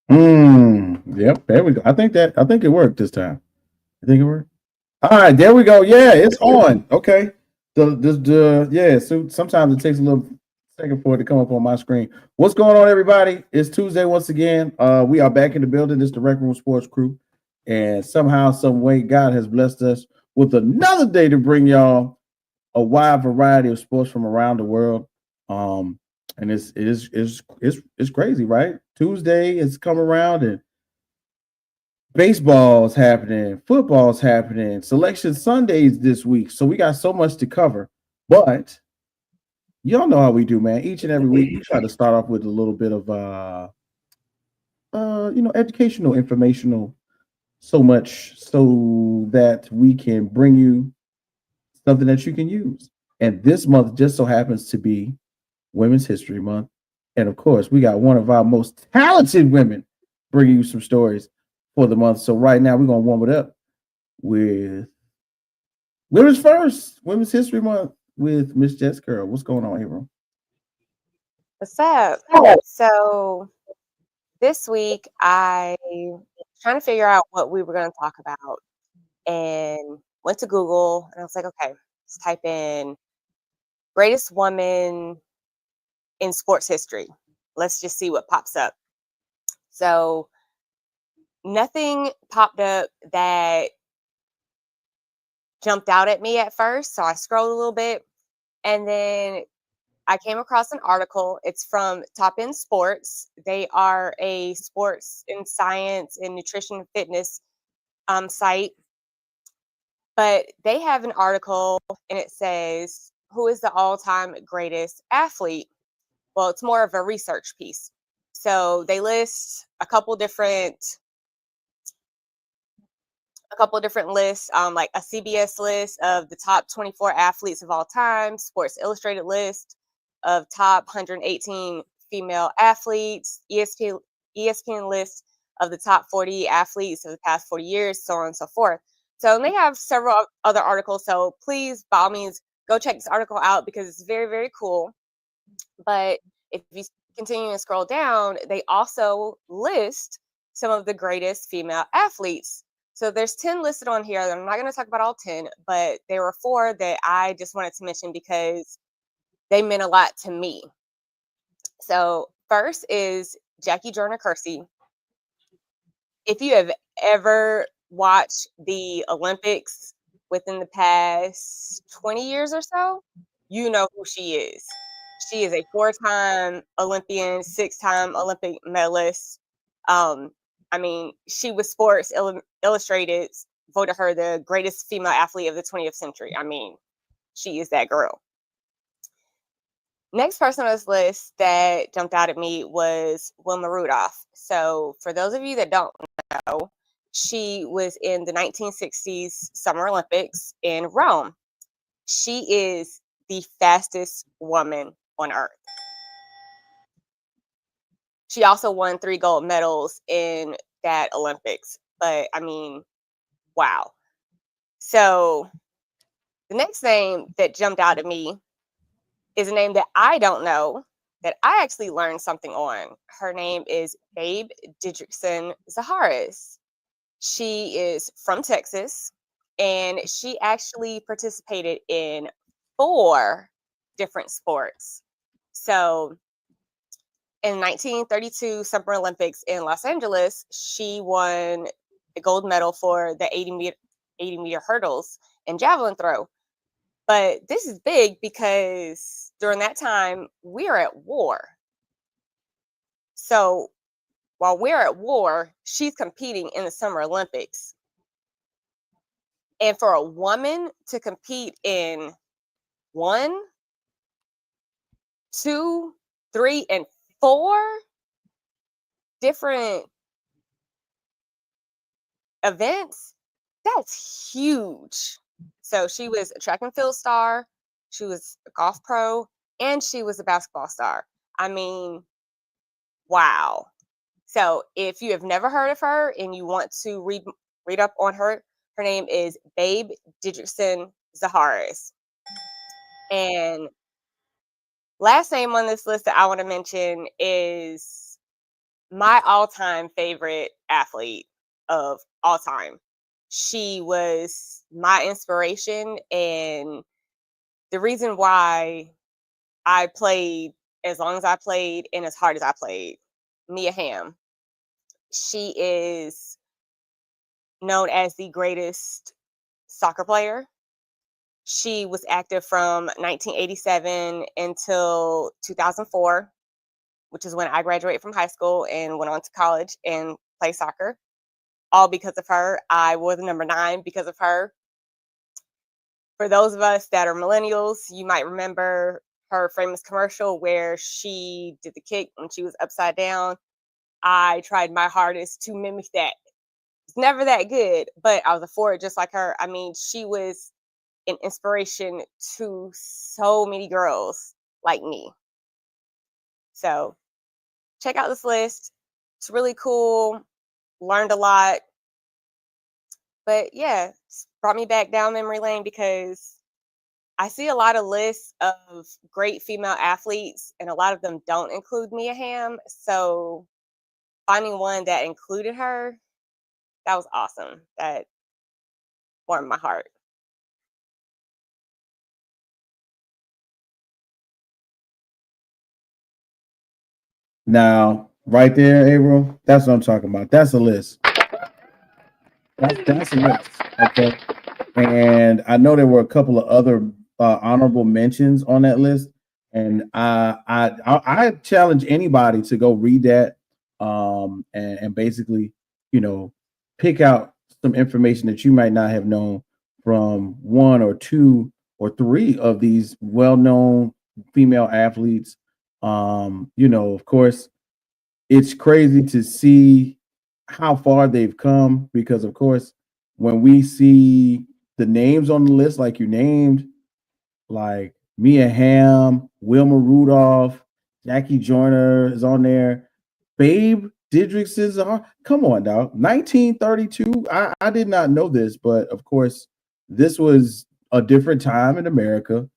Yep. There we go. I think it worked this time. I think it worked. All right, there we go. Yeah, it's on. Okay. Yeah. So sometimes it takes a little second for it to come up on my screen. What's going on, everybody? It's Tuesday once again. We are back in the building. It's the Rec Room Sports Crew, and somehow, some way, God has blessed us with another day to bring y'all a wide variety of sports from around the world. Um, and it's crazy, right? Tuesday has come around and baseball's happening, football's happening, selection Sundays this week. So we got so much to cover. But y'all know how we do, man. Each and every week we try to start off with a little bit of educational, informational, so much so that we can bring you something that you can use. And this month just so happens to be Women's History Month. And of course, we got one of our most talented women bringing you some stories for the month. So right now, we're going to warm it up with Women's First, Women's History Month with Miss Jessica. What's going on here, bro? What's up? So this week I was trying to figure out what we were going to talk about and went to Google and I was like, okay, let's type in greatest woman in sports history. Let's just see what pops up. So nothing popped up that jumped out at me at first. So I scrolled a little bit and then I came across an article. It's from Top End Sports. They are a sports and science and nutrition and fitness site. But they have an article and it says, who is the all-time greatest athlete? Well, it's more of a research piece. So they list a couple different lists, like a CBS list of the top 24 athletes of all time, Sports Illustrated list of top 118 female athletes, ESPN list of the top 40 athletes of the past 40 years, so on and so forth. So they have several other articles. So please, by all means, go check this article out because it's very, very cool. But if you continue to scroll down, they also list some of the greatest female athletes. So there's 10 listed on here. I'm not going to talk about all 10, but there were 4 that I just wanted to mention because they meant a lot to me. So first is Jackie Joyner-Kersee. If you have ever watched the Olympics within the past 20 years or so, you know who she is. She is a 4-time Olympian, 6-time Olympic medalist. She was Sports Illustrated voted her the greatest female athlete of the 20th century. I mean, she is that girl. Next person on this list that jumped out at me was Wilma Rudolph. So for those of you that don't know, she was in the 1960s Summer Olympics in Rome. She is the fastest woman on earth. She also won 3 gold medals in that Olympics. But I mean, wow. So the next name that jumped out at me is a name that I don't know, that I actually learned something on. Her name is Babe Didrikson Zaharis. She is from Texas, and she actually participated in 4 different sports. So in 1932 Summer Olympics in Los Angeles, she won the gold medal for the 80-meter hurdles and javelin throw. But this is big because during that time, we are at war. So while we're at war, she's competing in the Summer Olympics. And for a woman to compete in 1, 2, 3, and 4 different events, that's huge. So she was a track and field star, she was a golf pro, and she was a basketball star. I mean, wow. So if you have never heard of her and you want to read up on her, her name is Babe Didrikson Zaharis. And last name on this list that I want to mention is my all-time favorite athlete of all time. She was my inspiration, and the reason why I played as long as I played and as hard as I played. Mia Hamm. She is known as the greatest soccer player. She was active from 1987 until 2004, which is when I graduated from high school and went on to college and played soccer. All because of her. I wore the number 9 because of her. For those of us that are millennials, you might remember her famous commercial where she did the kick when she was upside down. I tried my hardest to mimic that. It's never that good, but I was a forward just like her. I mean, she was an inspiration to so many girls like me. So check out this list. It's really cool. Learned a lot. But yeah, it's brought me back down memory lane because I see a lot of lists of great female athletes, and a lot of them don't include Mia Hamm. So finding one that included her, that was awesome. That warmed my heart. Now, right there, April, that's what I'm talking about. That's a list. That's a list. Okay. And I know there were a couple of other honorable mentions on that list. And I challenge anybody to go read that and basically, pick out some information that you might not have known from 1 or 2 or 3 of these well-known female athletes. Of course, it's crazy to see how far they've come because, of course, when we see the names on the list, like you named, like Mia Hamm, Wilma Rudolph, Jackie Joyner is on there, Babe Didrikson is on. Come on, dog. 1932. I did not know this, but of course, this was a different time in America.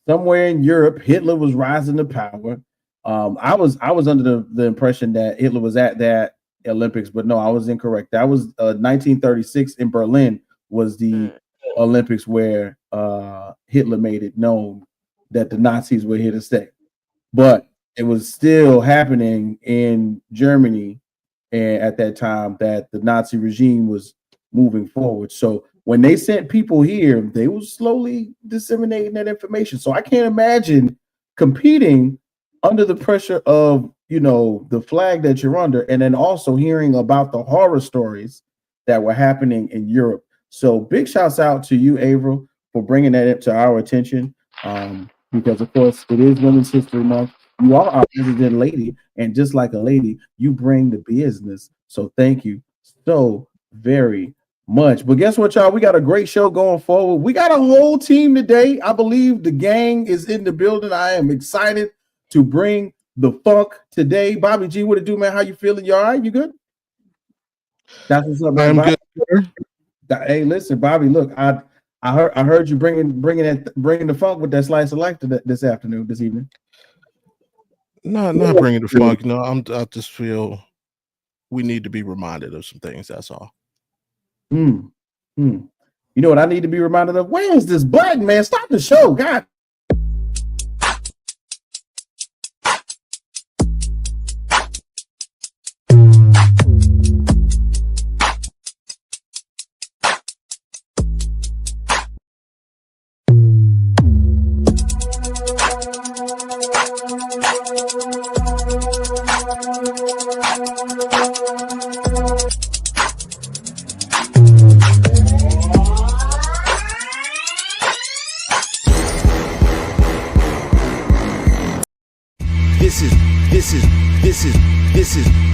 Somewhere in Europe, Hitler was rising to power. I was under the impression that Hitler was at that Olympics, but no, I was incorrect. That was 1936 in Berlin was the Olympics where Hitler made it known that the Nazis were here to stay. But it was still happening in Germany and at that time that the Nazi regime was moving forward. So when they sent people here, they were slowly disseminating that information. So I can't imagine competing under the pressure of, the flag that you're under, and then also hearing about the horror stories that were happening in Europe. So big shouts out to you, Avril, for bringing that to our attention. Because of course it is Women's History Month. You are our resident lady, and just like a lady, you bring the business. So thank you so very much. But guess what, y'all? We got a great show going forward. We got a whole team today. I believe the gang is in the building. I am excited to bring the funk today. Bobby G, what it do, man? How you feeling? You all right? You good? That's what's up, man. I'm good. Hey, listen, Bobby. Look, I heard you bringing the funk with that slice of life this evening. Not bringing the funk. No, I just feel we need to be reminded of some things. That's all. You know what I need to be reminded of? Where is this button, man? Stop the show, God.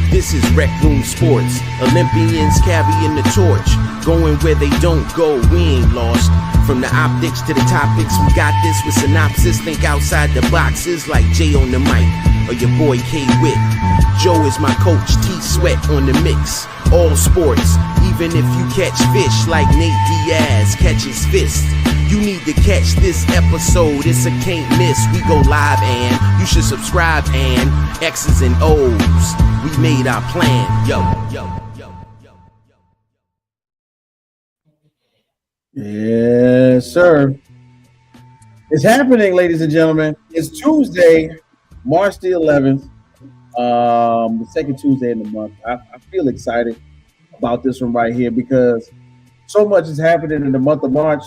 This is Rec Room Sports. Olympians carrying the torch, going where they don't go. We ain't lost. From the optics to the topics, we got this with synopsis. Think outside the boxes like Jay on the mic or your boy K Witt. Joe is my coach, T Sweat on the mix. All sports, even if you catch fish like Nate Diaz catches fist. You need to catch this episode, it's a can't miss. We go live and you should subscribe and X's and O's. We made our plan. Yo, yo, yo, yo, yo. Yes, sir. It's happening, ladies and gentlemen. It's Tuesday, March the 11th, the second Tuesday in the month. I feel excited about this one right here because so much is happening in the month of March.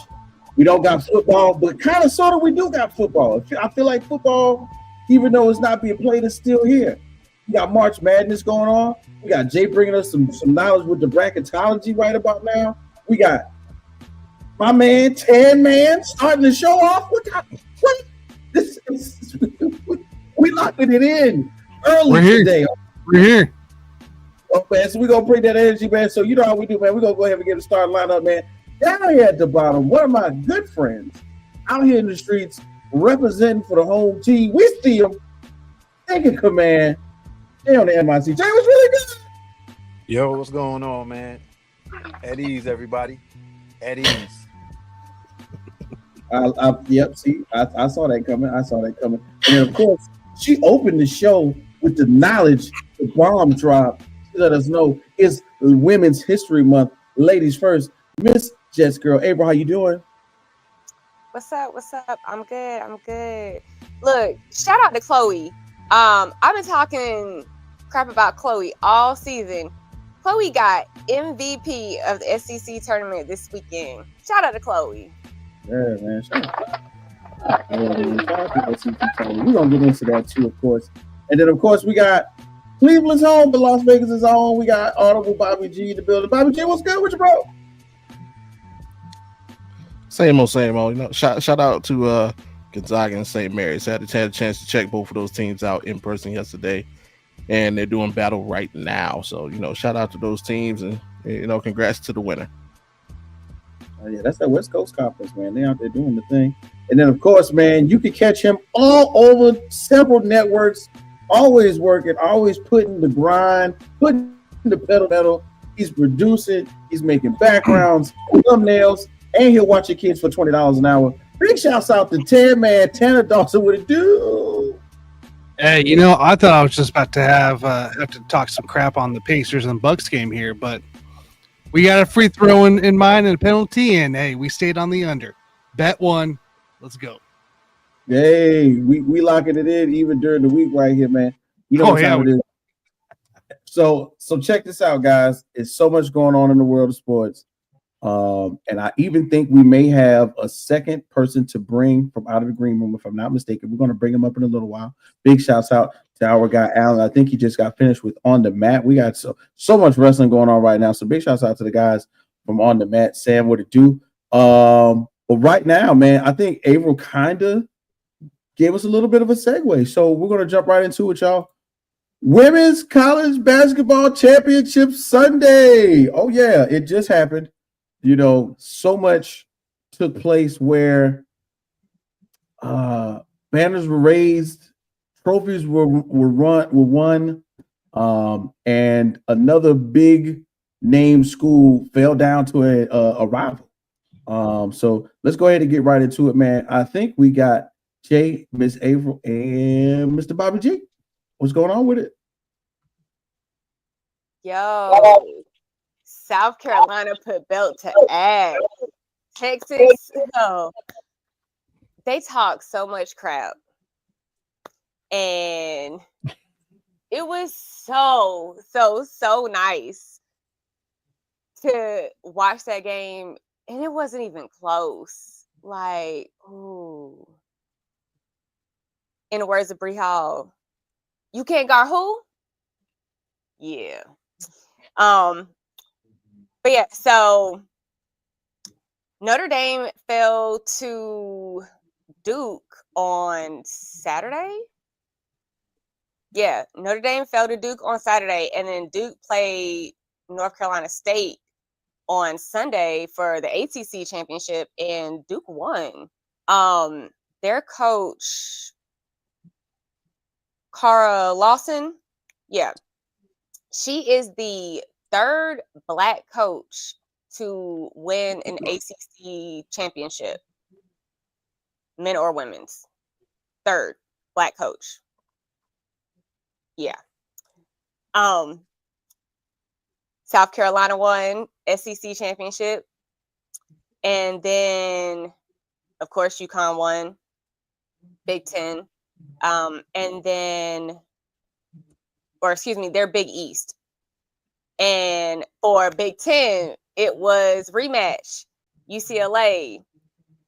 We don't got football, but kind of sort of we do got football. I feel like football, even though it's not being played, is still here. We got March Madness going on. We got Jay bringing us some knowledge with the bracketology right about now. We got my man, Tan Man, starting the show off. What? This is, we locking it in early today. We're here. Oh, man, so we're going to bring that energy, man. So you know how we do, man. We're going to go ahead and get a start lineup, man. Down here at the bottom, one of my good friends out here in the streets representing for the home team. We see him. Taking command. Jay on the MIC. Jay was really good. Yo, what's going on, man? At ease, everybody. At ease. Yep, see, I saw that coming. And then, of course, she opened the show with the knowledge, the bomb drop. She let us know it's Women's History Month. Ladies first, Miss Jets Girl. April, how you doing? What's up? I'm good. Look, shout out to Chloe. I've been talking crap about Chloe all season. Chloe got MVP of the SEC tournament this weekend. Shout out to Chloe. Yeah, man. We're gonna get into that too, of course. And then, of course, we got Cleveland's home, but Las Vegas is home. We got Audible Bobby G in the building. Bobby G, what's good with you, bro? Same old. You know, shout out to Gonzaga and St. Mary's. I had a chance to check both of those teams out in person yesterday, and they're doing battle right now. So, you know, shout out to those teams, and you know, congrats to the winner. Yeah, that's that West Coast Conference, man. They out there doing the thing. And then, of course, man, you can catch him all over several networks, always working, always putting the grind, putting the pedal. He's producing, he's making backgrounds, thumbnails, and he'll watch your kids for $20 an hour. Big shouts out to Tan Man, Tanner Dawson with a dude. Hey, you know, I thought I was just about to have to talk some crap on the Pacers and Bucks game here, but we got a free throw in mind and a penalty, and hey, we stayed on the under. Bet one. Let's go. Hey, we locking it in even during the week right here, man. You know what time it is. So check this out, guys. It's so much going on in the world of sports. And I even think we may have a second person to bring from out of the green room, if I'm not mistaken. We're going to bring him up in a little while. Big shouts out to our guy Alan. I think he just got finished with On the Mat. We got so much wrestling going on right now. So big shouts out to the guys from On the Mat. Sam, what it do? But right now, man, I think April kind of gave us a little bit of a segue. So we're going to jump right into it, y'all. Women's College Basketball Championship Sunday. Oh, yeah, it just happened. You know, so much took place where banners were raised, trophies were won, and another big name school fell down to a rival. So let's go ahead and get right into it, man. I think we got Jay, Miss April, and Mr. Bobby G. What's going on with it? Yo, South Carolina put belt to ass. Texas, no. They talk so much crap. And it was so nice to watch that game. And it wasn't even close. Like, ooh. In the words of Bree Hall, you can't guard who? Yeah. But yeah, so Notre Dame fell to Duke on Saturday. Yeah, Notre Dame fell to Duke on Saturday, and then Duke played North Carolina State on Sunday for the ACC championship, and Duke won. Their coach, Cara Lawson, yeah, she is the third Black coach to win an ACC championship, men or women's. Third Black coach. Yeah. South Carolina won SEC championship. And then, of course, UConn won Big Ten. And then, or excuse me, they're Big East. And for Big Ten, it was rematch UCLA,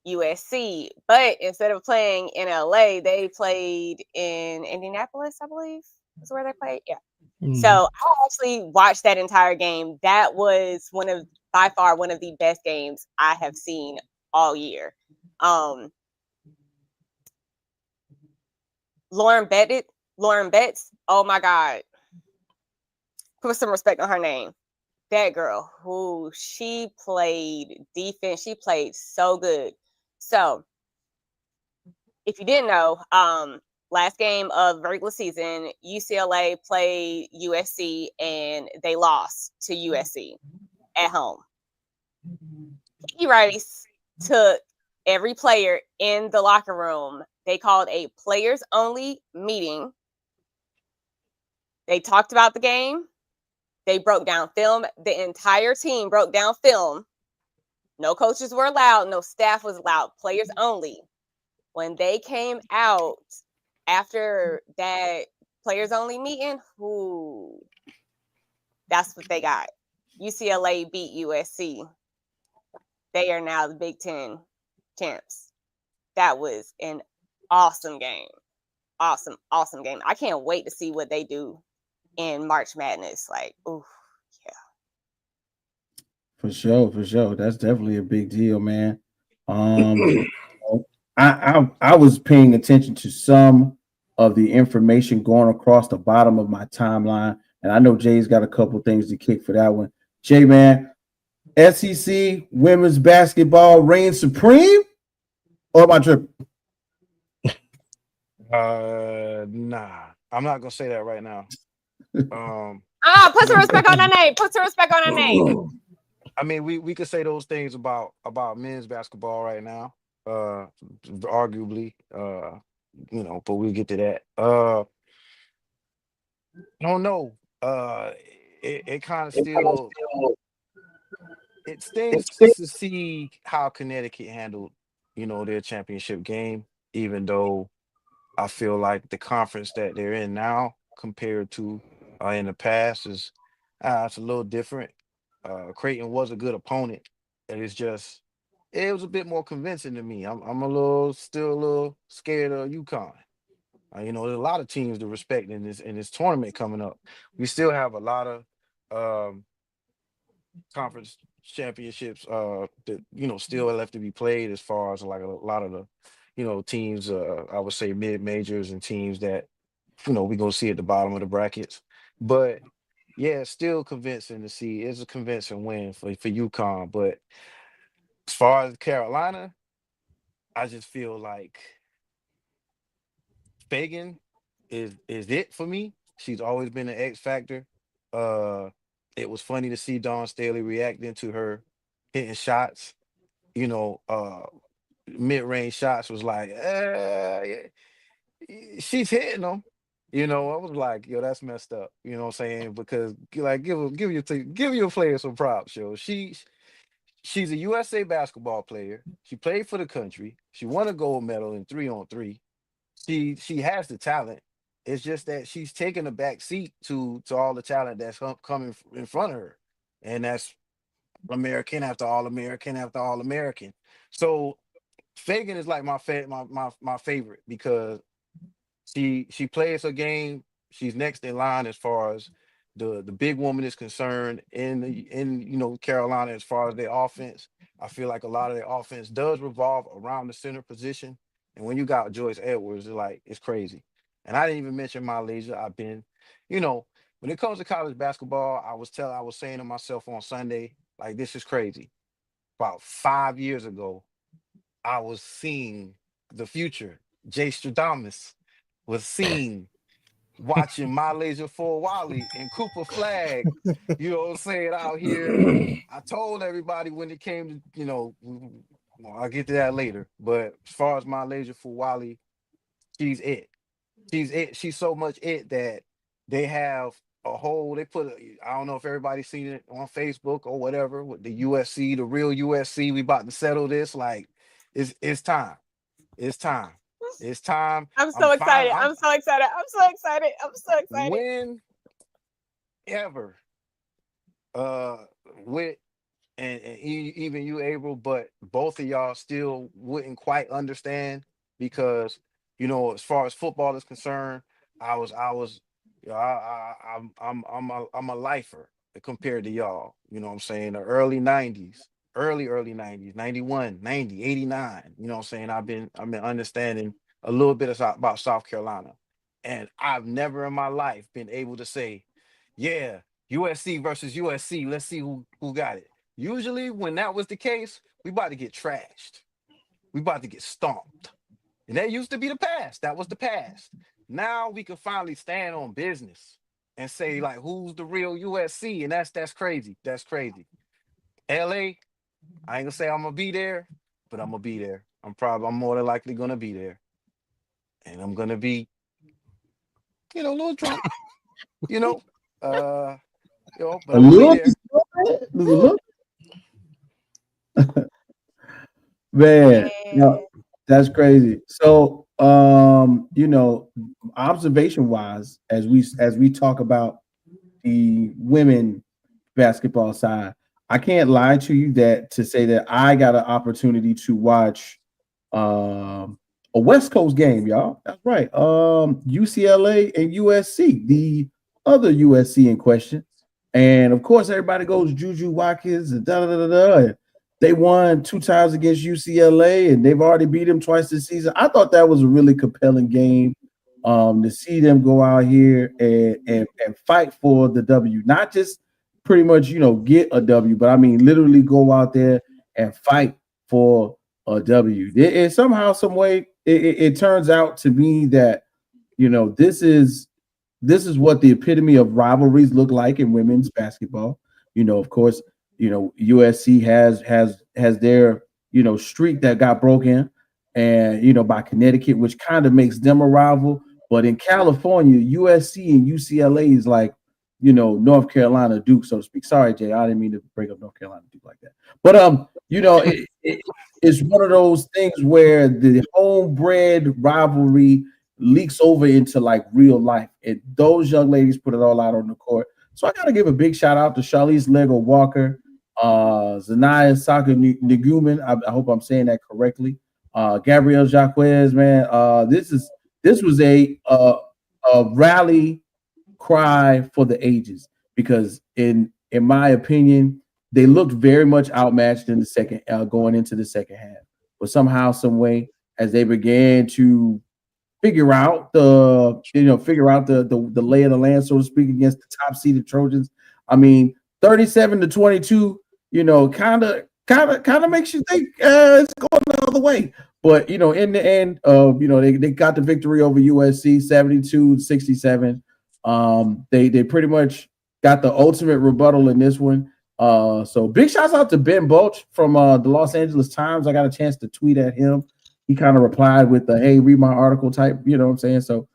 USC. But instead of playing in LA, they played in Indianapolis, I believe, is where they played. Yeah. So I actually watched that entire game. That was by far one of the best games I have seen all year. Lauren Betts. Oh my God. Put some respect on her name. That girl, who she played defense, she played so good. So if you didn't know, last game of regular season, UCLA played USC and they lost to USC at home. Katie Rice took every player in the locker room. They called a players only meeting. They talked about the game. They broke down film. The entire team broke down film. No coaches were allowed. No staff was allowed. Players only. When they came out after that players only meeting, that's what they got. UCLA beat USC. They are now the Big Ten champs. That was an awesome game. Awesome game. I can't wait to see what they do in March Madness. Like, ooh, yeah. For sure. That's definitely a big deal, man. I was paying attention to some of the information going across the bottom of my timeline, and I know Jay's got a couple things to kick for that one. Jay, man, SEC women's basketball reigns supreme, or am I tripping? Nah, I'm not gonna say that right now. Put some respect on that name. Put some respect on that name. I mean, we could say those things about men's basketball right now. Arguably, but we'll get to that. I don't know. It kind of still it stings to see how Connecticut handled, their championship game, even though I feel like the conference that they're in now compared to in the past is it's a little different. Creighton was a good opponent. It was a bit more convincing to me. I'm still a little scared of UConn. There's a lot of teams to respect in this tournament coming up. We still have a lot of conference championships that still left to be played, as far as like a lot of the teams, I would say mid-majors and teams that we're gonna see at the bottom of the brackets. But yeah, it's still convincing to see. It's a convincing win for UConn. But as far as Carolina, I just feel like Fagan is it for me. She's always been an X factor. It was funny to see Dawn Staley reacting to her hitting shots. Mid-range shots was like, she's hitting them. I was like, yo, that's messed up. You know what I'm saying? Because like, give your player some props, yo. She's a USA basketball player. She played for the country. She won a gold medal in 3-on-3. She has the talent. It's just that she's taking a back seat to all the talent that's coming in front of her, and that's American after all American after all American. So Fagan is like my favorite, because she plays her game. She's next in line as far as the big woman is concerned in Carolina. As far as their offense, I feel like a lot of their offense does revolve around the center position. And when you got Joyce Edwards, it's crazy. And I didn't even mention Malaysia. I've been, when it comes to college basketball, I was saying to myself on Sunday, like, this is crazy. About 5 years ago, I was seeing the future. Jay Stradamus was seen watching Malaysia for Wally and Cooper Flag, out here. I told everybody when it came to, I'll get to that later. But as far as Malaysia for Wally, she's it. She's it. She's so much it that they have a whole. They put. I don't know if everybody's seen it on Facebook or whatever with the USC, the real USC. We about to settle this. Like, it's time. It's time. It's time. I'm I'm so fine. excited. I'm so excited. I'm so excited. I'm so excited. Whenever with and even you, April, but both of y'all still wouldn't quite understand because as far as football is concerned, I was I'm a lifer compared to y'all. You know what I'm saying? The early 90s, early 90s, 91, 90, 89. You know what I'm saying? I've been understanding a little bit about South Carolina. And I've never in my life been able to say, yeah, USC versus USC. Let's see who got it. Usually when that was the case, we about to get trashed. We about to get stomped. And that used to be the past. That was the past. Now we can finally stand on business and say, like, who's the real USC? And that's crazy. That's crazy. LA, I ain't gonna say I'm gonna be there, but I'm gonna be there. I'm more than likely gonna be there. And I'm gonna be, a little drunk. But I'm gonna be there. Man, Yeah. no, that's crazy. So, observation wise, as we talk about the women basketball side, I can't lie to you to say that I got an opportunity to watch a West Coast game, y'all. That's right. UCLA and USC, the other USC in question. And of course, everybody goes Juju Watkins and da da da da. They won 2 times against UCLA, and they've already beat them twice this season. I thought that was a really compelling game to see them go out here and fight for the W, not just pretty much get a W, but I mean literally go out there and fight for a W. It somehow, some way, it turns out to me that this is what the epitome of rivalries look like in women's basketball. Of course, USC has their streak that got broken, and by Connecticut, which kind of makes them a rival. But in California, USC and UCLA is like North Carolina Duke, so to speak. Sorry, Jay, I didn't mean to break up North Carolina Duke like that. But it's one of those things where the homebred rivalry leaks over into like real life, and those young ladies put it all out on the court. So I got to give a big shout out to Charlize Lego Walker, Zanaya Saka Niguman. I hope I'm saying that correctly. Gabrielle Jacquez, man. This was a rally cry for the ages, because in my opinion, they looked very much outmatched in the second, going into the second half. But somehow, some way, as they began to figure out the lay of the land, so to speak, against the top seeded Trojans. I mean, 37-22, kind of makes you think it's going the other way. But in the end, they got the victory over USC 72-67. They pretty much got the ultimate rebuttal in this one. So big shouts out to Ben Bulch from the Los Angeles Times. I got a chance to tweet at him. He kind of replied with the "Hey, read my article" type, what I'm saying? So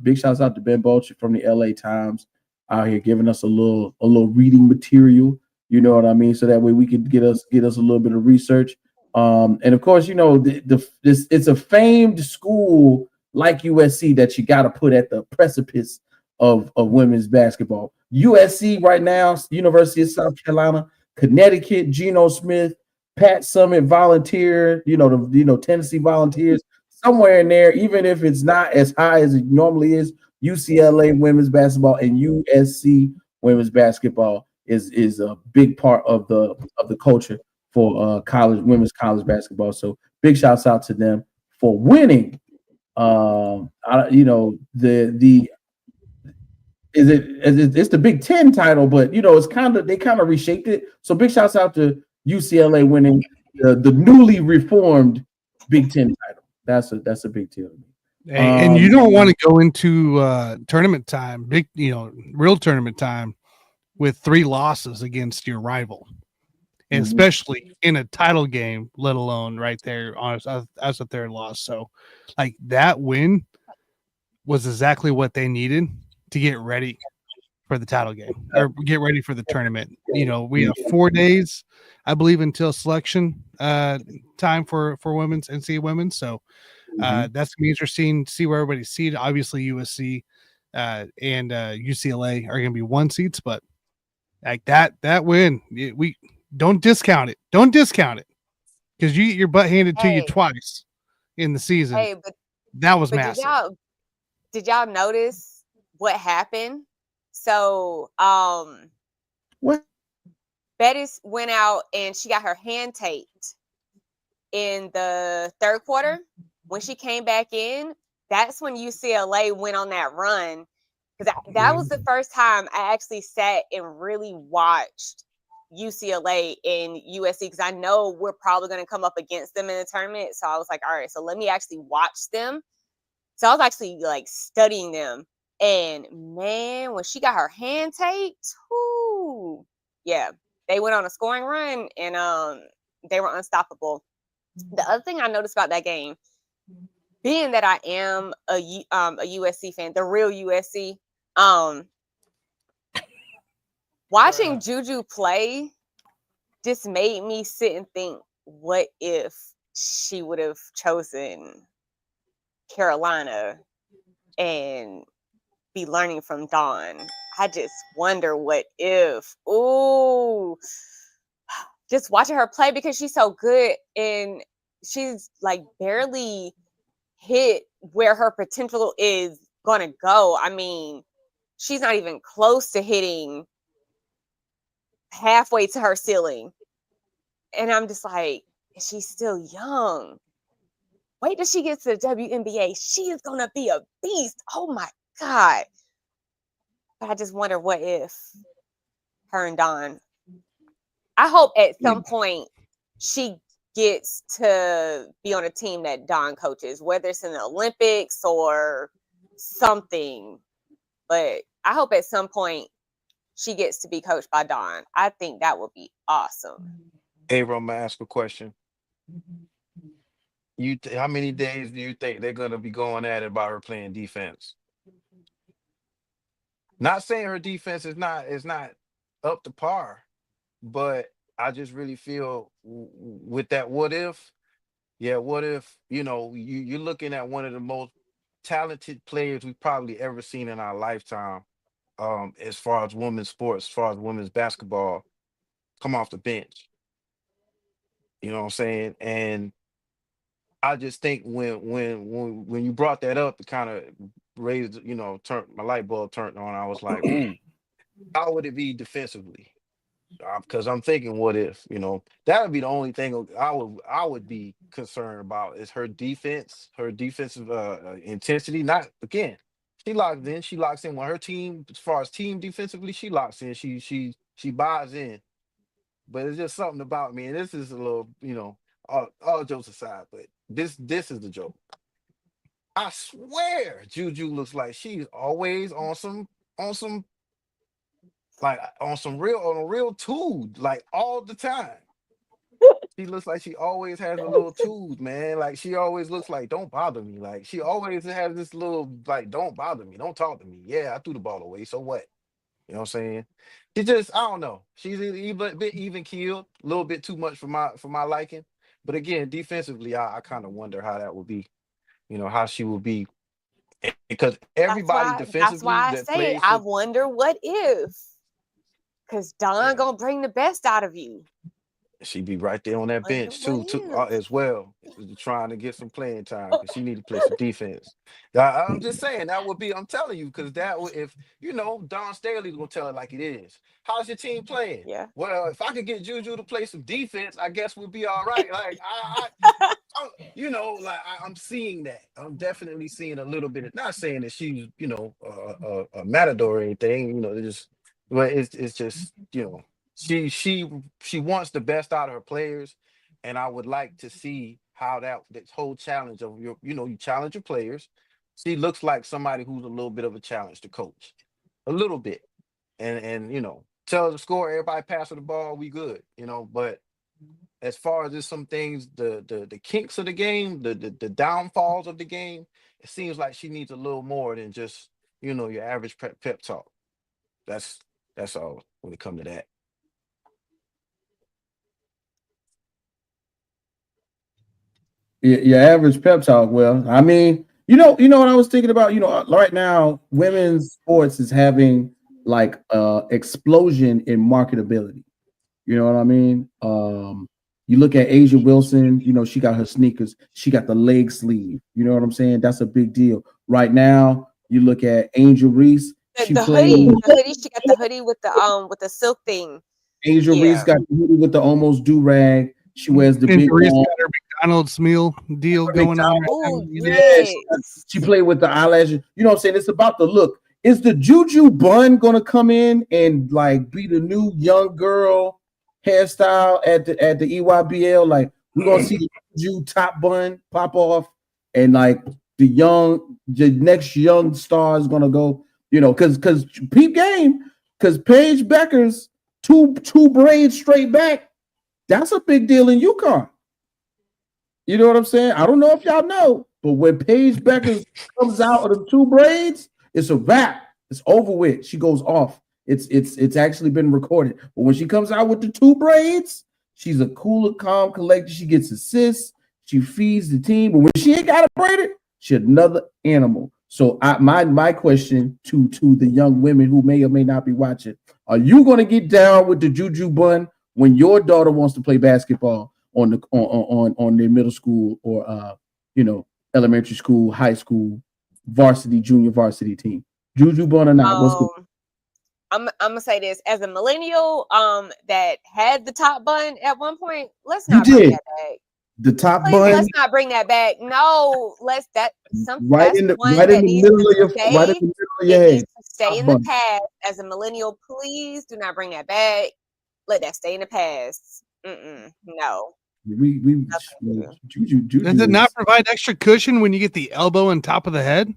big shouts out to Ben Bulch from the LA Times out here giving us a little reading material, you know what I mean? So that way we could get us a little bit of research. And of course, it's a famed school like USC that you got to put at the precipice of women's basketball. USC right now, University of South Carolina, Connecticut, Geno Smith, Pat Summitt Volunteer, Tennessee Volunteers, somewhere in there, even if it's not as high as it normally is. UCLA women's basketball and USC women's basketball is a big part of the culture for women's college basketball. So big shouts out to them for winning. It's the Big Ten title, but they kind of reshaped it. So big shouts out to UCLA winning the newly reformed Big Ten title. That's a big deal. And you don't want to go into tournament time, real tournament time, with 3 losses against your rival, and especially in a title game, let alone right there as a third loss. So, like, that win was exactly what they needed to get ready for the title game or get ready for the tournament. You know, we have 4 days, I believe, until selection time for women's NCAA women. So that's gonna be interesting to see where everybody's seated. Obviously, USC and UCLA are gonna be 1 seats, but like that win, we don't discount it. Don't discount it because you get your butt handed to you twice in the season. Hey, that was but massive. did y'all notice what happened? So What? Bettis went out and she got her hand taped in the third quarter. When she came back in, that's when UCLA went on that run. Because that was the first time I actually sat and really watched UCLA and USC, because I know we're probably going to come up against them in the tournament. So I was like, all right, so let me actually watch them. So I was actually like studying them. And man, when she got her hand taped, whoo, yeah, they went on a scoring run and they were unstoppable. The other thing I noticed about that game, being that I am a USC fan, the real USC, watching Juju play just made me sit and think, what if she would have chosen Carolina and be learning from Dawn? I just wonder what if. Ooh, just watching her play because she's so good and she's like barely hit where her potential is going to go. I mean, she's not even close to hitting halfway to her ceiling. And I'm just like, she's still young. Wait till she gets to the WNBA. She is going to be a beast. Oh my God. But I just wonder what if her and Dawn. I hope at some point she gets to be on a team that Dawn coaches, whether it's in the Olympics or something. But I hope at some point she gets to be coached by Dawn. I think that would be awesome. Abram, I'm gonna ask a question. How many days do you think they're gonna be going at it about her playing defense? Not saying her defense is not up to par, but I just really feel with that what if, what if, you're looking at one of the most talented players we've probably ever seen in our lifetime, as far as women's sports, as far as women's basketball, come off the bench. You know what I'm saying? And I just think when you brought that up, it kind of raised, turned my light bulb turned on. I was like, how would it be defensively? Because I'm thinking, what if, that would be the only thing I would be concerned about is her defense, her defensive intensity. Not again, she locks in when her team, as far as team defensively, she locks in. She buys in. But it's just something about me, and this is a little, all jokes aside, but this is the joke. I swear Juju looks like she's always on a real tool, like all the time. She looks like she always has a little tool, man. Like she always looks like, don't bother me. Like she always has this little, like, don't bother me, don't talk to me. Yeah, I threw the ball away, so what? You know what I'm saying? She just, I don't know. She's a bit even keeled, a little bit too much for my liking. But again, defensively, I kind of wonder how that would be. How she will be, because everybody defensively that's why I that say plays. I wonder what if, because Dawn gonna bring the best out of you. She'd be right there on that Wonder bench too, what if. as well, trying to get some playing time because she need to play some defense. I'm just saying that would be. I'm telling you, because that would, if Don Staley's gonna tell it like it is. How's your team playing? Yeah. Well, if I could get Juju to play some defense, I guess we'll be all right. Like I'm seeing that. I'm definitely seeing a little bit of. Not saying that she's a matador or anything. But it's just she wants the best out of her players, and I would like to see how that whole challenge of you challenge your players. She looks like somebody who's a little bit of a challenge to coach, a little bit, and tell the score, everybody pass her the ball, we good, But as far as just some things, the kinks of the game, the downfalls of the game, it seems like she needs a little more than just your average pep talk. That's all when it comes to that. Your average pep talk. Well, I mean, you know what I was thinking about. Right now, women's sports is having like explosion in marketability. You know what I mean? You look at Asia Wilson. She got her sneakers. She got the leg sleeve. You know what I'm saying? That's a big deal. Right now, you look at Angel Reese. She The played. hoodie. She got the hoodie with the silk thing. Angel Reese Yeah. got the hoodie with the almost do rag. She wears the And big. Doris got her McDonald's meal deal going on. Right Oh now. yes. She played with the eyelashes. You know what I'm saying? It's about the look. Is the Juju bun gonna come in and like be the new young girl hairstyle at the EYBL? Like we're gonna see the Juju top bun pop off, and like the next young star is gonna go. Because peep game, because Paige Becker's two braids straight back. That's a big deal in UConn. You know what I'm saying? I don't know if y'all know, but when Paige Beckers comes out of the two braids, it's a wrap. It's over with. She goes off. It's actually been recorded. But when she comes out with the two braids, she's a cooler, calm, collected. She gets assists. She feeds the team. But when she ain't got it braided, she another animal. So my question to the young women who may or may not be watching: are you going to get down with the Juju bun when your daughter wants to play basketball on their middle school or elementary school, high school, varsity, junior varsity team? Juju bun or not? What's good? I'm gonna say this as a millennial that had the top bun at one point. Let's not bring that back. The top Please, bun. let's not bring that back. No, that's right in the middle of your head. Stay in the past. As a millennial, please do not bring that back. Let that stay in the past. No. Juju Does it not provide extra cushion when you get the elbow on top of the head?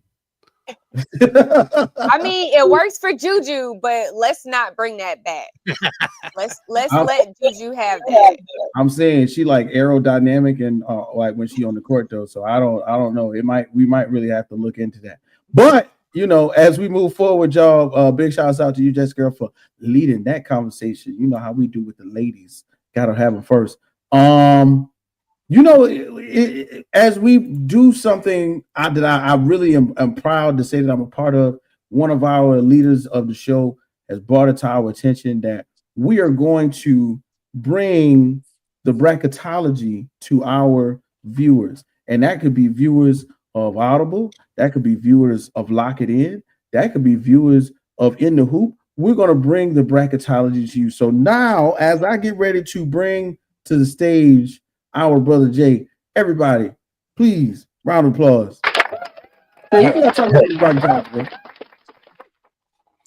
I mean, it works for Juju, but let's not bring that back. Let's let Juju have that. I'm saying she like aerodynamic and like when she on the court though. So I don't know. We might really have to look into that. But as we move forward, y'all, big shouts out to you, Jess Girl, for leading that conversation. You know how we do with the ladies. Gotta have them first. As we do something that I really am proud to say that I'm a part of, one of our leaders of the show has brought it to our attention that we are going to bring the bracketology to our viewers. And that could be viewers of Audible, that could be viewers of Lock It In, that could be viewers of In the Hoop. We're going to bring the bracketology to you. So now, as I get ready to bring to the stage our brother Jay, everybody, please, round of applause.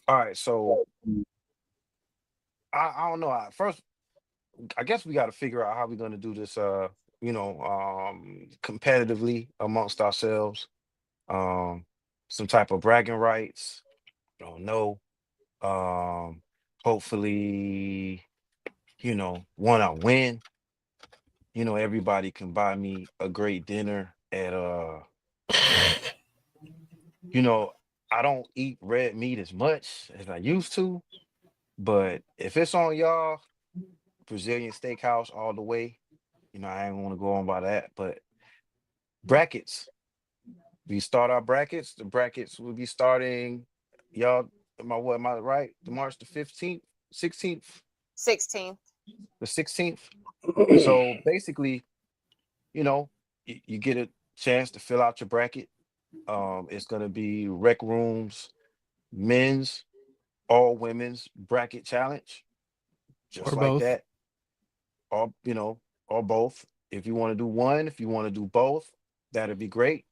All right, so I don't know. First, I guess we got to figure out how we're going to do this. Competitively amongst ourselves. Some type of bragging rights. Don't know. Hopefully, when I win, everybody can buy me a great dinner at I don't eat red meat as much as I used to, but if it's on y'all, Brazilian steakhouse all the way, I ain't want to go on by that, but brackets. We start our brackets. The brackets will be starting, y'all. Am I right? March the 15th, 16th? 16th. The 16th. So basically, you get a chance to fill out your bracket. It's gonna be Rec Room's men's, all women's bracket challenge, just Or like both. that. Or both. If you want to do one, if you want to do both, that'd be great.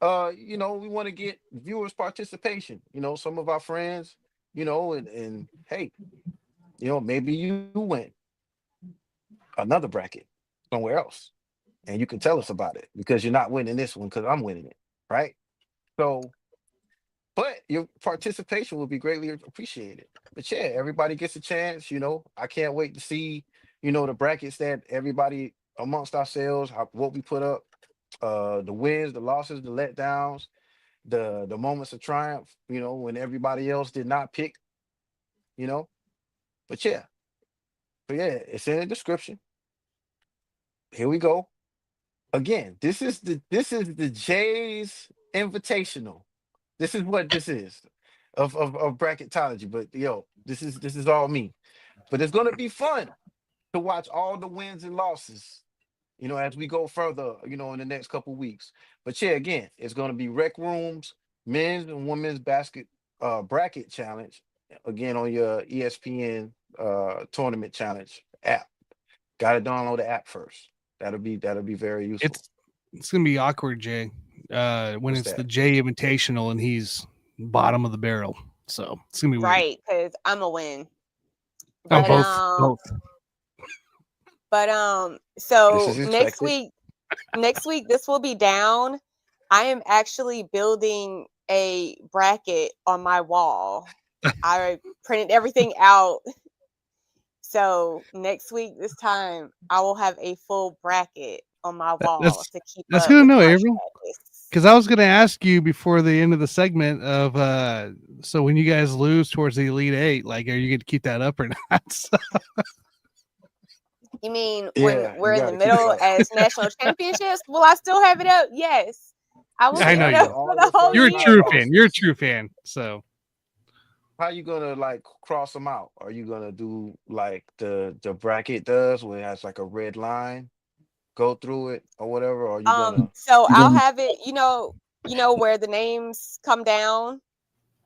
We want to get viewers participation. Some of our friends, and hey, maybe you win another bracket somewhere else, and you can tell us about it because you're not winning this one because I'm winning it, right? So, but your participation will be greatly appreciated. But yeah, everybody gets a chance. I can't wait to see, the brackets that everybody amongst ourselves, what we put up, the wins, the losses, the letdowns, the moments of triumph. When everybody else did not pick you know. But yeah, it's in the description. Here we go. Again, this is the Jays Invitational. This is what this is of bracketology. But yo, this is all me. But it's gonna be fun to watch all the wins and losses, you know, as we go further, you know, in the next couple weeks. But yeah, again, it's gonna be Rec Rooms, men's and women's basket bracket challenge again on your ESPN tournament challenge app. Gotta download the app first. That'll be very useful. It's gonna be awkward, Jay, when What's it's that? the Jay Invitational and he's bottom of the barrel. So it's gonna be weird. Right, because I'm a win. Oh, But, both. But so This is next expected. week this will be down. I am actually building a bracket on my wall. I printed everything out. So next week this time I will have a full bracket on my wall to keep That's up good to with know, March April. Madness. Because I was going to ask you before the end of the segment of so when you guys lose towards the Elite Eight, like, are you going to keep that up or not? So, You mean Yeah, when you we're in the gotta keep it middle up. as national championships? Will I still have it up? Yes. I will I keep know it you up will. for the whole you're a year. true fan. You're a true fan. So How you gonna like cross them out? Are you gonna do like the bracket does, where it has like a red line, go through it or whatever? Or are you gonna? So You I'll gonna- have it, you know where the names come down.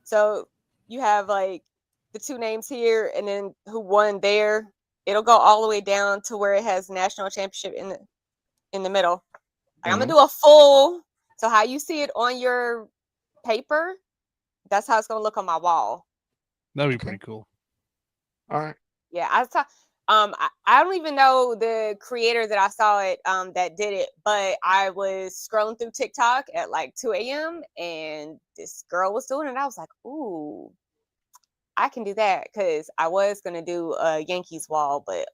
So you have like the two names here and then who won there. It'll go all the way down to where it has national championship in the middle. Like, I'm gonna do a full, so how you see it on your paper, that's how it's gonna look on my wall. that'd be pretty cool. All right. Yeah, I saw. I don't even know the creator that I saw it that did it, but I was scrolling through TikTok at like 2 a.m. and this girl was doing it. And I was like, ooh, I can do that, because I was gonna do a Yankees wall, but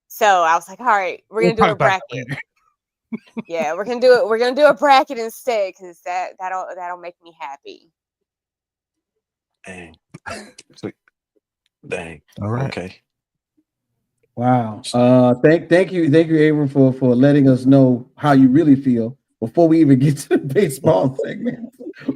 so I was like, all right, we're gonna do talk a about that bracket. later. Yeah, we're gonna do it. We're gonna do a bracket instead, because that'll make me happy. Dang. Sweet. Dang. All right. Okay. Wow. Thank you, Avery, for letting us know how you really feel before we even get to the baseball segment.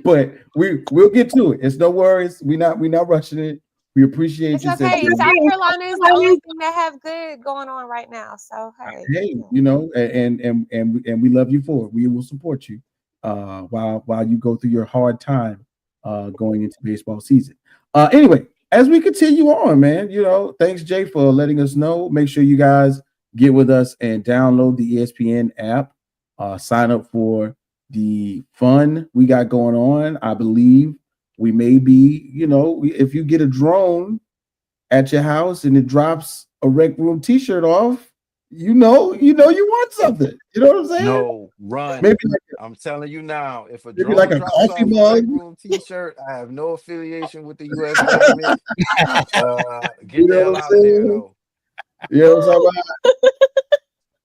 But we'll get to it. It's no worries. We're not rushing it. We appreciate It's you. okay. South Carolina is the only thing that have good going on right now. So hey, Hey, you know, and we love you for it. We will support you while you go through your hard time going into baseball season. Anyway, as we continue on, man, you know, thanks Jay for letting us know. Make sure you guys get with us and download the ESPN app. Sign up for the fun we got going on. I believe we may be, you know, if you get a drone at your house and it drops a Rec Room t-shirt off, you know you want something. You know what I'm saying? No, run. Maybe like I'm telling you now, if a maybe drone like a drops coffee off a mug. Rec Room t-shirt, I have no affiliation with the U.S. government. Get You the know hell what I'm out of there, saying? though. You know what I'm talking about?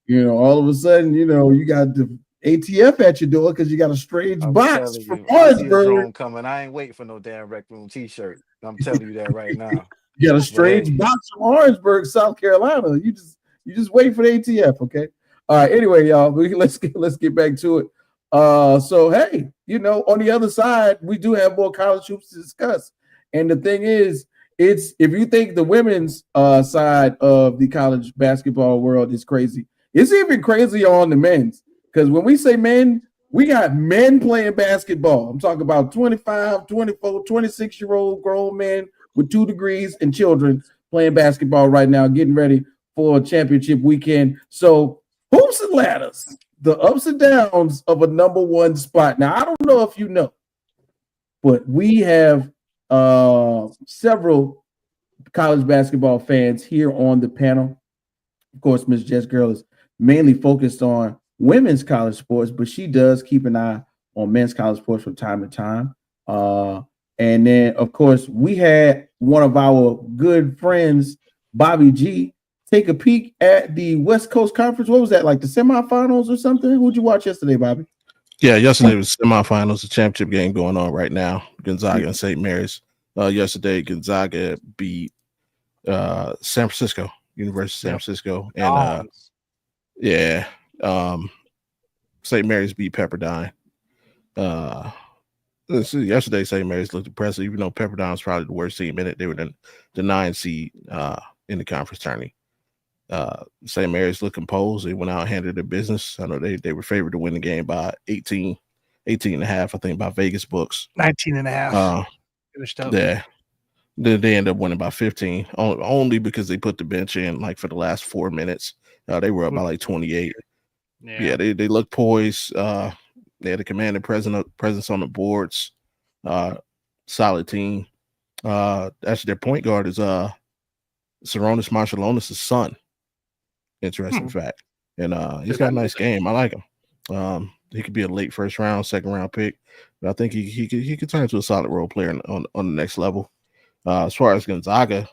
You know, all of a sudden, you know, you got the ATF at your door because you got a strange I'm box telling from you, I see a Orangeburg. drone coming. I ain't waiting for no damn Rec Room t-shirt. I'm telling you that right now. You got a But strange hey, box from Orangeburg, South Carolina. You just wait for the ATF, okay? All right. Anyway, y'all, let's get back to it. So hey, you know, on the other side, we do have more college hoops to discuss. And the thing is, it's if you think the women's side of the college basketball world is crazy, it's even crazier on the men's. Because when we say men, we got men playing basketball. I'm talking about 25, 24, 26-year-old grown men with 2 degrees and children playing basketball right now, getting ready for a championship weekend. So hoops and ladders, the ups and downs of a number one spot. Now, I don't know if you know, but we have several college basketball fans here on the panel. Of course, Ms. Jess Girl is mainly focused on women's college sports, but she does keep an eye on men's college sports from time to time. And then, of course, we had one of our good friends, Bobby G, take a peek at the West Coast Conference. What was that, like the semifinals or something? Who'd you watch yesterday, Bobby? Yeah, yesterday was semifinals, the championship game going on right now. Gonzaga and St. Mary's. yesterday. Gonzaga beat San Francisco, University of San Francisco, and Dogs. yeah, St. Mary's beat Pepperdine. Yesterday, St. Mary's looked impressive, even though Pepperdine was probably the worst team in it. They were the 9 seed in the conference tourney. St. Mary's looked composed. They went out and handled their business. I know they were favored to win the game by 18 and a half, I think, by Vegas books. 19 and a half. Finished up. Yeah. They ended up winning by 15, only because they put the bench in like for the last 4 minutes. They were up by like 28. Yeah, they looked poised. They had a commanding presence on the boards. Solid team. Actually, their point guard is Sarunas Marshalonis' son. Interesting fact. And he's got a nice game. I like him. He could be a late first round, second round pick. But I think he could turn into a solid role player on the next level. As far as Gonzaga,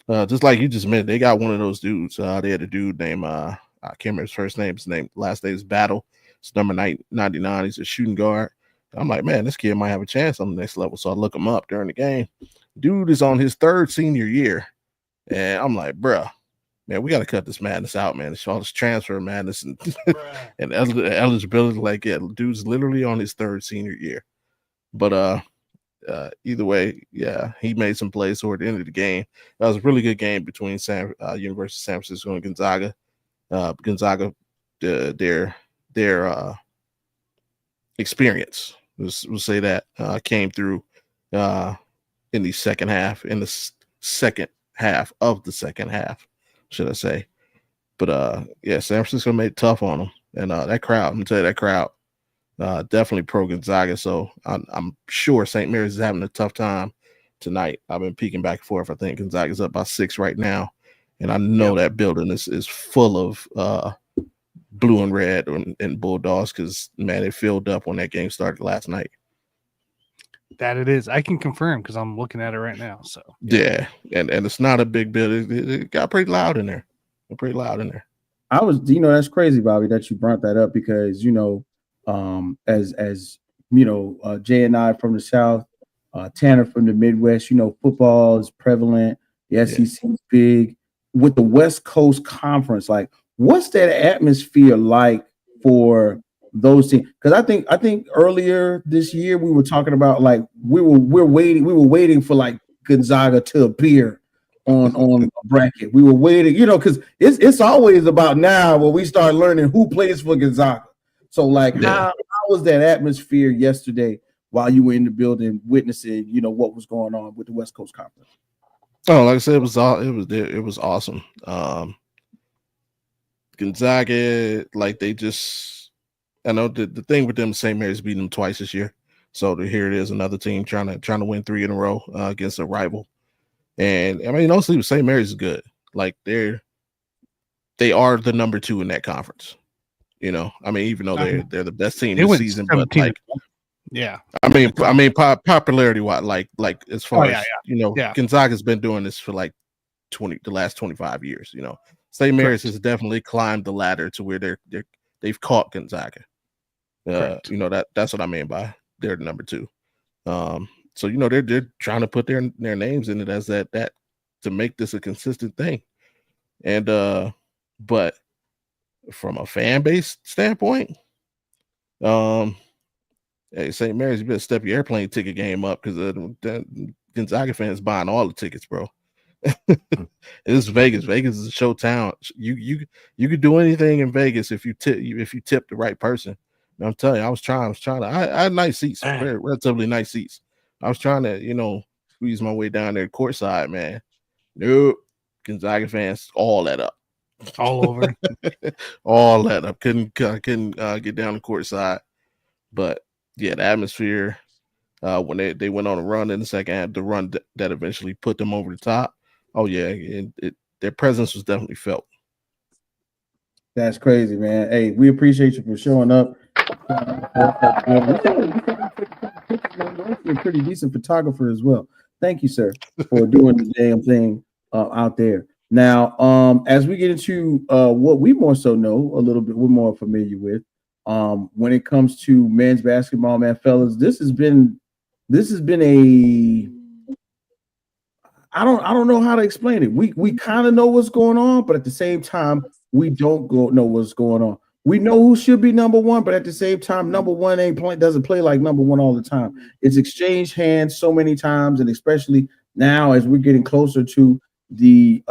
just like you just mentioned, they got one of those dudes. They had a dude named I can't remember his first name. Last name is Battle. It's number 99. He's a shooting guard. I'm like, man, this kid might have a chance on the next level. So I look him up during the game. Dude is on his 3rd senior year. And I'm like, bruh, man, we got to cut this madness out, man. It's all this transfer madness and, and eligibility. Like, yeah, dude's literally on his 3rd senior year. But either way, yeah, he made some plays toward the end of the game. That was a really good game between University of San Francisco and Gonzaga. Gonzaga, their experience, we'll say that, came through in the second half, second half of the second half, should I say. But yeah, San Francisco made it tough on them. And that crowd, I'm gonna tell you, that crowd definitely pro Gonzaga. So I'm sure St. Mary's is having a tough time tonight. I've been peeking back and forth. I think Gonzaga's up by 6 right now. And I know that building is full of blue and red and Bulldogs, because, man, it filled up when that game started last night. That it is. I can confirm because I'm looking at it right now. So yeah, and it's not a big building. It got pretty loud in there. I was, that's crazy, Bobby, that you brought that up, because as Jay and I from the South, Tanner from the Midwest, football is prevalent. The SEC is big. With the West Coast Conference, like, what's that atmosphere like for those teams? Because I think earlier this year we were talking about, like, we were waiting for like Gonzaga to appear on a bracket. We were waiting, because it's always about now when we start learning who plays for Gonzaga. So, like, how was that atmosphere yesterday while you were in the building witnessing, what was going on with the West Coast Conference? Oh, like I said, it was awesome. Gonzaga, like, they just, I know the thing with them, St. Mary's beating them twice this year. So here it is, another team trying to win 3 in a row against a rival. And I mean, honestly, St. Mary's is good. Like, they are the number 2 in that conference. I mean, even though they're the best team this season, but like, yeah, I mean, popularity wise, like as far as Gonzaga's been doing this for like the last 25 years. St. Mary's has definitely climbed the ladder to where they've caught Gonzaga. That's what I mean by they're the number 2. So they're trying to put their names in it as that to make this a consistent thing. And but from a fan base standpoint, hey, St. Mary's, you better step your airplane ticket game up, because Gonzaga fans buying all the tickets, bro. It's Vegas. Vegas is a show town. You could do anything in Vegas if you tip the right person. And I'm telling you, I was trying to. I had nice seats, very relatively nice seats. I was trying to, squeeze my way down there courtside, man. Nope. Gonzaga fans, all that up. All over. All that up. Couldn't get down the courtside. But yeah, the atmosphere when they went on a run in the second half, the run that eventually put them over the top. Oh yeah, their presence was definitely felt. That's crazy, man. Hey, we appreciate you for showing up. You're a pretty decent photographer as well. Thank you, sir, for doing the damn thing out there. Now, as we get into what we more so know a little bit, we're more familiar with, when it comes to men's basketball, man, fellas, this has been I don't know how to explain it. We kind of know what's going on, but at the same time, we don't know what's going on. We know who should be number one, but at the same time, number one doesn't play like number one all the time. It's exchanged hands so many times, and especially now as we're getting closer to the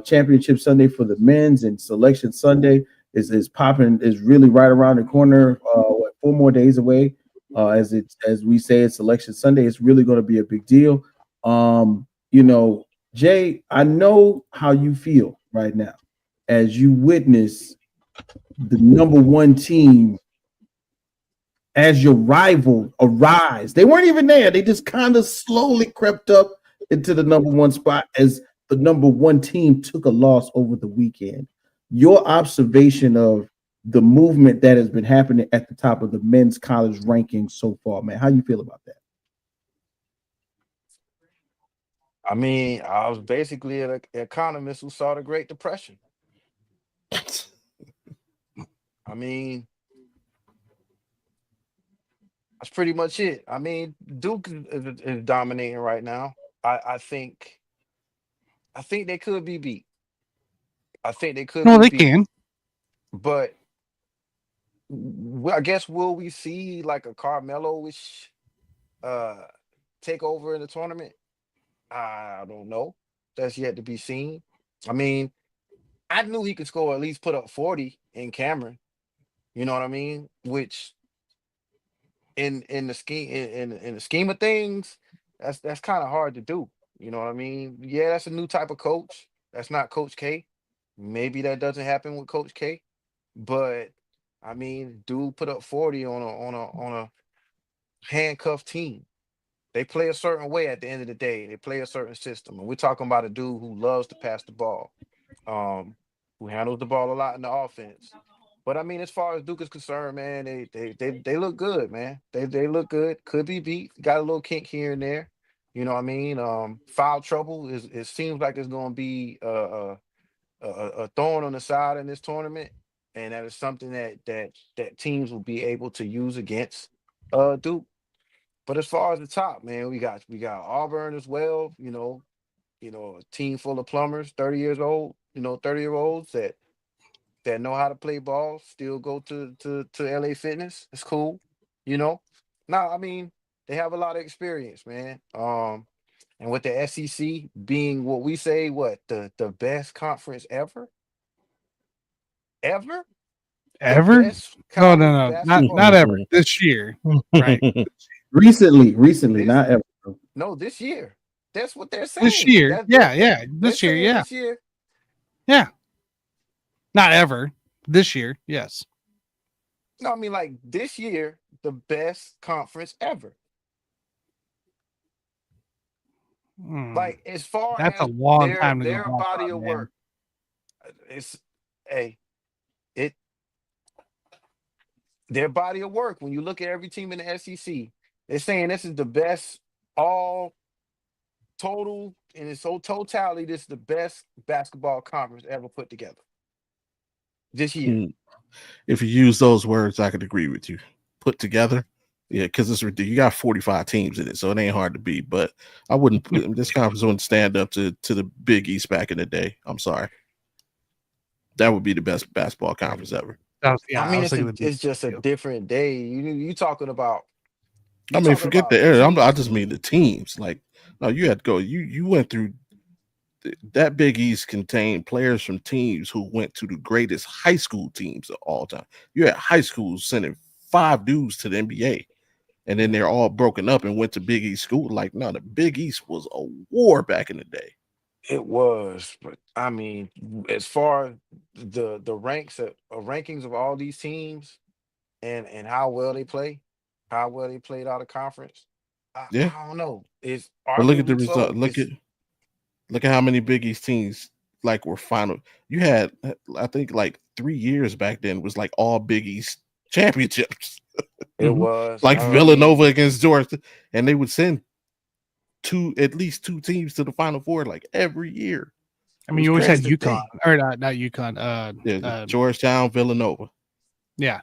championship Sunday for the men's and selection Sunday is popping, is really right around the corner. 4 more days away. As we say, it's selection Sunday. It's really going to be a big deal. Jay, I know how you feel right now as you witness the number one team as your rival arise. They weren't even there. They just kind of slowly crept up into the number one spot as the number one team took a loss over the weekend. Your observation of the movement that has been happening at the top of the men's college rankings so far, man, how you feel about that? I mean, I was basically an economist who saw the Great Depression. I mean, that's pretty much it. I mean, Duke is dominating right now. I think they could be beat. I think they could. No, be they beat. can. But I guess will we see like a Carmelo-ish take over in the tournament? I don't know. That's yet to be seen. I mean, I knew he could score, at least put up 40 in Cameron. You know what I mean? Which in the scheme of things, that's kind of hard to do. You know what I mean? Yeah, that's a new type of coach. That's not Coach K. Maybe that doesn't happen with Coach K. But I mean, dude put up 40 on a handcuffed team. They play a certain way at the end of the day. They play a certain system. And we're talking about a dude who loves to pass the ball, who handles the ball a lot in the offense. But I mean, as far as Duke is concerned, man, they look good, man. They look good. Could be beat. Got a little kink here and there. You know what I mean? Foul trouble it seems like it's going to be a thorn on the side in this tournament, and that is something that teams will be able to use against Duke. But as far as the top, man, we got Auburn as well. You know, a team full of plumbers, 30 years old. 30-year-olds that know how to play ball, still go to LA Fitness. It's cool. Now, I mean, they have a lot of experience, man. And with the SEC being what we say, the best conference ever? Ever? No, not ever. This year, right? Recently, not ever. No, this year. That's what they're saying. This year, yeah. This year, yeah. This year. Yeah. Not ever. This year, yes. No, I mean like this year, the best conference ever. Like as far that's as a long time to their go body of work, their body of work. When you look at every team in the SEC, they're saying this is the best all total in its whole totality. This is the best basketball conference ever put together this year. If you use those words, I could agree with you. Put together. Yeah, because it's ridiculous. You got 45 teams in it, so it ain't hard to beat. But I wouldn't put this conference wouldn't stand up to the Big East back in the day. I'm sorry. That would be the best basketball conference ever. I mean, it's just a different day. You talking about? I mean, forget the area. I just mean the teams. Like, no, you had to go. You went through that Big East contained players from teams who went to the greatest high school teams of all time. You had high schools sending 5 dudes to the NBA. And then they're all broken up and went to Big East school. Like, no, the Big East was a war back in the day. It was, but I mean, as far as the rankings of all these teams and how well they play, how well they played out of conference, I don't know. It's but look at the result. Look at how many Big East teams like were final. You had, I think, like 3 years back then was like all Big East championships. It was like Villanova against Georgia, and they would send at least 2 teams to the Final Four like every year. I mean, you always had UConn, or not UConn. Georgetown, Villanova. Yeah.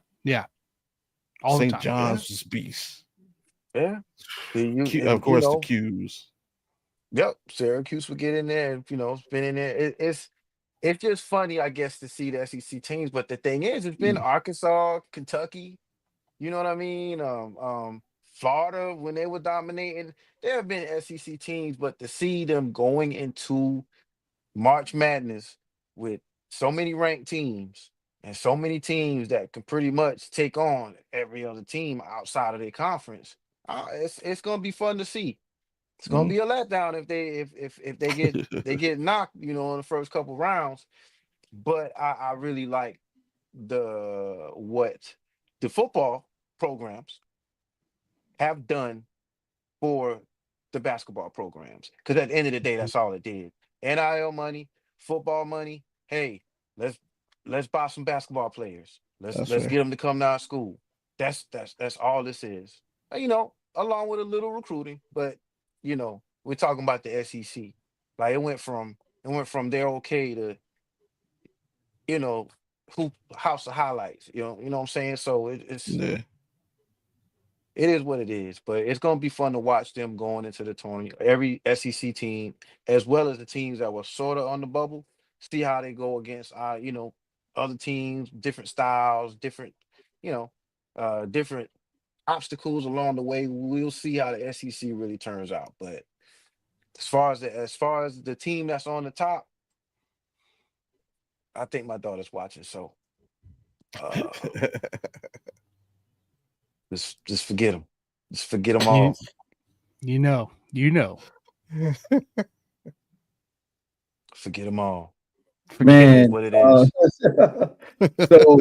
All St. the time. John's was beast. Yeah. Of course, the Qs. Yep, Syracuse would get in there, and it's been in there. It's just funny, I guess, to see the SEC teams. But the thing is, it's been Arkansas, Kentucky. You know what I mean? Florida when they were dominating. There have been SEC teams, but to see them going into March Madness with so many ranked teams and so many teams that can pretty much take on every other team outside of their conference, it's gonna be fun to see. It's gonna be a letdown if they get knocked, in the first couple rounds. But I really like what the football programs have done for the basketball programs. Because at the end of the day, that's all it did. NIL money, football money. Hey, let's buy some basketball players. Let's fair. get them to come to our school. That's all this is. Along with a little recruiting, but we're talking about the SEC. Like it went from they're okay to hoop house of highlights. You know what I'm saying? So it's Yeah. it is what it is, but it's gonna be fun to watch them going into the tourney. Every SEC team, as well as the teams that were sort of on the bubble, see how they go against other teams, different styles, different different obstacles along the way. We'll see how the SEC really turns out. But as far as the team that's on the top, I think my daughter's watching. So just forget them. Just forget them all. You know. Forget them all. Man, What it is. So,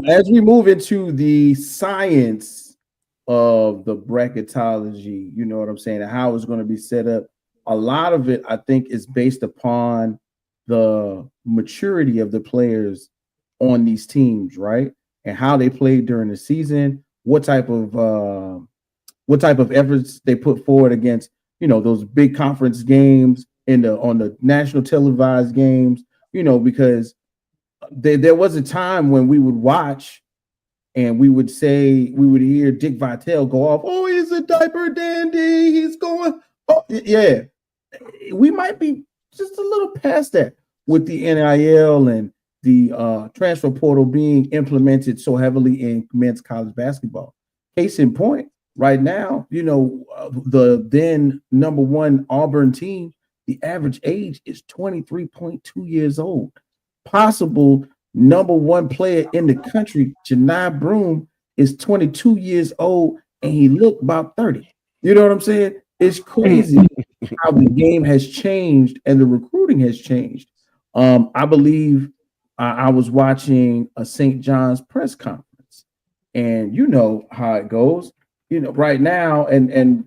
as we move into the science of the bracketology, you know what I'm saying, and how it's going to be set up, a lot of it, I think, is based upon the maturity of the players on these teams, right? And how they played during the season, what type of efforts they put forward against, those big conference games on the national televised games, because there was a time when we would watch and we would hear Dick Vitale go off, oh, he's a diaper dandy, he's going, oh, yeah. We might be just a little past that with the NIL and the transfer portal being implemented so heavily in men's college basketball. Case in point, right now, the then number one Auburn team, the average age is 23.2 years old. Possible number one player in the country, Janai Broom, is 22 years old and he looked about 30. You know what I'm saying? It's crazy how the game has changed and the recruiting has changed. I believe I was watching a St. John's press conference, and you know how it goes. Right now, and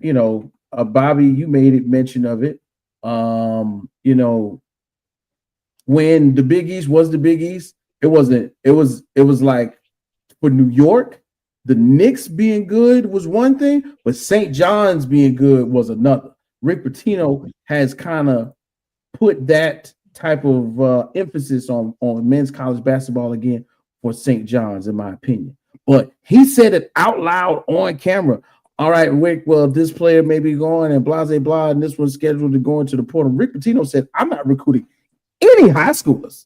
Bobby, you made it mention of it. When the Big East was the Big East, it wasn't. It was like for New York, the Knicks being good was one thing, but St. John's being good was another. Rick Pitino has kind of put that type of emphasis on men's college basketball again for St. John's, in my opinion. But he said it out loud on camera. All right, Rick, well, this player may be going and blah, blah, blah, and this one's scheduled to go into the portal. Rick Pitino said, I'm not recruiting any high schoolers.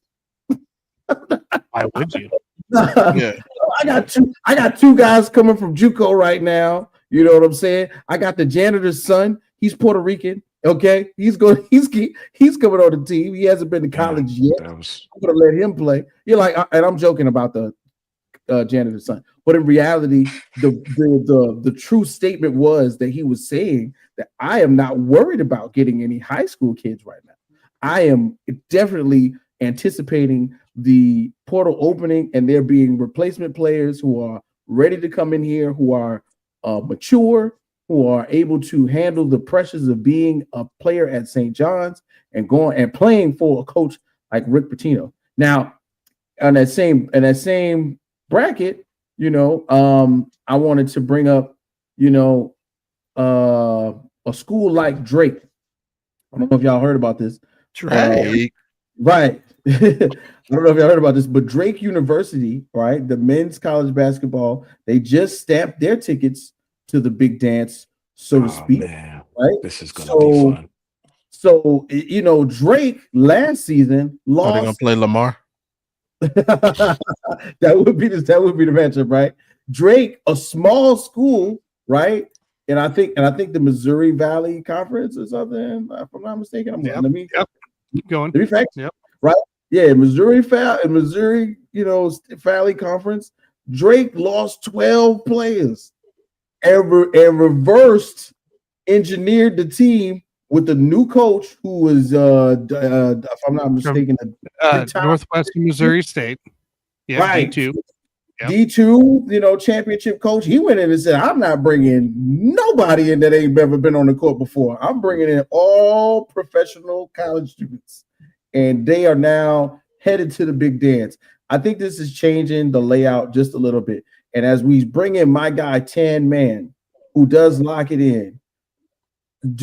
Why would you? Yeah. I got two guys coming from JUCO right now. You know what I'm saying? I got the janitor's son. He's Puerto Rican. Okay, he's coming on the team. He hasn't been to college yet. I'm gonna let him play. You're like, and I'm joking about the janitor's son, but in reality, the true statement was that he was saying that I am not worried about getting any high school kids right now. I am definitely anticipating the portal opening and there being replacement players who are ready to come in here, who are mature, who are able to handle the pressures of being a player at St. John's and going and playing for a coach like Rick Pitino. Now, on that same bracket, I wanted to bring up, a school like Drake. I don't know if y'all heard about this. Drake. Right. I don't know if y'all heard about this, but Drake University, right, the men's college basketball, they just stamped their tickets to the big dance, so to speak. Man. Right. This is gonna be fun. So Drake last season Are they gonna lost. play Lamar? that would be the matchup, right? Drake, a small school, right? And I think the Missouri Valley Conference or something, if I'm not mistaken. Keep going. Let me fact. Yep. Right? Yeah, Missouri Valley Conference. Drake lost 12 players and reversed engineered the team with the new coach who was if I'm not mistaken, Northwestern Missouri State. Yeah, right. D2. Yep. D2, championship coach. He went in and said, I'm not bringing nobody in that ain't ever been on the court before. I'm bringing in all professional college students. And they are now headed to the big dance. I think this is changing the layout just a little bit. And as we bring in my guy, Tan Man, who does lock it in,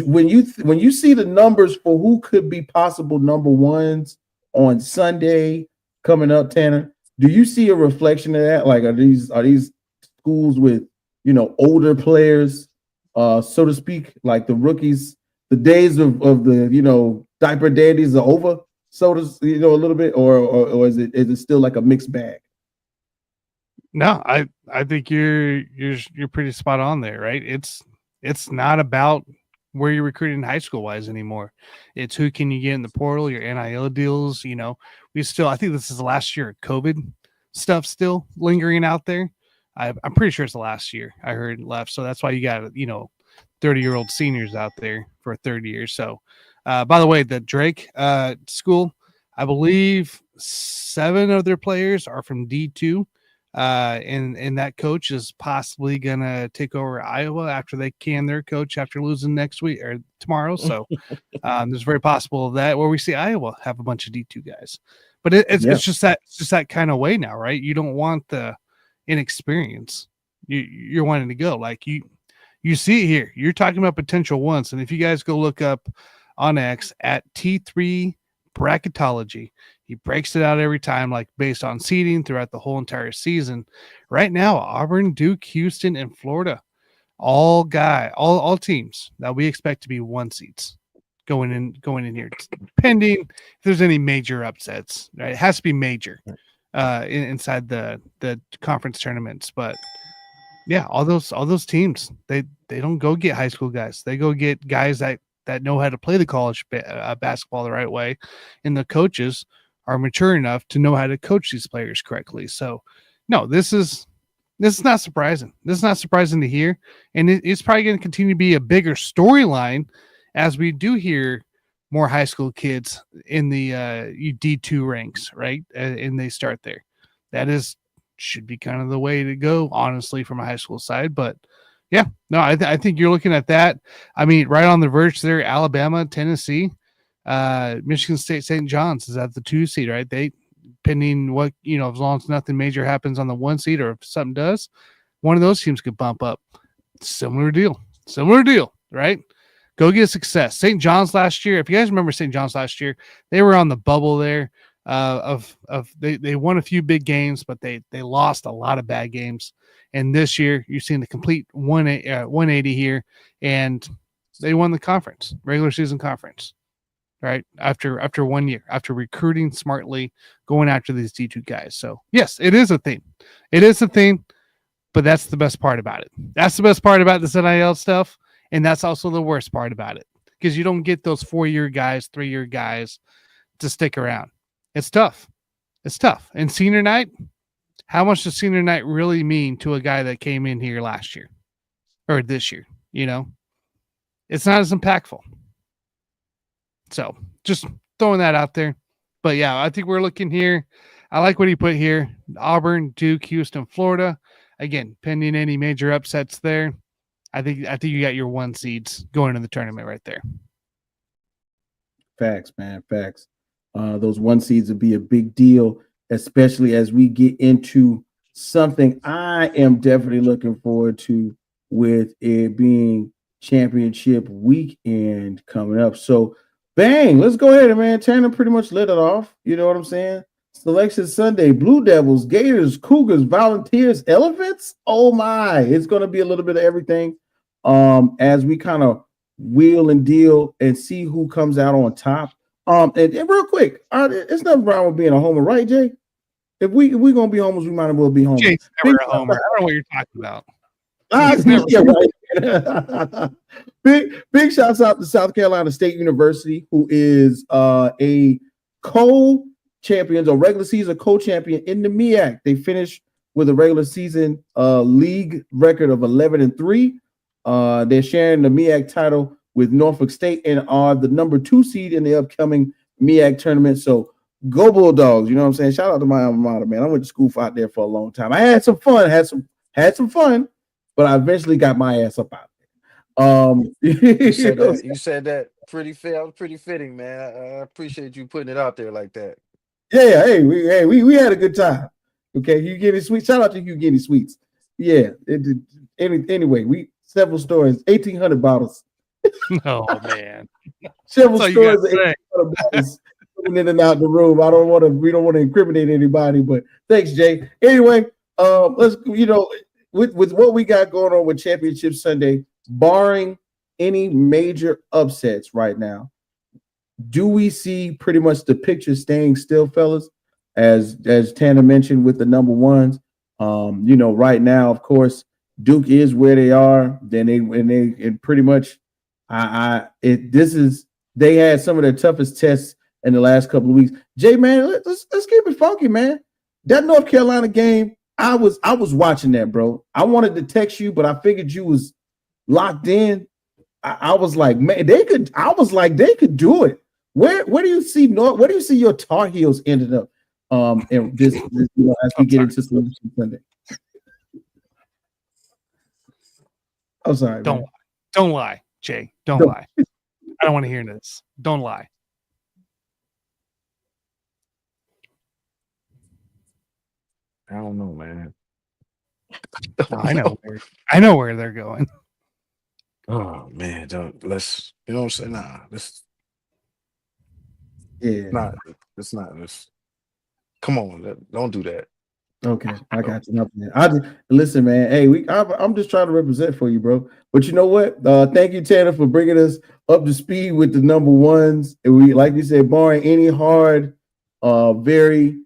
when you see the numbers for who could be possible number ones on Sunday coming up, Tanner, do you see a reflection of that? Like, are these schools with older players, so to speak, like the rookies? The days of the diaper dandies are over, so to a little bit, or is it still like a mixed bag? No, I think you're pretty spot on there, right? It's not about where you're recruiting high school wise anymore. It's who can you get in the portal, your NIL deals. I think this is the last year of COVID stuff still lingering out there. I'm pretty sure it's the last year I heard left. So that's why you got 30-year-old seniors out there for a third year. So by the way, the Drake school, I believe 7 of their players are from D2. And that coach is possibly gonna take over Iowa after they can their coach after losing next week or tomorrow. So there's very possible that where we see Iowa have a bunch of D2 guys, but it's just that kind of way now, right? You don't want the inexperience. You're wanting to go like you see it here. You're talking about potential ones, and if you guys go look up on X at T3 Bracketology. He breaks it out every time, like based on seeding throughout the whole entire season. Right now, Auburn, Duke, Houston, and Florida, all teams that we expect to be 1 seeds going in here, pending if there's any major upsets. Right, it has to be major inside the conference tournaments. But yeah, all those teams, they don't go get high school guys. They go get guys that know how to play the college basketball the right way, and the coaches are mature enough to know how to coach these players correctly. So, no, this is not surprising. This is not surprising to hear, and it's probably going to continue to be a bigger storyline as we do hear more high school kids in the D2 ranks, right? And they start there. That should be kind of the way to go, honestly, from a high school side, but. Yeah, no, I think you're looking at that. I mean, right on the verge there, Alabama, Tennessee, Michigan State, St. John's is at the 2 seed, right? They, pending what, as long as nothing major happens on the 1 seed or if something does, one of those teams could bump up. Similar deal, right? Go get success. St. John's last year, if you guys remember St. John's last year, they were on the bubble there. They won a few big games, but they lost a lot of bad games. And this year, you've seen the complete 180 here, and they won the conference, regular season conference, right? After 1 year, after recruiting smartly, going after these D2 guys. So yes, it is a thing. But that's the best part about it. That's the best part about this NIL stuff, and that's also the worst part about it because you don't get those 4-year guys, 3-year guys to stick around. It's tough. And senior night. How much does senior night really mean to a guy that came in here last year or this year? It's not as impactful. So just throwing that out there. But yeah, I think we're looking here. I like what he put here. Auburn, Duke, Houston, Florida. Again, pending any major upsets there. I think you got your 1 seeds going to the tournament right there. Facts, man. Facts. Those 1 seeds would be a big deal, especially as we get into something I am definitely looking forward to with it being championship weekend coming up. So, bang, let's go ahead, man. Tanner pretty much lit it off. You know what I'm saying? Selection Sunday, Blue Devils, Gators, Cougars, Volunteers, Elephants. Oh, my. It's going to be a little bit of everything as we kind of wheel and deal and see who comes out on top. And real quick, it's nothing wrong with being a homer, right, Jay? If we're gonna be homers, we might as well be homers. Jay's never a homer. I don't know what you're talking about. Yeah, right. big shouts out to South Carolina State University, who is a co-champions or regular season co-champion in the MEAC. They finished with a regular season league record of 11-3. They're sharing the MEAC title with Norfolk State and are the number 2 seed in the upcoming MEAC tournament. So go Bulldogs! You know what I'm saying? Shout out to my alma mater, man. I went to school out there for a long time. I had some fun, had some fun, but I eventually got my ass up out there. You said that pretty fair. Pretty fitting, man. I appreciate you putting it out there like that. Yeah, hey, we had a good time. Okay, Hugh Getty Sweets. Shout out to Hugh Getty Sweets. Yeah. Anyway, we several stories, 1,800 bottles. Oh man, several stories, 1,800 bottles coming in and out the room. We don't want to incriminate anybody, but thanks, Jay. Anyway, let's with what we got going on with Championship Sunday, barring any major upsets right now, do we see pretty much the picture staying still, fellas? As Tanner mentioned with the number ones, right now, of course, Duke is where they are. Then they pretty much, they had some of their toughest tests in the last couple of weeks. Jay, man, let's keep it funky, man. That North Carolina game, I was watching that, bro. I wanted to text you, but I figured you was locked in. I was like, man, they could do it. Where do you see where do you see your Tar Heels ended up? And this as we get into Solution Sunday. I'm sorry. Don't lie, Jay. Don't lie. I don't want to hear this. Don't lie. I don't know, man. I know where they're going. Oh man, let's you know what I'm saying? Nah, it's not. Come on, don't do that. Okay, I got you. Listen, man. Hey, I'm just trying to represent for you, bro. But you know what? Thank you, Tanner, for bringing us up to speed with the number ones. And we, like you said, barring any hard, very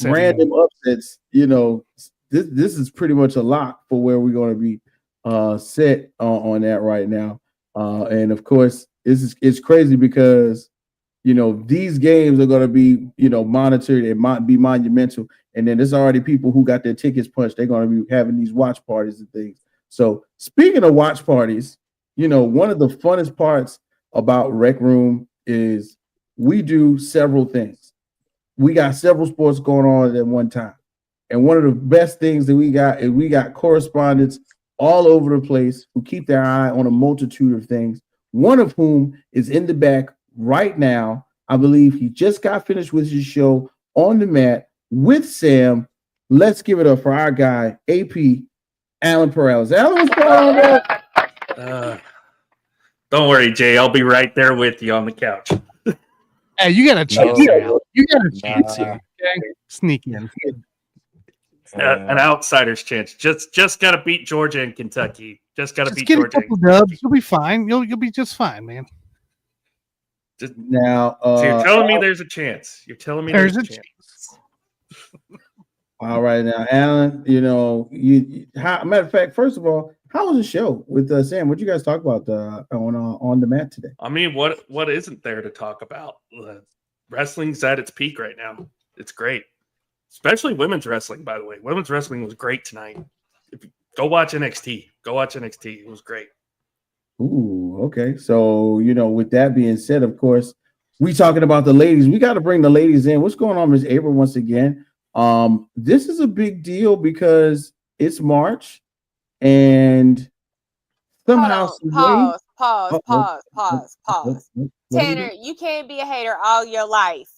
random upsets, this is pretty much a lock for where we're going to be set on that right now. And of course, it's crazy because these games are going to be monitored. It might be monumental. And then there's already people who got their tickets punched. They're going to be having these watch parties and things. So speaking of watch parties, one of the funnest parts about Rec Room is we do several things. We got several sports going on at one time. And one of the best things that we got is we got correspondents all over the place who keep their eye on a multitude of things, one of whom is in the back right now. I believe he just got finished with his show on the mat with Sam. Let's give it up for our guy, AP Alan Perales. Alan, what's going on? Don't worry, Jay. I'll be right there with you on the couch. Hey, you got a chance here, Alan. You got a chance here. Okay? Sneak in. An outsider's chance. Just got to beat Georgia and Kentucky. Just got to beat Georgia. A couple dubs. You'll be fine. You'll be just fine, man. Now, so you're telling me there's a chance. You're telling me there's a chance. All right, now, Alan. Matter of fact, first of all, how was the show with Sam? What did you guys talk about on the mat today? I mean, what isn't there to talk about? Wrestling's at its peak right now. It's great, especially women's wrestling. By the way, women's wrestling was great tonight. Go watch NXT. It was great. Ooh, okay. So, with that being said, of course, we talking about the ladies. We got to bring the ladies in. What's going on, Ms. April, once again? This is a big deal because it's March and somehow pause. Tanner, you can't be a hater all your life.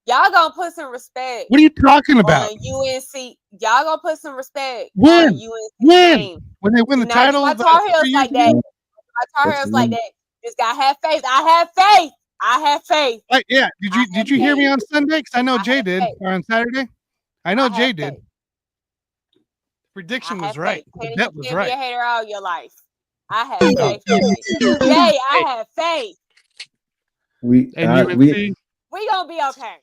Y'all gonna put some respect. What are you talking about? On UNC, y'all gonna put some respect when? On UNC when they win the title. My Tar Heels like that. My Tar Heels like that. Just gotta have faith. I have faith. Yeah. Did you hear me on Sunday? Because I know Jay did. Or on Saturday. I know Jay did. Prediction was right. You can't be a hater all your life. I have faith in it. Yay, I have faith. And UNC? We gonna be okay.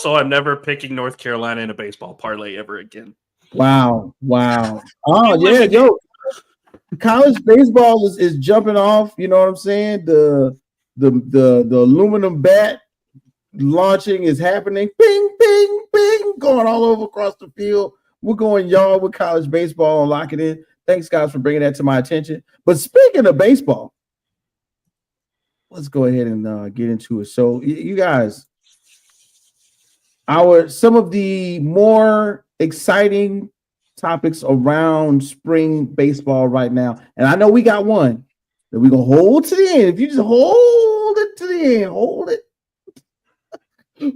I'm never picking North Carolina in a baseball parlay ever again. Wow. Oh yeah, yo. College baseball is jumping off. You know what I'm saying? The aluminum bat launching is happening. Bing, bing, bing, going all over across the field. We're going yard with college baseball and lock it in. Thanks, guys, for bringing that to my attention. But speaking of baseball, let's go ahead and get into it. So, you guys, some of the more exciting topics around spring baseball right now, and I know we got one that we're gonna hold to the end. If you just hold it to the end, hold it.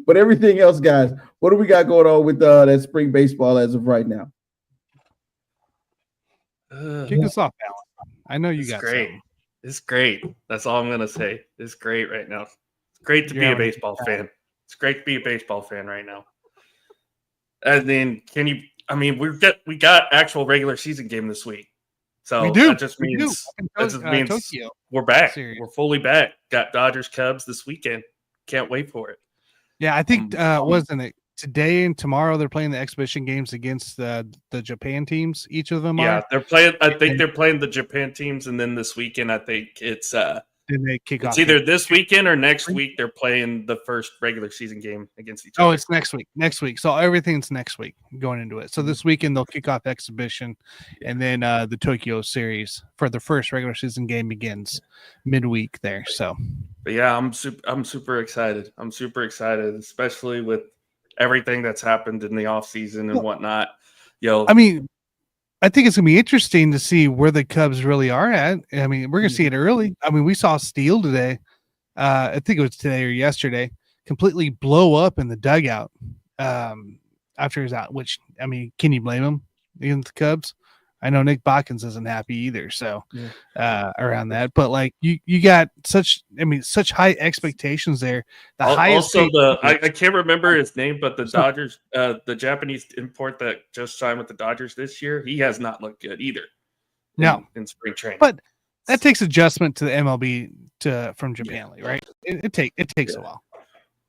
But everything else, guys, what do we got going on with that spring baseball as of right now? Kick us off, Alan. I know you got great. Something. It's great. That's all I'm gonna say. It's great right now. It's great to be a baseball fan. It's great to be a baseball fan right now. And then, we got actual regular season game this week. So we do. That just means Tokyo we're back. series. We're fully back. Got Dodgers Cubs this weekend. Can't wait for it. Yeah, I think wasn't it today and tomorrow they're playing the exhibition games against the Japan teams. Each of them are. They're playing. I think they're playing the Japan teams, and then this weekend I think it's then they kick off. It's either this weekend or next week. They're playing the first regular season game against each other. Oh, it's next week. Next week. So everything's next week going into it. So this weekend they'll kick off exhibition, and then the Tokyo series for the first regular season game begins midweek there. So, but yeah, I'm super excited. I'm super excited, especially with everything that's happened in the off season and whatnot. I think it's going to be interesting to see where the Cubs really are at. I mean, we're going to see it early. I mean, we saw Steele today. I think it was today or yesterday, completely blow up in the dugout after he's out, which, I mean, can you blame him against the Cubs? I know Nick Botkins isn't happy either. So around that, but like you got such high expectations there. The highest. Also, I can't remember his name, but the Dodgers, the Japanese import that just signed with the Dodgers this year, he has not looked good either. In spring training, but that takes adjustment to the MLB from Japan, right? It takes a while.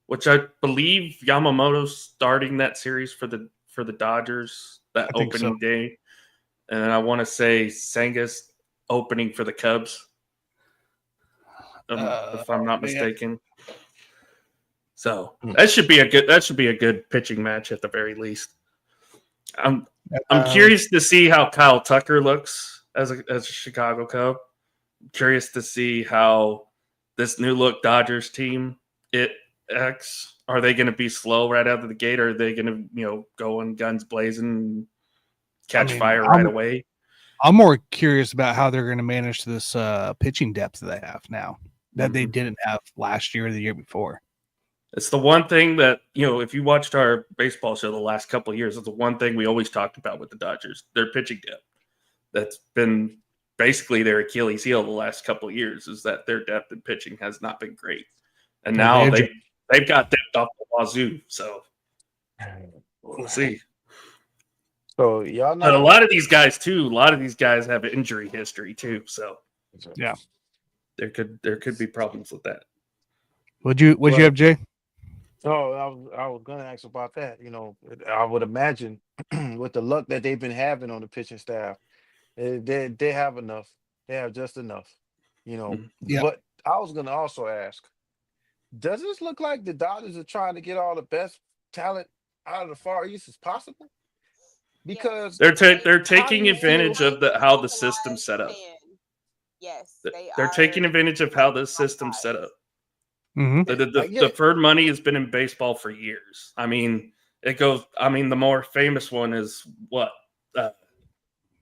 Which I believe Yamamoto's starting that series for the Dodgers that opening day. And then I want to say Senga's opening for the Cubs, if I'm not mistaken. So that should be a good pitching match at the very least. I'm curious to see how Kyle Tucker looks as a Chicago Cub. I'm curious to see how this new look Dodgers team are they going to be slow right out of the gate, or are they going to go in guns blazing? Catch fire right away. I'm more curious about how they're going to manage this pitching depth that they have now that they didn't have last year or the year before. It's the one thing that, if you watched our baseball show the last couple of years, it's the one thing we always talked about with the Dodgers, their pitching depth. That's been basically their Achilles heel the last couple of years, is that their depth in pitching has not been great. And now they've got depth off the wazoo. So we'll see. So y'all know, but a lot of these guys have injury history too. So yeah, there could be problems with that. What'd you have, Jay? Oh, I was gonna ask about that. I would imagine with the luck that they've been having on the pitching staff, they have enough. They have just enough. But I was gonna also ask, does this look like the Dodgers are trying to get all the best talent out of the Far East as possible? Because they're taking advantage of how the system's set up. Yes, they're taking advantage of how the system's set up. Mm-hmm. The deferred money has been in baseball for years. I mean, the more famous one is what?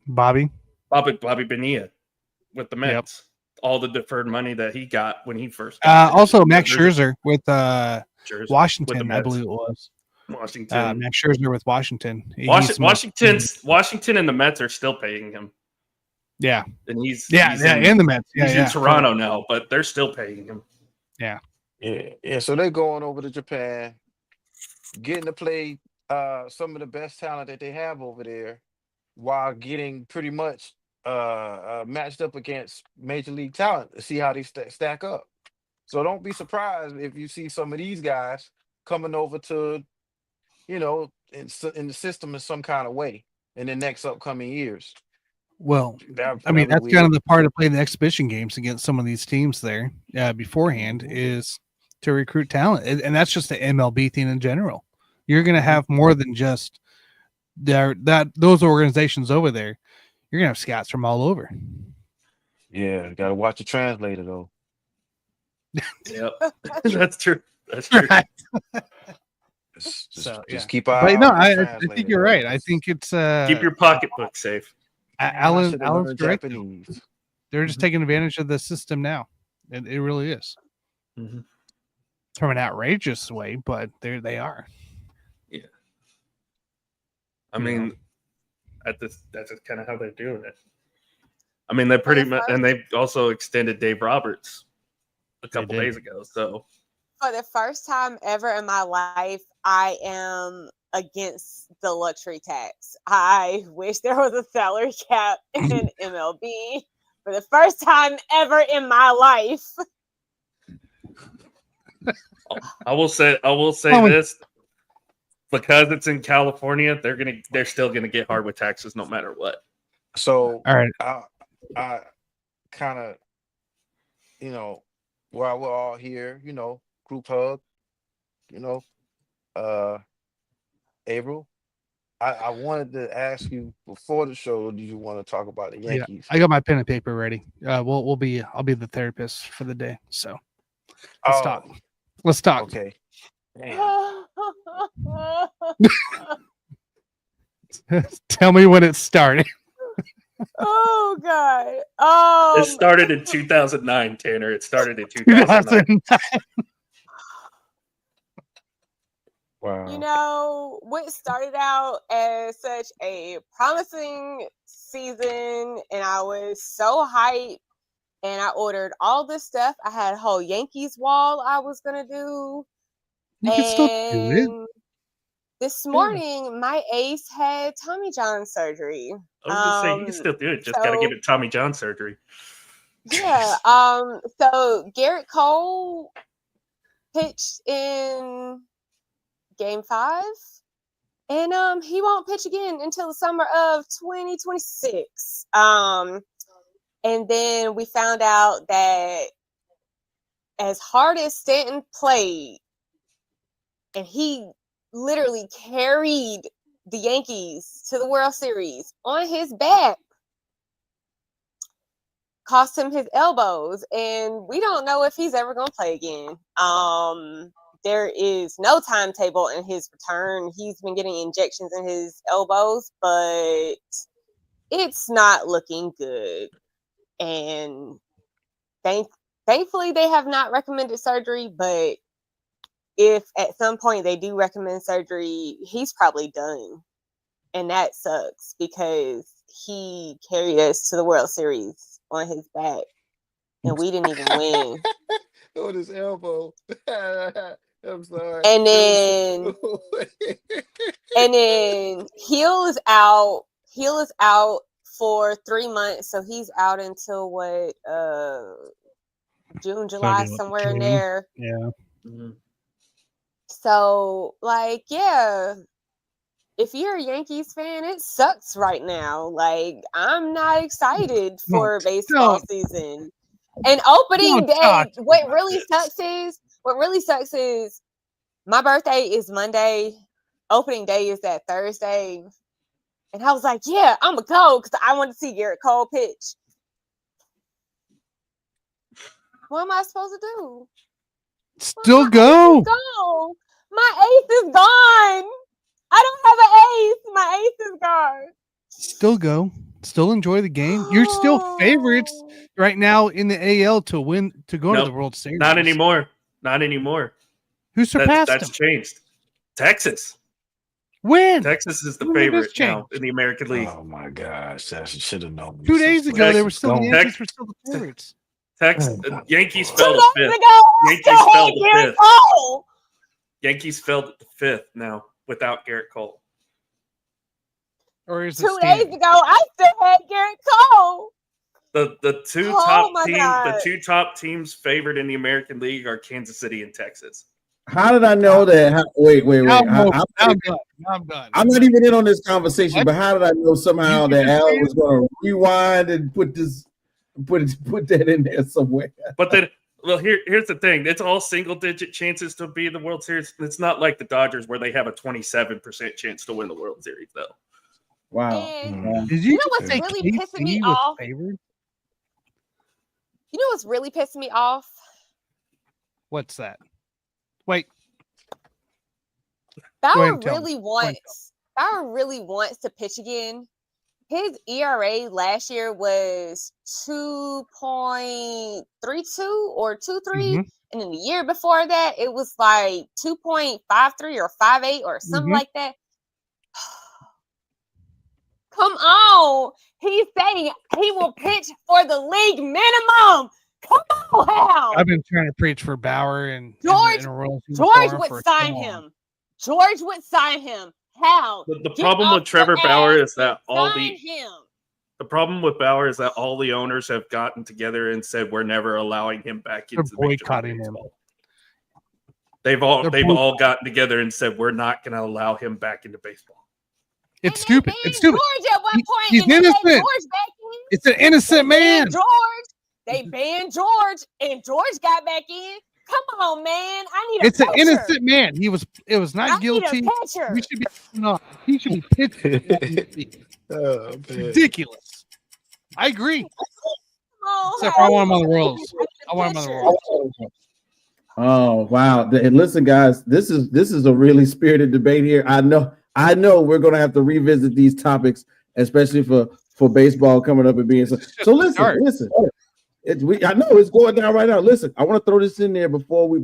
Bobby Bonilla with the Mets. Yep. All the deferred money that he got when he first also Max Scherzer with Washington, with I believe it was. Washington. Max Scherzer with Washington. Washington and the Mets are still paying him. Yeah. And he's in the Mets. He's in Toronto now, but they're still paying him. Yeah. Yeah. So they're going over to Japan, getting to play some of the best talent that they have over there, while getting pretty much matched up against major league talent to see how they stack up. So don't be surprised if you see some of these guys coming over to, in the system in some kind of way in the next upcoming years. Well, That I mean, would that's be kind of weird. the part of playing the exhibition games against some of these teams there beforehand is to recruit talent. And that's just the MLB thing in general. You're going to have more than just those organizations over there. You're going to have scouts from all over. Yeah, got to watch the translator though. Yep, that's true. That's true. Right. Just keep an eye But out no, on the I translator, think you're though, right. I 'cause think it's Keep your pocketbook safe. I Alan's should have learned correct. Japanese. They're just taking advantage of the system now. It really is. Mhm. From an outrageous way, but there they are. Yeah. I mean, that's just kind of how they're doing it. I mean, they pretty much, and they've also extended Dave Roberts a couple days ago. So For the first time ever in my life, I am against the luxury tax. I wish there was a salary cap in MLB for the first time ever in my life. I will say this, because it's in California, they're still gonna get hard with taxes no matter what. So All right. I kind of, while we're all here, group hug, April, I wanted to ask you before the show, do you want to talk about the Yankees? I got my pen and paper ready. I'll be the therapist for the day. So let's talk. Let's talk. Okay. Damn. Tell me when it started. Oh God. It started in 2009, Tanner. It started in 2009. Wow. What started out as such a promising season, and I was so hyped, and I ordered all this stuff. I had a whole Yankees wall I was gonna do. You can still do it. This morning, my ace had Tommy John surgery. I was gonna say you can still do it. Just gotta give it Tommy John surgery. Yeah. So Gerrit Cole pitched in Game 5, and he won't pitch again until the summer of 2026. And then we found out that as hard as Stanton played, and he literally carried the Yankees to the World Series on his back, cost him his elbows, and we don't know if he's ever going to play again. There is no timetable in his return. He's been getting injections in his elbows, but it's not looking good. And thankfully, they have not recommended surgery, but if at some point they do recommend surgery, he's probably done. And that sucks because he carried us to the World Series on his back, and we didn't even win. On his elbow. I'm sorry. And then Hill is out. Hill is out for 3 months, so he's out until what? June, July, somewhere in there. Yeah. Mm-hmm. So, if you're a Yankees fan, it sucks right now. Like, I'm not excited for baseball season. And opening day, what really sucks is my birthday is Monday. Opening day is that Thursday. And I was like, yeah, I'm going to go because I want to see Gerrit Cole pitch. What am I supposed to do? Still go. Go. My ace is gone. I don't have an ace. My ace is gone. Still go. Still enjoy the game. You're still favorites right now in the AL to win, to go to the World Series. Not anymore. Not anymore. Who surpassed them? That's changed. Texas. When? Texas is the favorite now in the American League. Oh my gosh, I should have known. 2 days ago, they were still the Yankees were still the favorites. Yankees fell to 5th. Yankees fell to 5th. Yankees fell to 5th now without Gerrit Cole. Or is it 2 days standing? ago, I still had Gerrit Cole. The two top teams favored in the American League are Kansas City and Texas. How did I know that? Wait. Now I'm done. I'm not even in on this conversation, What? but how did I know somehow You that just Al said- was going to rewind and put that in there somewhere? But then, well, here's the thing: it's all single-digit chances to be in the World Series. It's not like the Dodgers where they have a 27% chance to win the World Series, though. Wow. And Did you you know what's say really pissing me KC was off? favored? You know what's really pissing me off? What's that? Wait, Bauer and tell me. really Go ahead wants to pitch again. His ERA last year was 2.32 or 23. Mhm. And then the year before that, it was like 2.53 or 58 or something Mhm. like that. Come on. He's saying he will pitch for the league minimum. Come on, Hal. I've been trying to preach for Bauer and George Royals George uniform would for sign so long. him. George would sign him. Hal. The get problem off with Trevor your Bauer ass is that and sign him. the problem with Bauer is that all the owners have gotten together and said we're never allowing him back They're into Major League boycotting him. Baseball. They've all boycotting. gotten together and said we're not going to allow him back into baseball. It's And stupid. they It's stupid. banned George at one point, He's and they let innocent. George back in. It's an innocent They man. banned George. They banned George, and George got back in. Come on, man. I need a It's an pitcher. innocent man. It was I not guilty. need a pitcher. We should be no, he should be pitching. Oh, man. Ridiculous. I agree. Come on, Except for I Hal. want him on the Royals. I need a I want him on the pitcher. Royals. Oh wow! And listen, guys, this is a really spirited debate here. I know we're gonna have to revisit these topics, especially for baseball coming up and being so. So listen. I know it's going down right now. Listen, I want to throw this in there before we're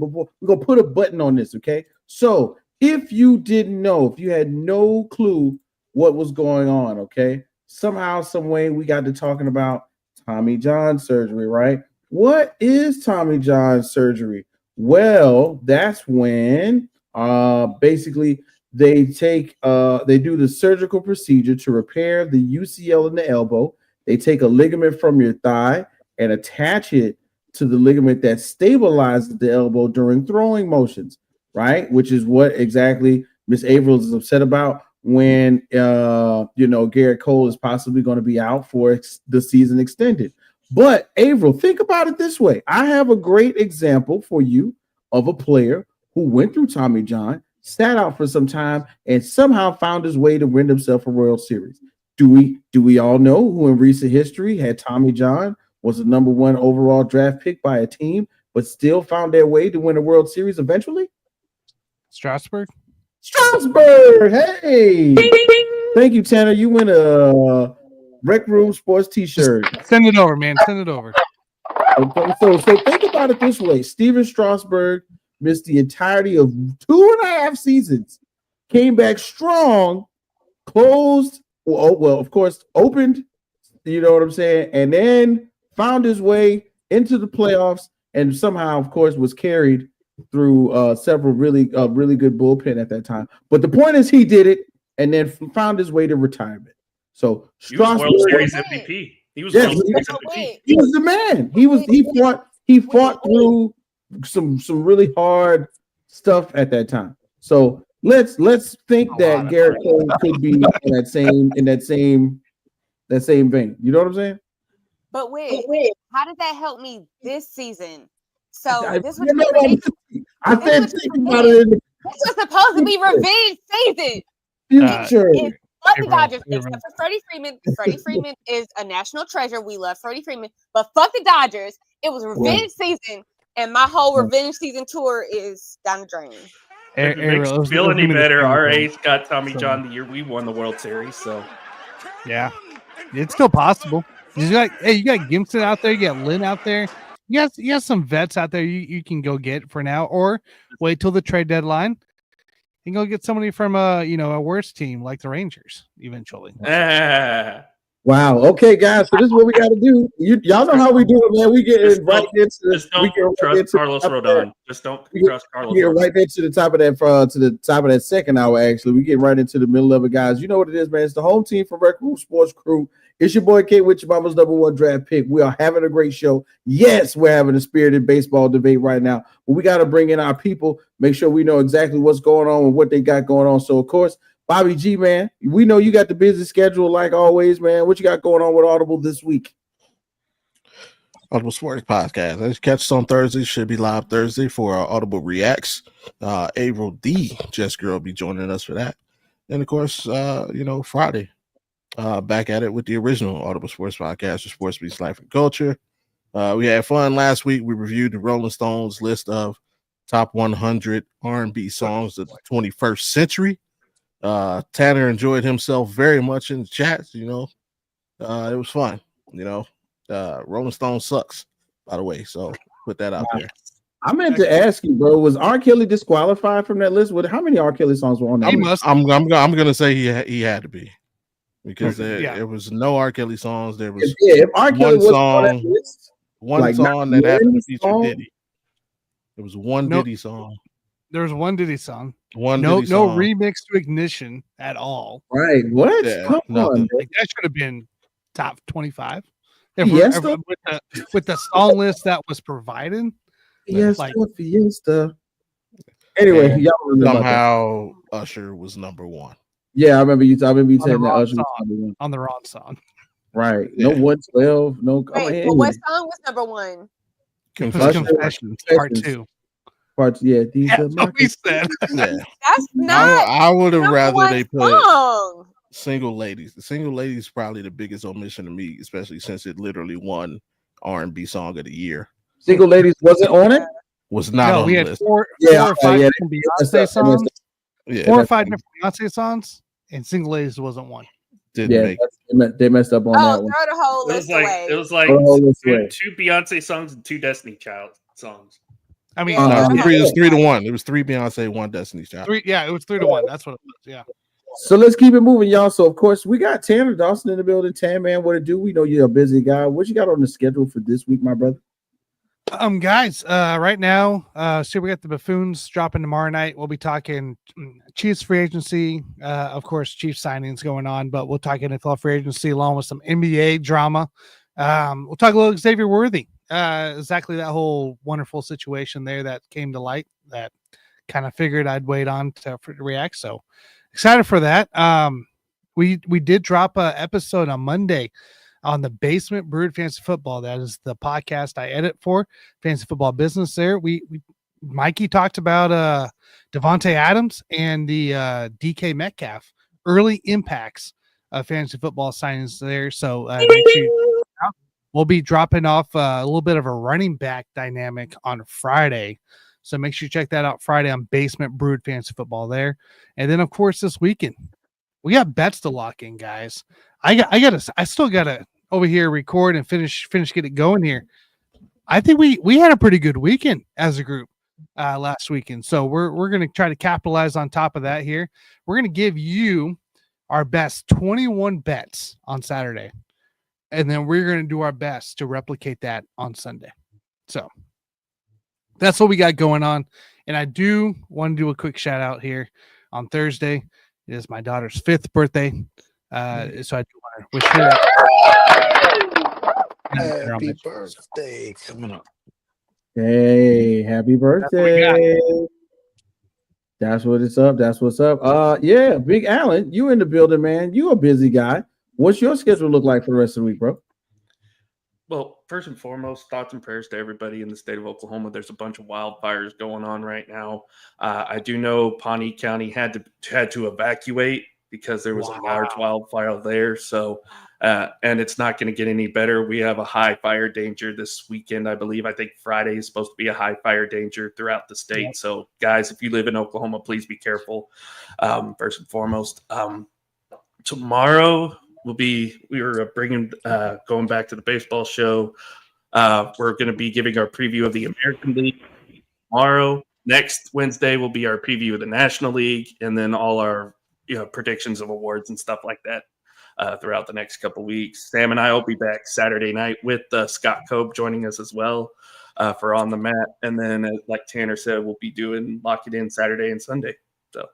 gonna put a button on this. Okay, so if you didn't know, if you had no clue what was going on, okay, somehow, some way, we got to talking about Tommy John surgery, right? What is Tommy John surgery? Well, that's when basically they do the surgical procedure to repair the UCL in the elbow. They take a ligament from your thigh and attach it to the ligament that stabilizes the elbow during throwing motions, right? Which is what exactly Miss Averill is upset about when Gerrit Cole is possibly going to be out for the season extended. But Averill, think about it this way. I have a great example for you of a player who went through Tommy John, sat out for some time, and somehow found his way to win himself a World Series. Do we all know who in recent history had Tommy John, was the number 1 overall draft pick by a team, but still found their way to win a World Series eventually? Strasburg. Hey, thank you, Tanner. You win a Rec Room Sports T-shirt. Send it over, man. Send it over. So think about it this way: Steven Strasburg missed the entirety of 2.5 seasons, came back strong, closed. Well, of course, opened. You know what I'm saying, and then found his way into the playoffs, and somehow, of course, was carried through several really good bullpen at that time. But the point is, he did it, and then found his way to retirement. So He was Strasburg, World Series MVP. He was Yes, World Series MVP. he was the man. He fought through some really hard stuff at that time. So let's think that Gerrit Cole could be in that same vein. You know what I'm saying? But wait, how did that help me this season? So this was I said think about it in the this was supposed to be revenge season. future. Fuck the Dodgers, except for Freddie Freeman. Freddie Freeman is a national treasure. We love Freddie Freeman, but fuck the Dodgers. It was revenge season, and my whole revenge season tour is down the drain. If it makes you feel any better, our A's got Tommy John the year we won the World Series. So yeah, it's still possible. You got Gibson out there, you got Lynn out there. You got some vets out there you can go get for now, or wait till the trade deadline and go get somebody from a worse team like the Rangers eventually. Wow. Okay, guys. So this is what we got to do. Y'all know how we do it, man. We get right into this. Just don't trust Carlos Rodon. Just don't trust Carlos We get Rodon. right into the top of that second hour. Actually, we get right into the middle of it, guys. You know what it is, man. It's the home team for Rec Room Sports Crew. It's your boy K with your mama's #1 draft pick. We are having a great show. Yes, we're having a spirited baseball debate right now, but we got to bring in our people. Make sure we know exactly what's going on and what they got going on. So, of course, Bobby G, man, we know you got the busy schedule like always, man. What you got going on with Audible this week? Audible Sports Podcast. Let's catch us on Thursday. Should be live Thursday for our Audible Reacts. April D. Jess Girl will be joining us for that. And of course, Friday, back at it with the original Audible Sports Podcast for Sports Beats Life and Culture. We had fun last week. We reviewed the Rolling Stones list of top 100 R&B songs of the 21st century. Tanner enjoyed himself very much in the chat. It was fun. Rolling Stone sucks, by the way. So put that out there. I meant to ask you, bro, was R. Kelly disqualified from that list? How many R. Kelly songs were on that list? I'm gonna say he had to be, because there was no R. Kelly songs. There was if R. Kelly was on that list, one song that happened to feature Diddy. There was one Diddy song. There was one Diddy song. No remix to Ignition at all. Right? What? Yeah, Come on, like, that should have been top 25. Fiesta? With the song list that was provided. Fiesta. Anyway, y'all remember somehow Usher was number one. Yeah, I remember you saying that Usher was number one on the wrong song. Right? Yeah. No 112. No. Wait, what song was number one? Confessions Part 2. These are my we said. Yeah. That's not. I would have rather they put song. Single Ladies. The Single Ladies is probably the biggest omission to me, especially since it literally won R&B Song of the Year. Single Ladies wasn't on it. Was not on the list. Four or five different Beyonce songs. Yeah, 4 or 5 different Beyonce songs, and Single Ladies wasn't one. They messed up on that one. Throw the whole list away. It was like two Beyonce songs and 2 Destiny Child songs. I mean, it was 3-1. It was 3 Beyonce, 1 Destiny's Child. It was 3-1. That's what it was. Yeah. So let's keep it moving, y'all. So of course we got Tanner Dawson in the building. Tan, man, what it do? We know you're a busy guy. What you got on the schedule for this week, my brother? Guys, right now, we got the Buffoons dropping tomorrow night. We'll be talking Chiefs free agency, of course, Chiefs signings going on, but we'll talk NFL free agency along with some NBA drama. We'll talk a little Xavier Worthy, exactly that whole wonderful situation there that came to light that kind of figured I'd wait on to react. So excited for that. We did drop an episode on Monday on the Basement Brewed Fantasy Football. That is the podcast I edit for Fantasy Football Business. There, Mikey talked about Davante Adams and the DK Metcalf early impacts of fantasy football signings there. So we'll be dropping off a little bit of a running back dynamic on Friday. So make sure you check that out Friday on Basement Brewed Fantasy Football there. And then of course this weekend we got bets to lock in, guys. I still gotta over here record and finish get it going here. I think we had a pretty good weekend as a group last weekend. So we're gonna try to capitalize on top of that here. We're gonna give you our best 21 bets on Saturday. And then we're gonna do our best to replicate that on Sunday. So that's what we got going on. And I do want to do a quick shout out here on Thursday. It is my daughter's 5th birthday. So I do want to wish her happy birthday coming up. Hey, happy birthday. That's what it's up. That's what's up. Yeah, Big Allen, you in the building, man. You a busy guy. What's your schedule look like for the rest of the week, bro? Well, first and foremost, thoughts and prayers to everybody in the state of Oklahoma. There's a bunch of wildfires going on right now. I do know Pawnee County had to evacuate because there was a large wildfire there. So, and it's not going to get any better. We have a high fire danger this weekend, I believe. I think Friday is supposed to be a high fire danger throughout the state. Yep. So, guys, if you live in Oklahoma, please be careful. First and foremost, tomorrow we're bringing going back to the baseball show. We're going to be giving our preview of the American League tomorrow. Next Wednesday will be our preview of the National League, and then all our predictions of awards and stuff like that. throughout the next couple weeks. Sam and I will be back Saturday night with Scott Cope joining us as well for On the Mat. And then, like Tanner said, we'll be doing Lock It In Saturday and Sunday. So.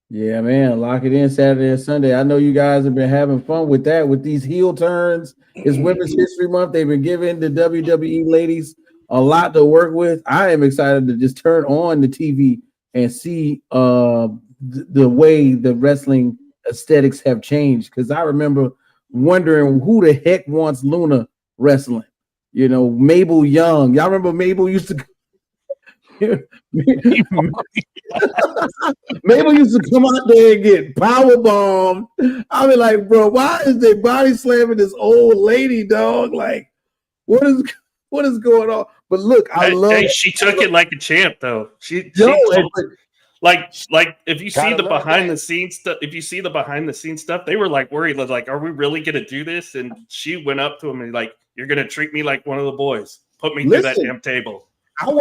Yeah, man, lock it in Saturday and Sunday. I know you guys have been having fun with that, with these heel turns. It's Women's History Month. They've been giving the WWE ladies a lot to work with. I am excited to just turn on the TV and see the way the wrestling aesthetics have changed. Because I remember wondering who the heck wants Luna wrestling. You know, Mabel Young. Y'all remember Mabel used to Mabel used to come out there and get power bombed. I be like, bro, why is they body slamming this old lady, dog? Like, what is going on? But look, I love. She took it like a champ, though. Like if you see the behind the scenes stuff, they were like worried, like, are we really gonna do this? And she went up to him and like, you're gonna treat me like one of the boys. Put me through that damn table. I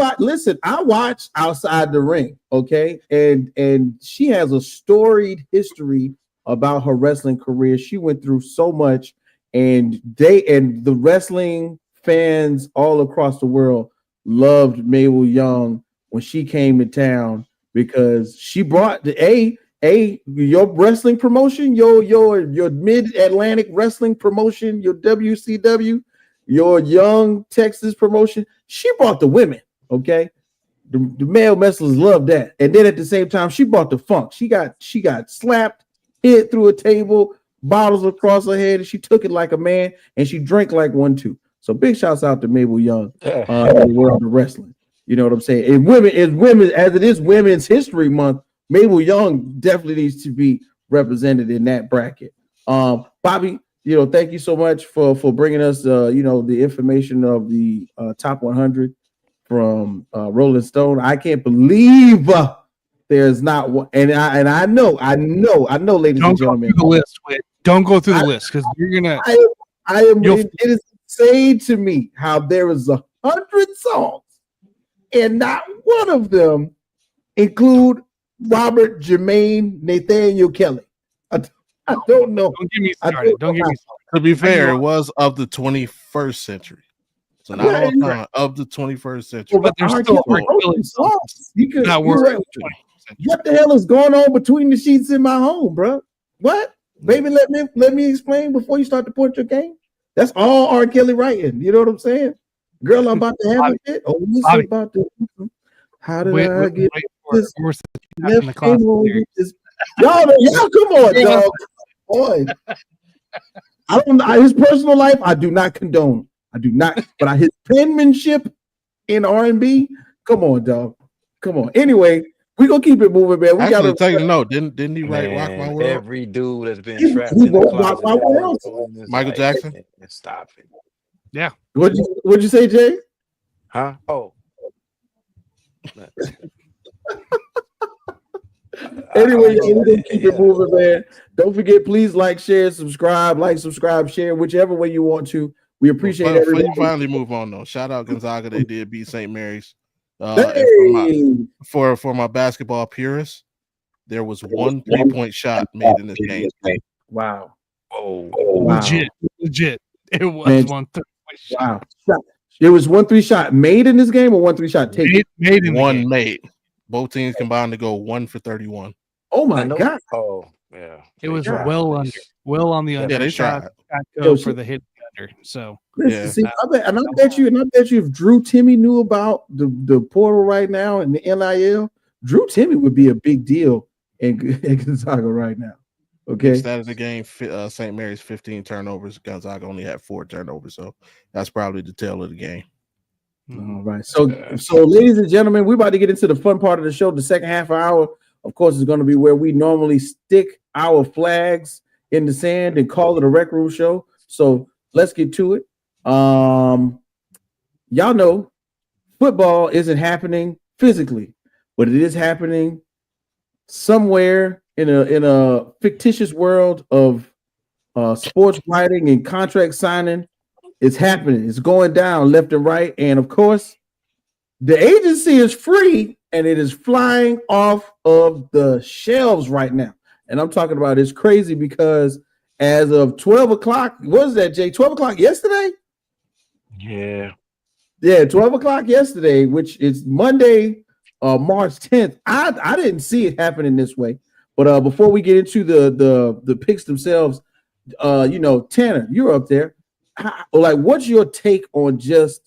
watch Outside the Ring, okay, and she has a storied history about her wrestling career. She went through so much, and the wrestling fans all across the world loved Mabel Young when she came to town because she brought your wrestling promotion, your Mid-Atlantic wrestling promotion, your WCW, your Young Texas promotion. She brought the women. Okay, the male wrestlers love that, and then at the same time, she brought the funk. She got slapped, hit through a table, bottles across her head, and she took it like a man, and she drank like one too. So big shouts out to Mabel Young in the world of wrestling. You know what I'm saying? And women, as it is Women's History Month, Mabel Young definitely needs to be represented in that bracket. Bobby, thank you so much for bringing us the information of the top 100. From Rolling Stone. I can't believe there's not one, and I know, ladies and gentlemen. Don't go through the list because you're gonna. It is insane to me how there is 100 songs, and not one of them include Robert Jermaine Nathaniel Kelly. I don't know. Don't get me started. To be fair, it was of the 21st century. So not all time of the 21st century. But there's still songs. What the hell is going on between the sheets in my home, bro? What? Baby, let me explain before you start to point your game. That's all R. Kelly writing. You know what I'm saying? Girl, I'm about to have a bit. Oh, listen about this. How did I get this? Y'all, come on, dog. Boy. I don't know his personal life. I do not condone. I do not, but his penmanship in R&B. Come on, dog. Come on. Anyway, we gonna keep it moving, man. We gotta take a note. Didn't he write "Rock My World"? Every dude has been trapped in the closet. Michael Jackson. Stop it. Yeah. What'd you say, Jay? Huh? Oh. Anyway, we're gonna keep it moving, man. Don't forget, please like, share, subscribe, share, whichever way you want to. We appreciate everybody. Before you finally move on, though, shout out Gonzaga. They did beat St. Mary's. For my basketball purists, there was one 3-point shot made in this game. Wow. Oh, wow. Legit. It was one 3-point shot. Wow. There was 1 3 shot made in this game or 1 3 shot taken? Made in one made. Both teams combined to go 1 for 31. Oh my God. Oh, yeah. It was well on the under. Yeah, they tried. Go for the hit under. So see, I bet you if Drew Timmy knew about the portal right now and the NIL, Drew Timmy would be a big deal in Gonzaga right now. Okay. Instead of the game, St. Mary's 15 turnovers. Gonzaga only had 4 turnovers, so that's probably the tail of the game. All right. So ladies and gentlemen, we're about to get into the fun part of the show. The second half hour, of course, is going to be where we normally stick our flags in the sand and call it a Rec Room show. So let's get to it. Y'all know football isn't happening physically, but it is happening somewhere in a fictitious world of sports writing and contract signing. It's happening. It's going down left and right. And of course, the agency is free and it is flying off of the shelves right now. And I'm talking about it's crazy because as of 12 o'clock, what is that, Jay? 12 o'clock yesterday? Yeah. Yeah, 12 o'clock yesterday, which is Monday, March 10th. I didn't see it happening this way. But before we get into the picks themselves, Tanner, you're up there. What's your take on just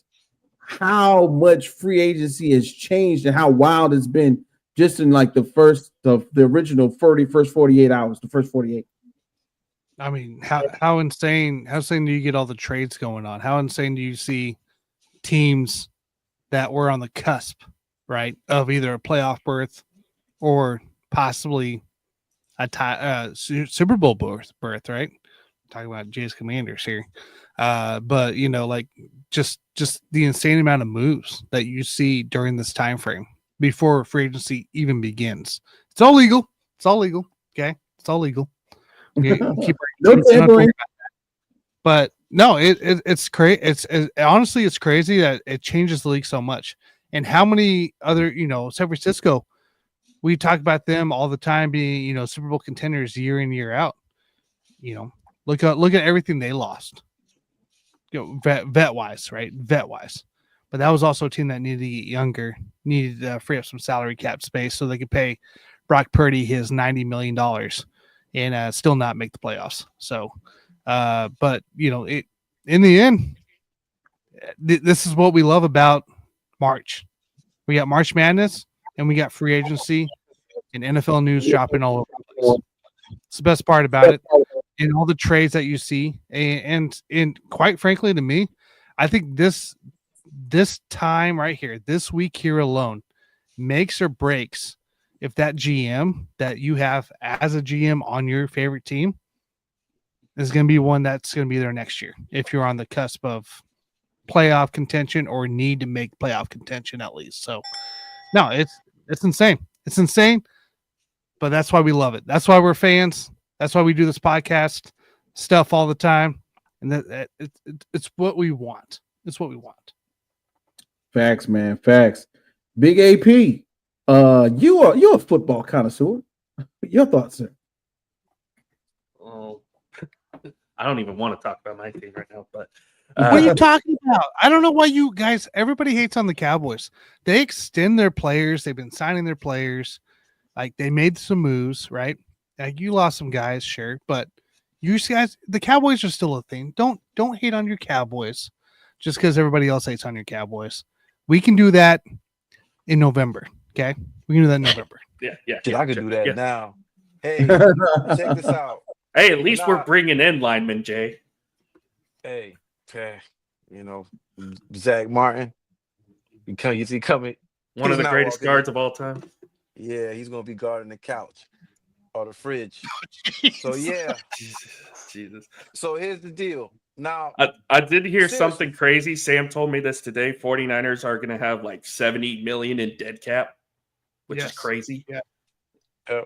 how much free agency has changed and how wild it's been just in like the original first 48 hours, the first 48? I mean, how insane do you get all the trades going on? How insane do you see teams that were on the cusp, right, of either a playoff berth or possibly a Super Bowl berth, right? Talking about Jay's Commanders here. But just the insane amount of moves that you see during this time frame before free agency even begins. It's all legal. Okay, it's all legal. No tampering. But no, it's crazy. It's honestly, it's crazy that it changes the league so much. And how many other, San Francisco, we talk about them all the time being, Super Bowl contenders year in, year out. Look at everything they lost. Vet wise, right? Vet wise. But that was also a team that needed to get younger, needed to free up some salary cap space so they could pay Brock Purdy his $90 million and still not make the playoffs. So, but in the end, this is what we love about March. We got March Madness and we got free agency and NFL news dropping all over the place. It's the best part about it. And all the trades that you see, and quite frankly, to me, I think this time right here, this week here alone, makes or breaks if that GM that you have as a GM on your favorite team is going to be one that's going to be there next year. If you're on the cusp of playoff contention or need to make playoff contention at least. So, no, it's insane. It's insane, but that's why we love it. That's why we're fans. That's why we do this podcast stuff all the time, and it's what we want. It's what we want. Facts, man. Facts. Big AP. You're a football connoisseur. Your thoughts, sir? Oh, I don't even want to talk about my team right now, but what are you talking about? I don't know why you guys. Everybody hates on the Cowboys. They extend their players. They've been signing their players. Like they made some moves, right? Like you lost some guys, sure, but you guys, the Cowboys are still a thing. Don't hate on your Cowboys just because everybody else hates on your Cowboys. We can do that in November. Okay, we can do that in November. I could do that now. Hey, check this out. Hey, at least we're bringing in linemen, Jay. Hey, Zach Martin. You see coming. One of the greatest guards of all time. Yeah, he's gonna be guarding the couch or the fridge. So yeah. Jesus. So here's the deal. Now I did hear something crazy. Sam told me this today. 49ers are gonna have like 70 million in dead cap, which is crazy. Yeah.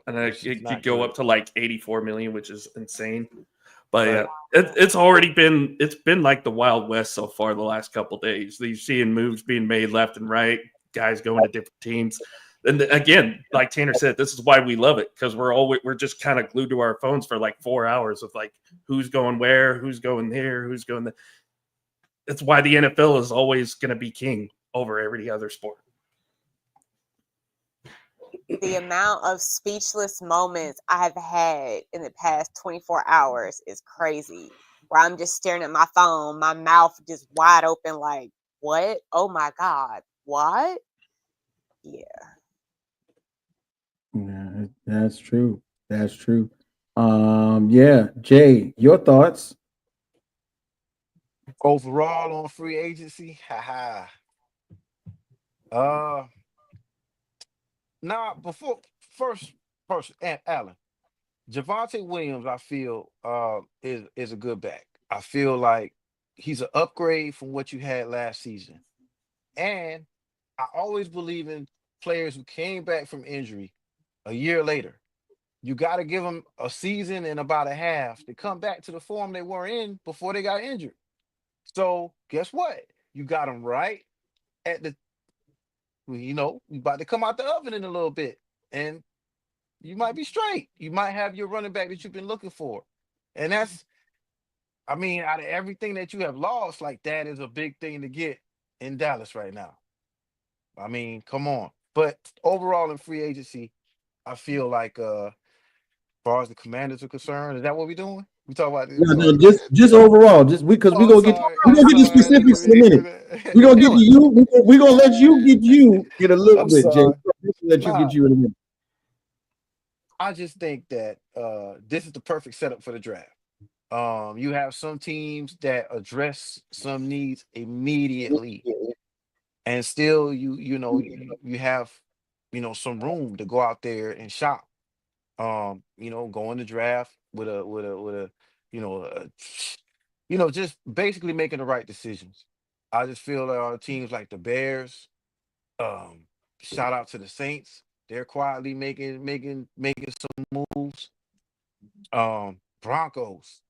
And then it could go up to like 84 million, which is insane. But yeah, it's been like the Wild West so far the last couple of days. You're seeing moves being made left and right, guys going to different teams. And again, like Tanner said, this is why we love it, because we're just kind of glued to our phones for like 4 hours with like who's going where, who's going there, who's going there. That's why the NFL is always going to be king over every other sport. The amount of speechless moments I've had in the past 24 hours is crazy. Where I'm just staring at my phone, my mouth just wide open, like, what? Oh my God, what? Yeah. Yeah, that's true. That's true. Yeah, Jay, your thoughts? Overall on free agency, Now, before first, and Allen, Javonte Williams, I feel is a good back. I feel like he's an upgrade from what you had last season, and I always believe in players who came back from injury a year later. You got to give them a season and about a half to come back to the form they were in before they got injured. So guess what? You got them right at the, you about to come out the oven in a little bit. And you might be straight. You might have your running back that you've been looking for. And that's, I mean, out of everything that you have lost, like that is a big thing to get in Dallas right now. I mean, come on. But overall in free agency, I feel like as far as the Commanders are concerned, is that what we're doing? We talk about this. Yeah, no, just overall, just because I'm sorry. we I'm gonna get the sorry. I didn't specifics in a mean to minute. do that. We're gonna get to you. We're gonna let you get a little I'm bit, Jay. sorry. Let you get you in a minute. I just think that this is the perfect setup for the draft. You have some teams that address some needs immediately, and still you have some room to go out there and shop. Go in the draft with a just basically making the right decisions. I just feel that teams like the Bears, shout out to the Saints, they're quietly making some moves. Broncos,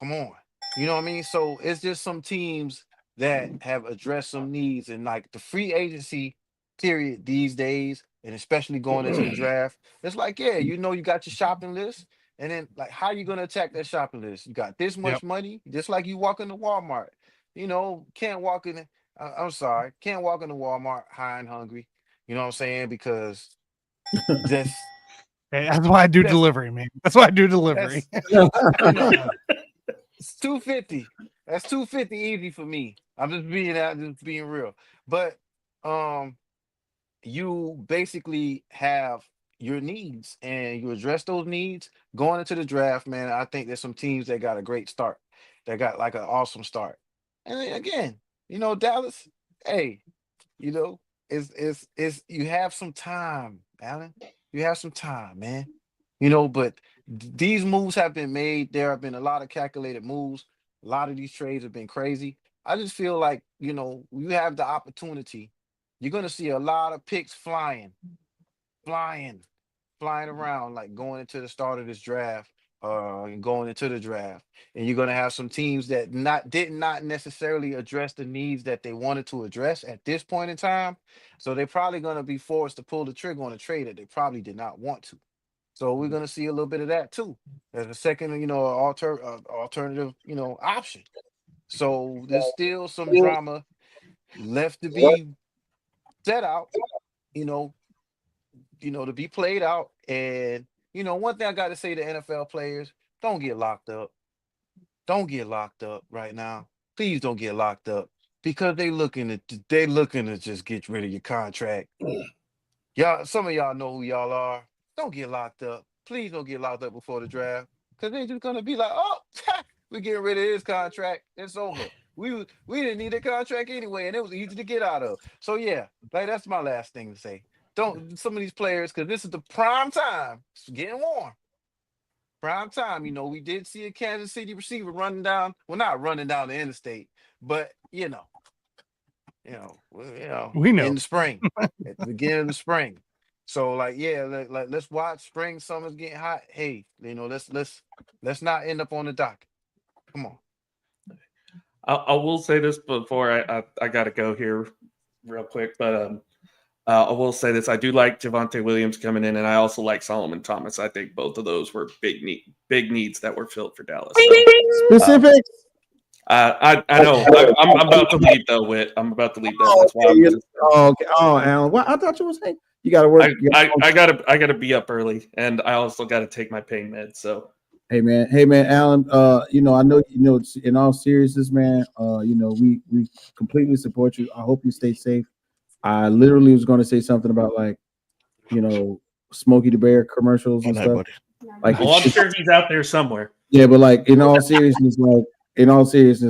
come on. You know what I mean? So it's just some teams that have addressed some needs, and like the free agency period these days, and especially going into the draft, it's like, yeah, you got your shopping list, and then like, how you gonna attack that shopping list? You got this much money, just like you walk into Walmart. Can't walk in. I'm sorry, can't walk into Walmart high and hungry. You know what I'm saying? Because just Hey, that's why I do that's delivery, man. That's why I do delivery. that's it's 250. That's 250 easy for me. I'm just being real. But you basically have your needs and you address those needs going into the draft, man. I think there's some teams that got a great start, that got like an awesome start. And then again, Dallas, hey, it's you have some time, Alan. You have some time, man. But these moves have been made. There have been a lot of calculated moves. A lot of these trades have been crazy. I just feel like, you have the opportunity. You're going to see a lot of picks flying around, like going into the start of this draft, and going into the draft. And you're going to have some teams that did not necessarily address the needs that they wanted to address at this point in time. So they're probably going to be forced to pull the trigger on a trade that they probably did not want to. So we're going to see a little bit of that too, as a second, alternative, option. So there's still some drama left to be set out, to be played out. And, one thing I got to say to NFL players, don't get locked up. Don't get locked up right now. Please don't get locked up, because they looking to just get rid of your contract. Y'all, some of y'all know who y'all are. Don't get locked up. Please don't get locked up before the draft, because they're just gonna be like, oh, we're getting rid of his contract. It's over. We didn't need a contract anyway, and it was easy to get out of. So yeah, like that's my last thing to say. Don't some of these players, because this is the prime time. It's getting warm. Prime time. We did see a Kansas City receiver running down. Well, not running down the interstate, but We know. in the spring, at the beginning of the spring. So like, yeah, let's watch spring, summer's getting hot. Hey, let's not end up on the dock. Come on. I will say this before I got to go here real quick, but I will say this. I do like Javonte Williams coming in, and I also like Solomon Thomas. I think both of those were big needs that were filled for Dallas. So, Specifics. I know. I'm about to leave though, Whit. I'm about to leave though. That's why I'm just. Okay. Oh, Alan. What I thought you were saying. You got to work. I gotta be up early, and I also got to take my pain meds. So. Hey man, Alan. I know in all seriousness, man. We completely support you. I hope you stay safe. I literally was going to say something about like, Smokey the Bear commercials and stuff. Like, well, I'm sure he's out there somewhere. Yeah, but like in all seriousness,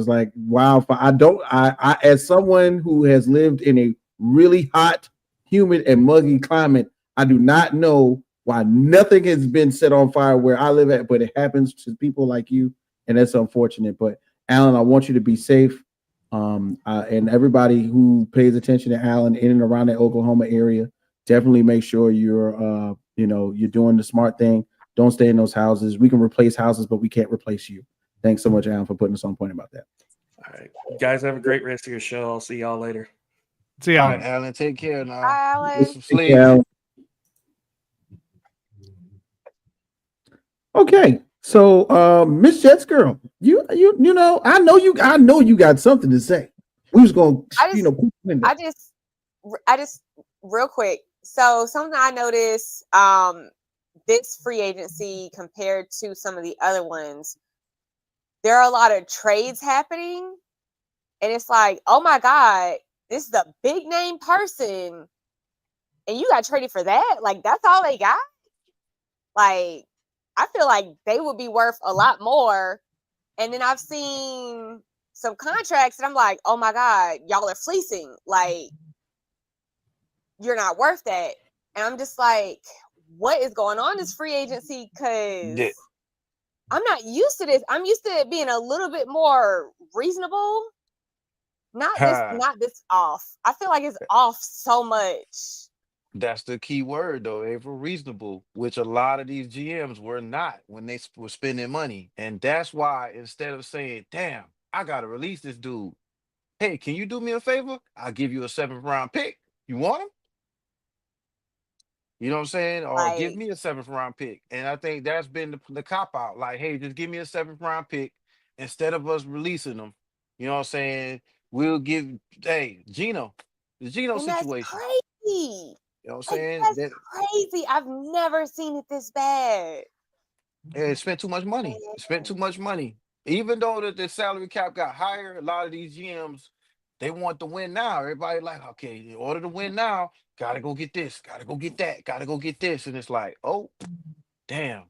like wildfire. I as someone who has lived in a really hot, humid, and muggy climate, I do not know why nothing has been set on fire where I live at, but it happens to people like you, and that's unfortunate. But Alan, I want you to be safe. And everybody who pays attention to Alan in and around the Oklahoma area, definitely make sure you're you're doing the smart thing. Don't stay in those houses. We can replace houses, but we can't replace you. Thanks so much, Alan, for putting us on point about that. All right. You guys have a great rest of your show. I'll see y'all later. See you, All right, Alan. Take care now. Bye, Alan. Get some sleep. Alan. Okay, so Miss Jets girl, you know, I know you got something to say. We was gonna, I just, put you in there. I just, real quick. So something I noticed, this free agency compared to some of the other ones, there are a lot of trades happening, and it's like, oh my God, this is a big name person, and you got traded for that? Like, that's all they got? Like, I feel like they would be worth a lot more. And then I've seen some contracts, and I'm like, oh my God, y'all are fleecing. Like, you're not worth that. And I'm just like, what is going on this free agency? Because Yeah. I'm not used to this. I'm used to it being a little bit more reasonable. Not this off. I feel like it's off so much. That's the key word, though. They were reasonable, which a lot of these GMs were not when they were spending money. And that's why instead of saying, damn, I got to release this dude. Hey, can you do me a favor? I'll give you a 7th round pick. You want him? You know what I'm saying? Or give Like, me a 7th round pick. And I think that's been the cop out. Like, hey, just give me a 7th round pick instead of us releasing them. You know what I'm saying? We'll give, hey, Geno, the Geno and that's situation. crazy. You know what I'm Like, saying? that's That crazy. I've never seen it this bad. it spent too much money. It spent too much money. Even though the salary cap got higher, a lot of these GMs, they want to win now. Everybody like, okay, in order to win now, gotta go get this, gotta go get that, gotta go get this. And it's like, oh, damn.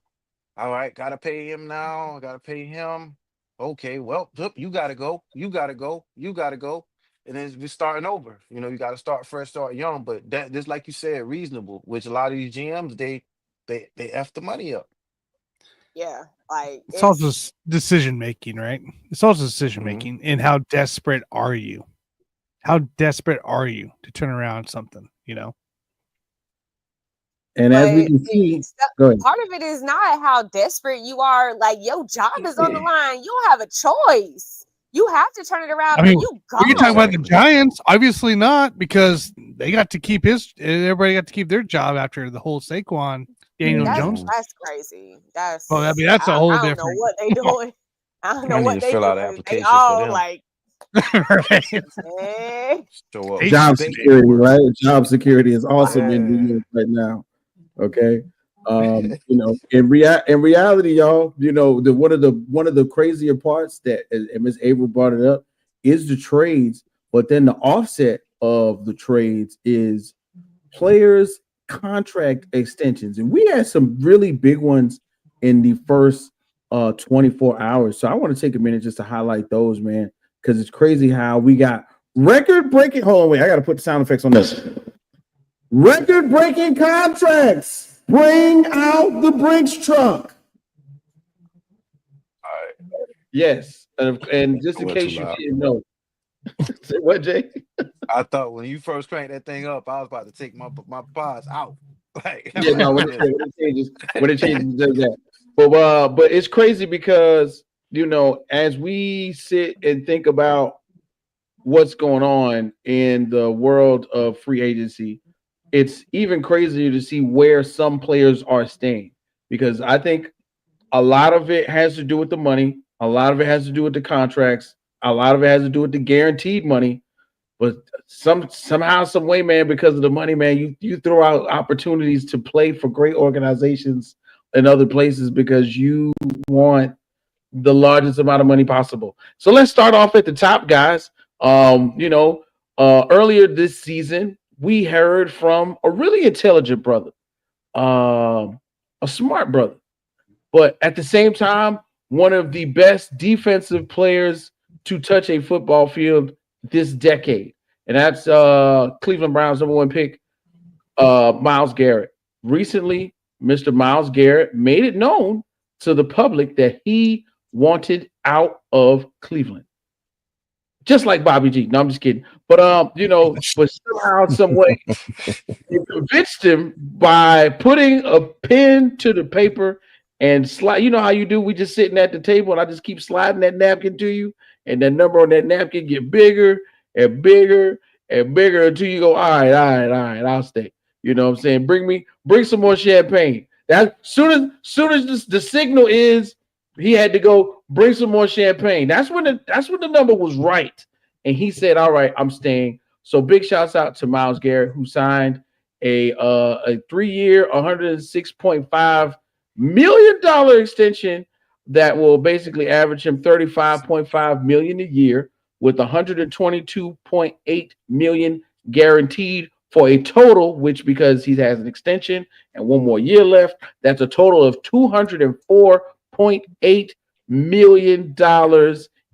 All right, gotta pay him now. Gotta pay him. Okay, well, you gotta go. You gotta go. You gotta go. And then we're starting over. You know, you gotta start fresh, start young. But that just like you said, reasonable, which a lot of these GMs they F the money up. Yeah, like It's also decision making, right? It's also decision Mhm. making. And how desperate are you? How desperate are you to turn around something? You know. And as we but can see, go ahead. part of it is not how desperate you are. Like, your job is on the line. You don't have a choice. You have to turn it around. I mean, or you go. we can talk about the Giants. Obviously not, because they got to keep everybody got to keep their job after the whole Saquon Daniel Jones. That's crazy. That's, Well, I mean, that's a whole I don't different. know what they doing. I don't know I need what to they fill out an doing. They application for all them. like, Right. Show up. Job They- security, right? Job security is awesome in New Yeah. York right now. Okay. You know, in reality, y'all, you know, one of the crazier parts that, and Ms. April brought it up, is the trades, but then the offset of the trades is players' contract extensions. And we had some really big ones in the first 24 hours. So I want to take a minute just to highlight those, man, because it's crazy how we got record-breaking. Hold on, wait, I got to put the sound effects on this. Record-breaking contracts. Bring out the Brinks truck. All right. Yes, and just in Went case too you loud. didn't know. Say what, Jay? I thought when you first cranked that thing up, I was about to take my pods out. Like, Yeah, no, when it changes, it does that. But it's crazy because, you know, as we sit and think about what's going on in the world of free agency, it's even crazier to see where some players are staying, because I think a lot of it has to do with the money, a lot of it has to do with the contracts, a lot of it has to do with the guaranteed money. But somehow, some way, man, because of the money, man, you throw out opportunities to play for great organizations in other places because you want the largest amount of money possible. So let's start off at the top, guys. You know, earlier this season, we heard from a really intelligent brother, a smart brother, but at the same time, one of the best defensive players to touch a football field this decade. And that's Cleveland Browns #1 pick, Myles Garrett. Recently, Mr. Myles Garrett made it known to the public that he wanted out of Cleveland. Just like Bobby G. No, I'm just kidding. But you know, but somehow, some way, you convinced him by putting a pen to the paper and slide. You know how you do? We just sitting at the table and I just keep sliding that napkin to you, and that number on that napkin get bigger and bigger and bigger until you go, all right, I'll stay. You know what I'm saying? Bring some more champagne. That soon as the signal is he had to go bring some more champagne. That's when the number was right. And he said, all right, I'm staying. So big shouts out to Myles Garrett, who signed a 3-year, $106.5 million extension that will basically average him $35.5 million a year with $122.8 million guaranteed for a total, which because he has an extension and one more year left, that's a total of $204.8 million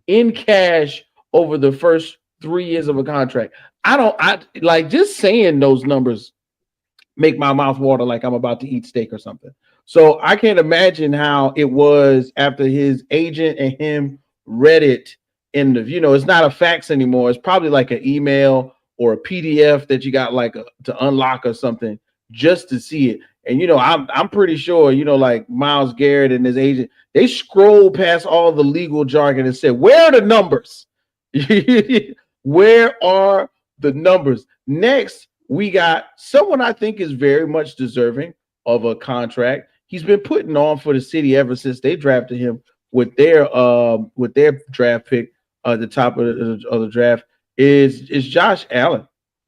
in cash over the first 3 years of a contract. I like just saying those numbers make my mouth water like I'm about to eat steak or something. So I can't imagine how it was after his agent and him read it in the, it's not a fax anymore. It's probably like an email or a PDF that you got like to unlock or something just to see it. And I'm pretty sure like Myles Garrett and his agent, they scrolled past all the legal jargon and said, "Where are the numbers? Where are the numbers?" Next, we got someone I think is very much deserving of a contract. He's been putting on for the city ever since they drafted him with their draft pick at the top of the draft. Is Josh Allen.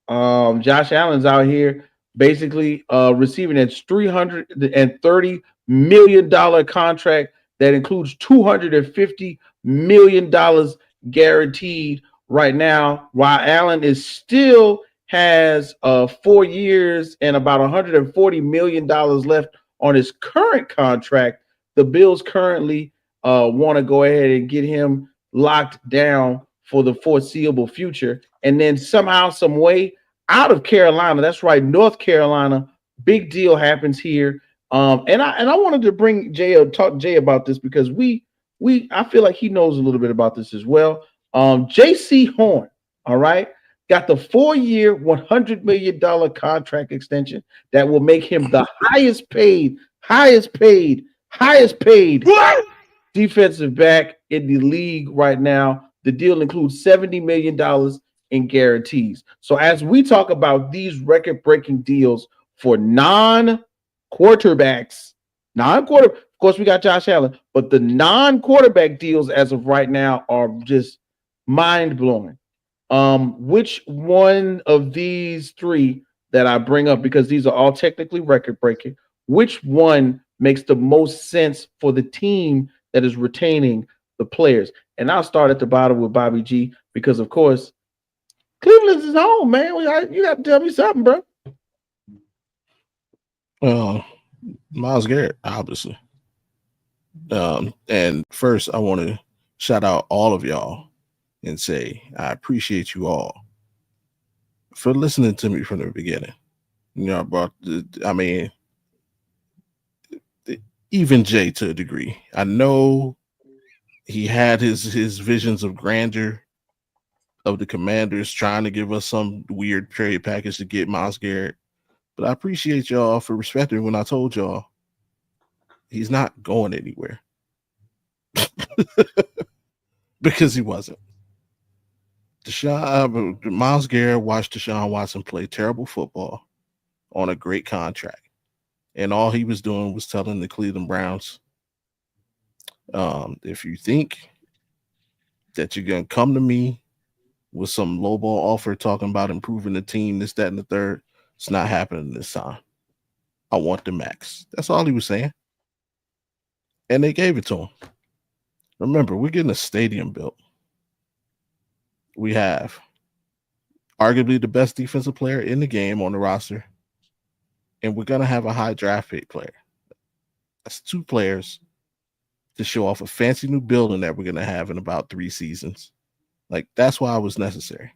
Josh Allen's out here basically receiving its $330 million contract that includes $250 million guaranteed right now, while Allen is still has 4 years and about $140 million left on his current contract. The Bills currently want to go ahead and get him locked down for the foreseeable future. And then somehow, some way, out of Carolina, that's right, North Carolina, big deal happens here. And I wanted to bring talk to Jay about this because I feel like he knows a little bit about this as well. J.C. Horn, all right, got the 4-year, $100 million contract extension that will make him the highest paid defensive back in the league right now. The deal includes $70 million in guarantees. So as we talk about these record-breaking deals for non-quarterbacks, of course we got Josh Allen, but the non-quarterback deals as of right now are just mind-blowing. Which one of these three that I bring up, because these are all technically record-breaking, which one makes the most sense for the team that is retaining the players? And I'll start at the bottom with Bobby G, because of course Cleveland's his home, man. You got to tell me something, bro. Myles Garrett, obviously. And first, I want to shout out all of y'all and say I appreciate you all for listening to me from the beginning. Even Jay to a degree. I know he had his visions of grandeur of the Commanders trying to give us some weird trade package to get Myles Garrett. But I appreciate y'all for respecting when I told y'all he's not going anywhere. Because he wasn't. Myles Garrett watched Deshaun Watson play terrible football on a great contract. And all he was doing was telling the Cleveland Browns, if you think that you're going to come to me with some lowball offer talking about improving the team, this, that, and the third, it's not happening this time. I want the max. That's all he was saying. And they gave it to him. Remember, we're getting a stadium built. We have arguably the best defensive player in the game on the roster. And we're going to have a high draft pick player. That's 2 players to show off a fancy new building that we're going to have in about 3 seasons. Like, that's why it was necessary.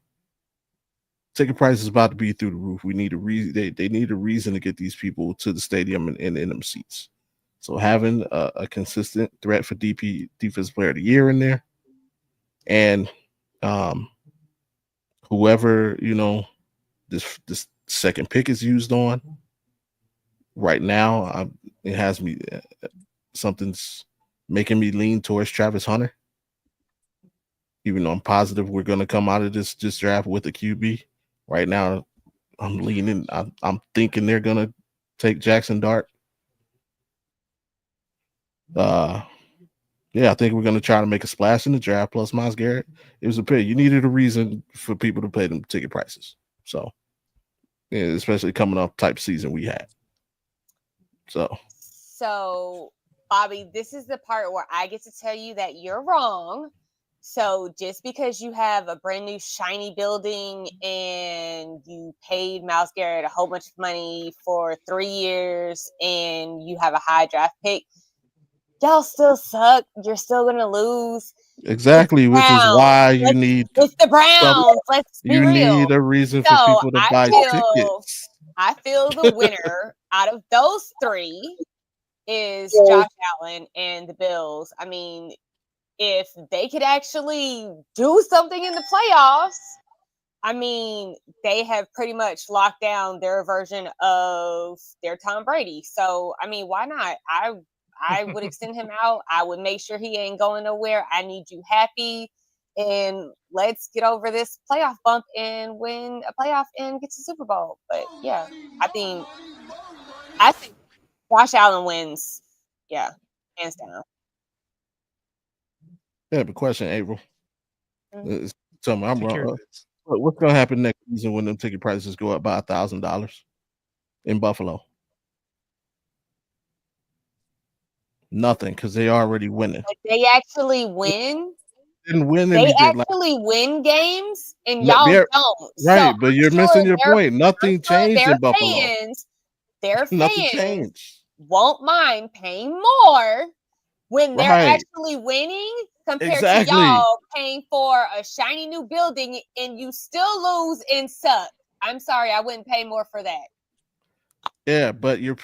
Ticket price is about to be through the roof. We need a reason. They need a reason to get these people to the stadium and in them seats. So having a consistent threat for defensive player of the year in there, and whoever this second pick is used on right now, it has me something's making me lean towards Travis Hunter. Even though I'm positive we're going to come out of this draft with a QB. Right now, I'm leaning. I'm thinking they're going to take Jackson Dart. Yeah, I think we're going to try to make a splash in the draft. Plus, Myles Garrett, it was a pay. You needed a reason for people to pay them ticket prices. So, yeah, especially coming off type season we had. So, Bobby, this is the part where I get to tell you that you're wrong. So just because you have a brand new shiny building and you paid Myles Garrett a whole bunch of money for 3 years and you have a high draft pick, y'all still suck. You're still going to lose. Exactly, which is why you need it's the Browns. Let's be real. You need a reason for people to buy tickets. I feel the winner out of those three is Josh Allen and the Bills. I mean, if they could actually do something in the playoffs, I mean, they have pretty much locked down their version of their Tom Brady. So, I mean, why not? I would extend him out. I would make sure he ain't going nowhere. I need you happy. And let's get over this playoff bump and win a playoff and get to Super Bowl. But, yeah, I think Josh Allen wins. Yeah, hands down. Yeah, but question, April. Mm-hmm. Tell me I'm wrong. What's going to happen next season when them ticket prices go up by $1,000 in Buffalo? Nothing, because they already winning. But they actually win. Didn't win they actually win games, and y'all don't. Right, so but you're missing your point. Nothing changed in Buffalo. Their Nothing fans changed. won't mind paying more when they're actually winning compared to y'all paying for a shiny new building and you still lose and suck. I'm sorry, I wouldn't pay more for that. Yeah, but you're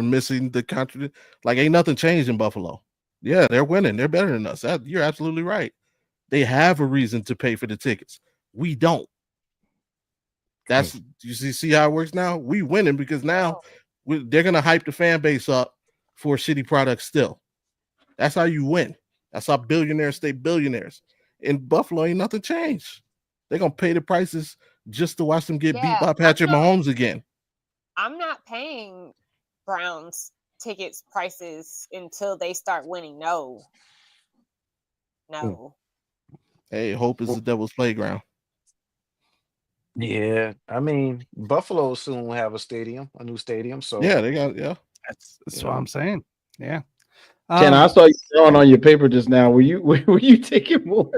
missing the contradiction. Like, ain't nothing changed in Buffalo. Yeah, they're winning. They're better than us. You're absolutely right. They have a reason to pay for the tickets. We don't. That's you see how it works now. We winning because now they're gonna hype the fan base up for shitty products still. That's how you win. That's how billionaires stay billionaires. In Buffalo, ain't nothing changed. They're gonna pay the prices just to watch them get beat by Patrick Mahomes again. I'm not paying Browns tickets prices until they start winning. No. Hey, hope is the devil's playground. Yeah, I mean, Buffalo soon will have a new stadium. So yeah, they got That's what I'm saying. Yeah. Ken, I saw you drawing on your paper just now. Were you taking more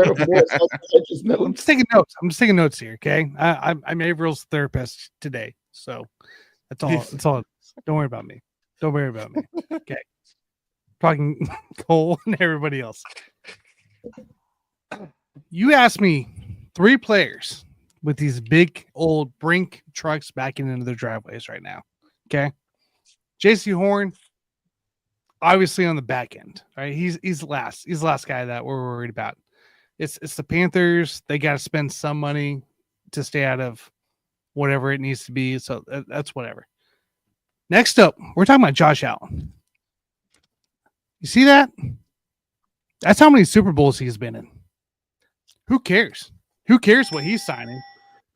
I'm just taking notes. I'm just taking notes here. Okay. I'm April's therapist today. So that's all. That's all. Don't worry about me. Don't worry about me. Okay. Talking Cole and everybody else. You asked me 3 players with these big old Brink trucks backing into their driveways right now. Okay. JC Horn, obviously on the back end, right? He's last. He's the last guy that we're worried about. It's the Panthers. They got to spend some money to stay out of whatever it needs to be. So that's whatever. Next up, we're talking about Josh Allen. You see that? That's how many Super Bowls he's been in. Who cares? Who cares what he's signing?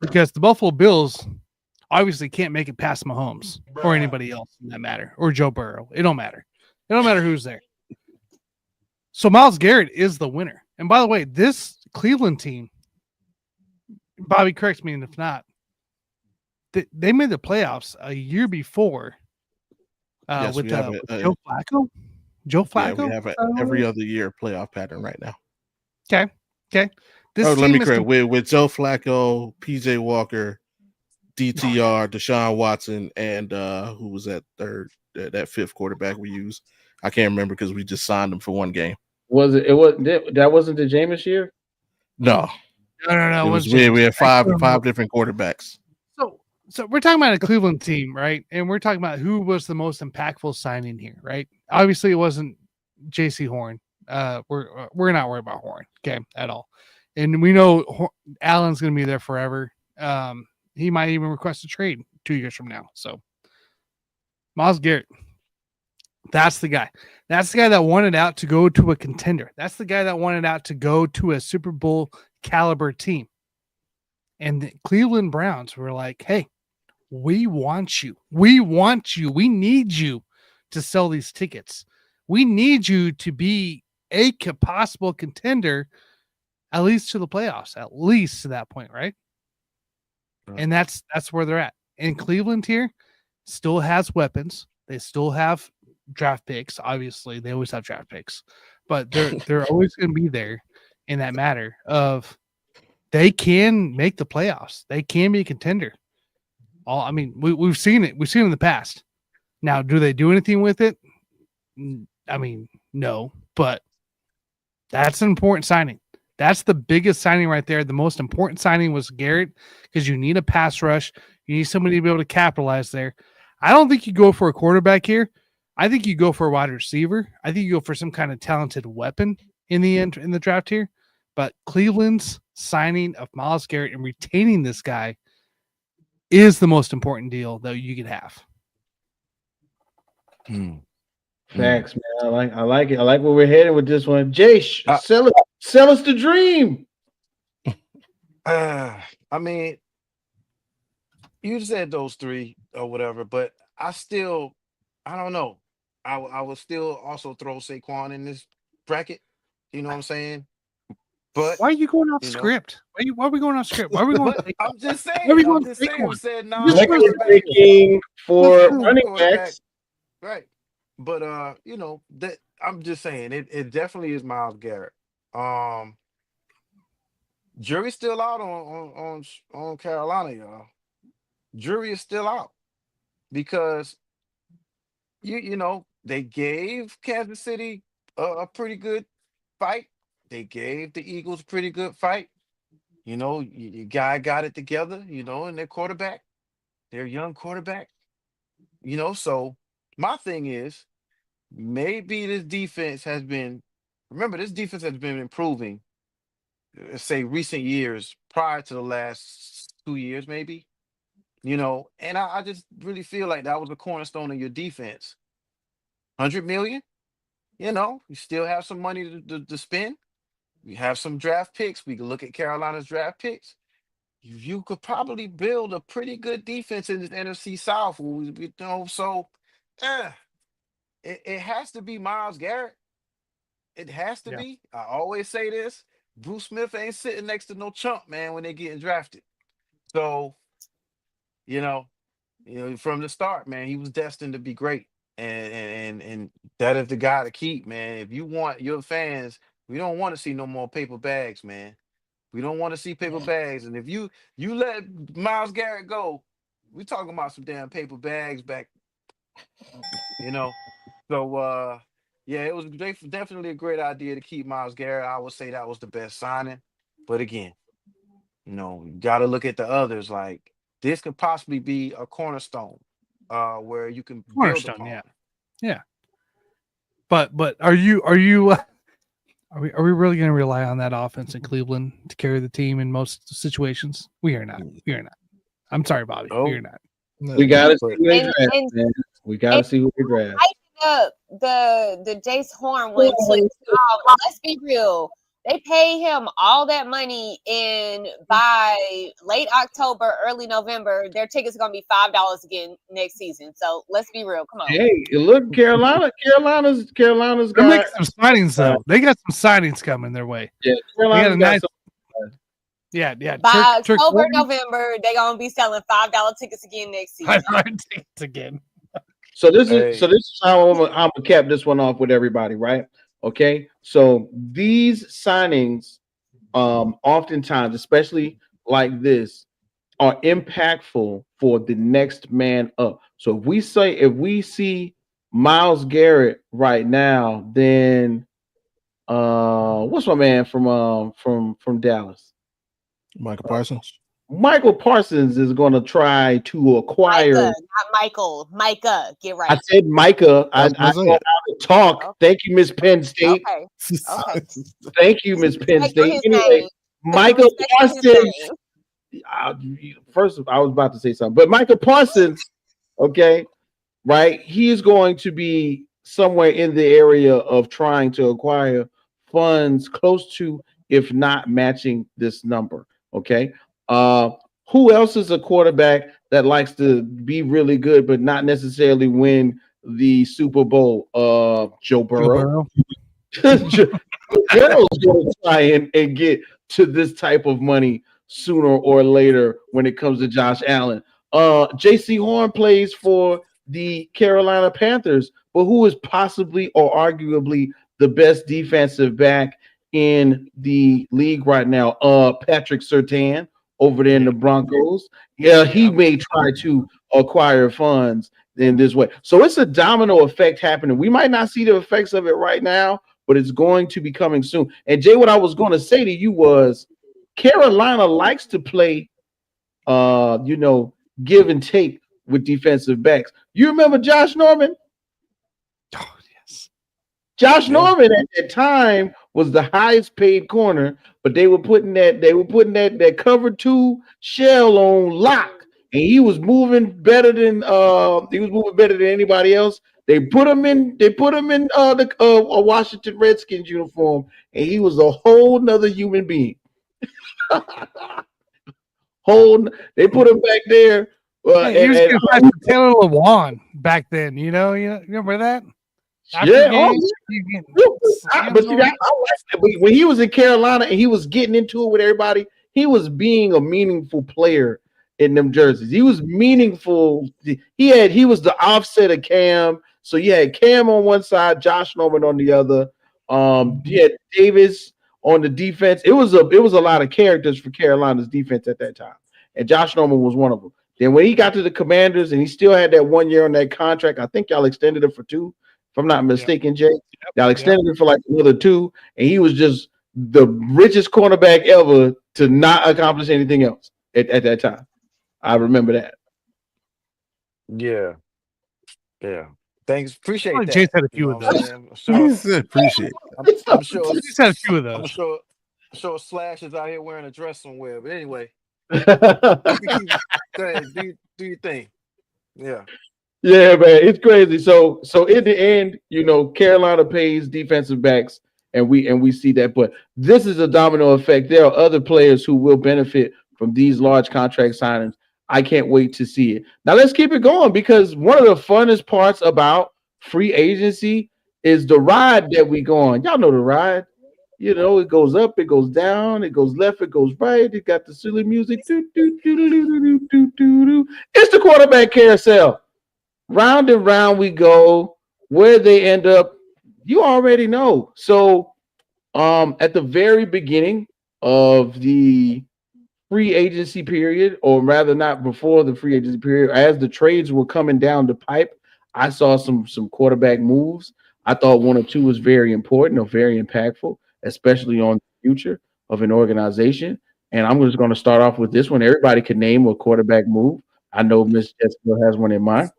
Because the Buffalo Bills obviously can't make it past Mahomes or anybody else in that matter, or Joe Burrow. It don't matter. It don't matter who's there. So Myles Garrett is the winner. And by the way, this Cleveland team, Bobby, correct me if not, they made the playoffs a year before with Joe Flacco. Joe Flacco? Yeah, we have every other year playoff pattern right now. Okay. Let me correct. With Joe Flacco, PJ Walker, DTR, Deshaun Watson, and who was that third, that fifth quarterback we used? I can't remember because we just signed him for one game. That wasn't the Jameis year? No. We had five different quarterbacks. So we're talking about a Cleveland team, right? And we're talking about who was the most impactful signing here, right? Obviously, it wasn't JC Horn. We're not worried about Horn, okay, at all. And we know Allen's going to be there forever. He might even request a trade 2 years from now. So Myles Garrett, that's the guy. That's the guy that wanted out to go to a contender. That's the guy that wanted out to go to a Super Bowl caliber team. And the Cleveland Browns were like, hey, we want you. We want you. We need you to sell these tickets. We need you to be a possible contender, at least to the playoffs, at least to that point, right? And that's where they're at. And Cleveland here still has weapons. They still have draft picks. Obviously, they always have draft picks, but they're always going to be there in that matter of they can make the playoffs. They can be a contender. I mean, we've seen it. We've seen it in the past. Now, do they do anything with it? I mean, no, but that's an important signing. That's the biggest signing right there. The most important signing was Gerrit, because you need a pass rush. You need somebody to be able to capitalize there. I don't think you go for a quarterback here. I think you go for a wide receiver. I think you go for some kind of talented weapon in the draft here. But Cleveland's signing of Myles Garrett and retaining this guy is the most important deal that you could have. Facts, man. I like it. I like where we're headed with this one. Jay, sell us the dream. I mean, you said those three or whatever, but I don't know. I would still also throw Saquon in this bracket. You know what I'm saying? But why are you going off script? Why are we going off script? Why are we going? I'm just saying. Why are we going I'm just saying. You said no. Picking for running backs, right? But that I'm just saying it definitely is Myles Garrett. Jury's still out on Carolina, y'all. Jury is still out because you know they gave Kansas City a pretty good fight. They gave the Eagles a pretty good fight. You know, your guy got it together, and their quarterback, their young quarterback. So my thing is maybe this defense has been improving, say recent years prior to the last 2 years, maybe. And I just really feel like that was a cornerstone of your defense. $100 million, you still have some money to spend. We have some draft picks. We can look at Carolina's draft picks. You could probably build a pretty good defense in this NFC South. So it has to be Myles Garrett. It has to be. I always say this. Bruce Smith ain't sitting next to no chump, man, when they're getting drafted. So, from the start, man, he was destined to be great. And that is the guy to keep, man. If you want your fans, we don't want to see no more paper bags, man. We don't want to see paper bags. And if you let Myles Garrett go, we talking about some damn paper bags back. So it was definitely a great idea to keep Myles Garrett. I would say that was the best signing. But again, you got to look at the others. Like this could possibly be a cornerstone where you can build upon. Yeah. But are we really going to rely on that offense in Cleveland to carry the team in most situations? We are not. I'm sorry, Bobby. We are not. We gotta see who they draft, man. We gotta see who they draft. The Jace Horn one. Let's be real. They pay him all that money, and by late October, early November, their tickets are gonna be $5 again next season. So let's be real. Come on. Hey, look, Carolina's They're got making some signings though. They got some signings coming their way. Yeah, Carolina's got Yeah. By October, November, they're gonna be selling $5 tickets again next season. $5 tickets again. So this is how I'm gonna cap this one off with everybody, right? Okay, so these signings, oftentimes, especially like this, are impactful for the next man up. So if we see Myles Garrett right now, then what's my man from Dallas? Michael Parsons. Michael Parsons is going to try to acquire. Micah, not Michael. Micah, get right. I said Micah. I know how to talk. Okay. Thank you, Miss Penn State. Okay. Thank you, Miss Penn State. Anyway, Michael Parsons. First, I was about to say something, but Michael Parsons, okay, right? He is going to be somewhere in the area of trying to acquire funds close to, if not matching this number. Okay. Who else is a quarterback that likes to be really good, but not necessarily win the Super Bowl. Joe Burrow. Burrow. Burrow's going to try and get to this type of money sooner or later when it comes to Josh Allen. J.C. Horn plays for the Carolina Panthers, but who is possibly or arguably the best defensive back in the league right now? Patrick Surtain over there in the Broncos. Yeah, he may try to acquire funds in this way. So it's a domino effect happening. We might not see the effects of it right now, but it's going to be coming soon. And Jay, what I was going to say to you was Carolina likes to play, give and take with defensive backs. You remember Josh Norman? Oh, yes. Josh Norman at that time was the highest paid corner, but they were putting that cover 2 shell on lock, and he was moving better than anybody else. They put him in a Washington Redskins uniform, and he was a whole nother human being. They put him back there. He was getting past Taylor Lewan back then. You remember that? But see, I like that. When he was in Carolina and he was getting into it with everybody, he was being a meaningful player in them jerseys. He was meaningful. He was the offset of Cam. So you had Cam on one side, Josh Norman on the other. You had Davis on the defense. It was a lot of characters for Carolina's defense at that time, and Josh Norman was one of them. Then when he got to the Commanders and he still had that 1 year on that contract, I think y'all extended it for 2. If I'm not mistaken, Jay, y'all extended it for like another 2, and he was just the richest cornerback ever to not accomplish anything else at that time. I remember that. Yeah. Thanks. Appreciate that. Jay's had a few of those. Appreciate. I'm sure. Jay's had a few of I'm those. sure Slash is out here wearing a dress somewhere. But anyway, go ahead, do your thing. Yeah. Yeah, man, it's crazy. So in the end, Carolina pays defensive backs, and we see that. But this is a domino effect. There are other players who will benefit from these large contract signings. I can't wait to see it. Now let's keep it going, because one of the funnest parts about free agency is the ride that we go on. Y'all know the ride. It goes up, it goes down, it goes left, it goes right. It got the silly music. It's the quarterback carousel. Round and round we go. Where they end up, you already know. So at the very beginning of the free agency period, or rather not before the free agency period, as the trades were coming down the pipe, I saw some quarterback moves. I thought 1 or 2 was very important or very impactful, especially on the future of an organization. And I'm just going to start off with this one. Everybody can name a quarterback move. I know Miss Jessica has one in mind.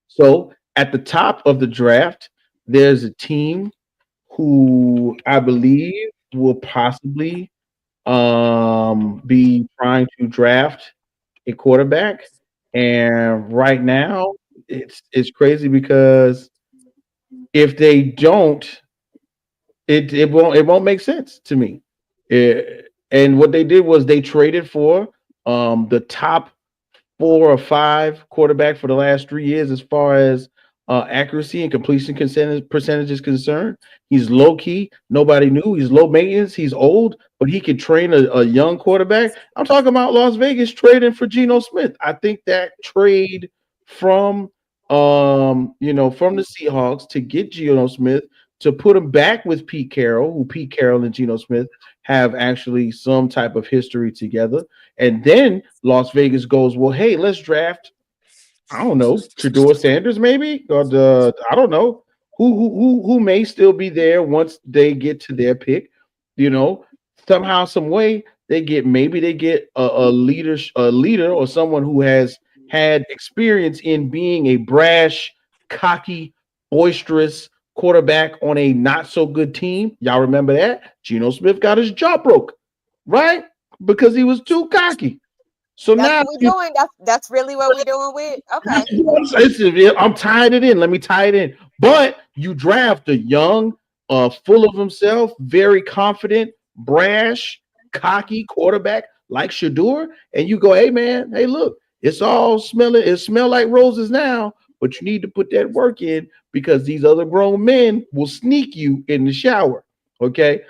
So at the top of the draft, there's a team who I believe will possibly be trying to draft a quarterback. And right now it's crazy, because if they don't, it won't make sense to me. And what they did was they traded for the top 4 or 5 quarterback for the last 3 years as far as accuracy and completion percentage is concerned. He's low key. Nobody knew. He's low maintenance. He's old, but he could train a young quarterback. I'm talking about Las Vegas trading for Geno Smith. I think that trade from from the Seahawks to get Geno Smith, to put him back with Pete Carroll, who Pete Carroll and Geno Smith have actually some type of history together. And then Las Vegas goes, well, hey, let's draft, I don't know, Shedeur Sanders maybe, or I don't know who may still be there once they get to their pick. Somehow, some way they get a leader or someone who has had experience in being a brash, cocky, boisterous quarterback on a not so good team. Y'all remember that? Geno Smith got his jaw broke, right? Because he was too cocky. So That's now what we're doing. That's really what we're doing with. Okay. I'm tying it in. Let me tie it in. But you draft a young, full of himself, very confident, brash, cocky quarterback like Shedeur, and you go, hey man, hey look, it smell like roses now, but you need to put that work in because these other grown men will sneak you in the shower. Okay,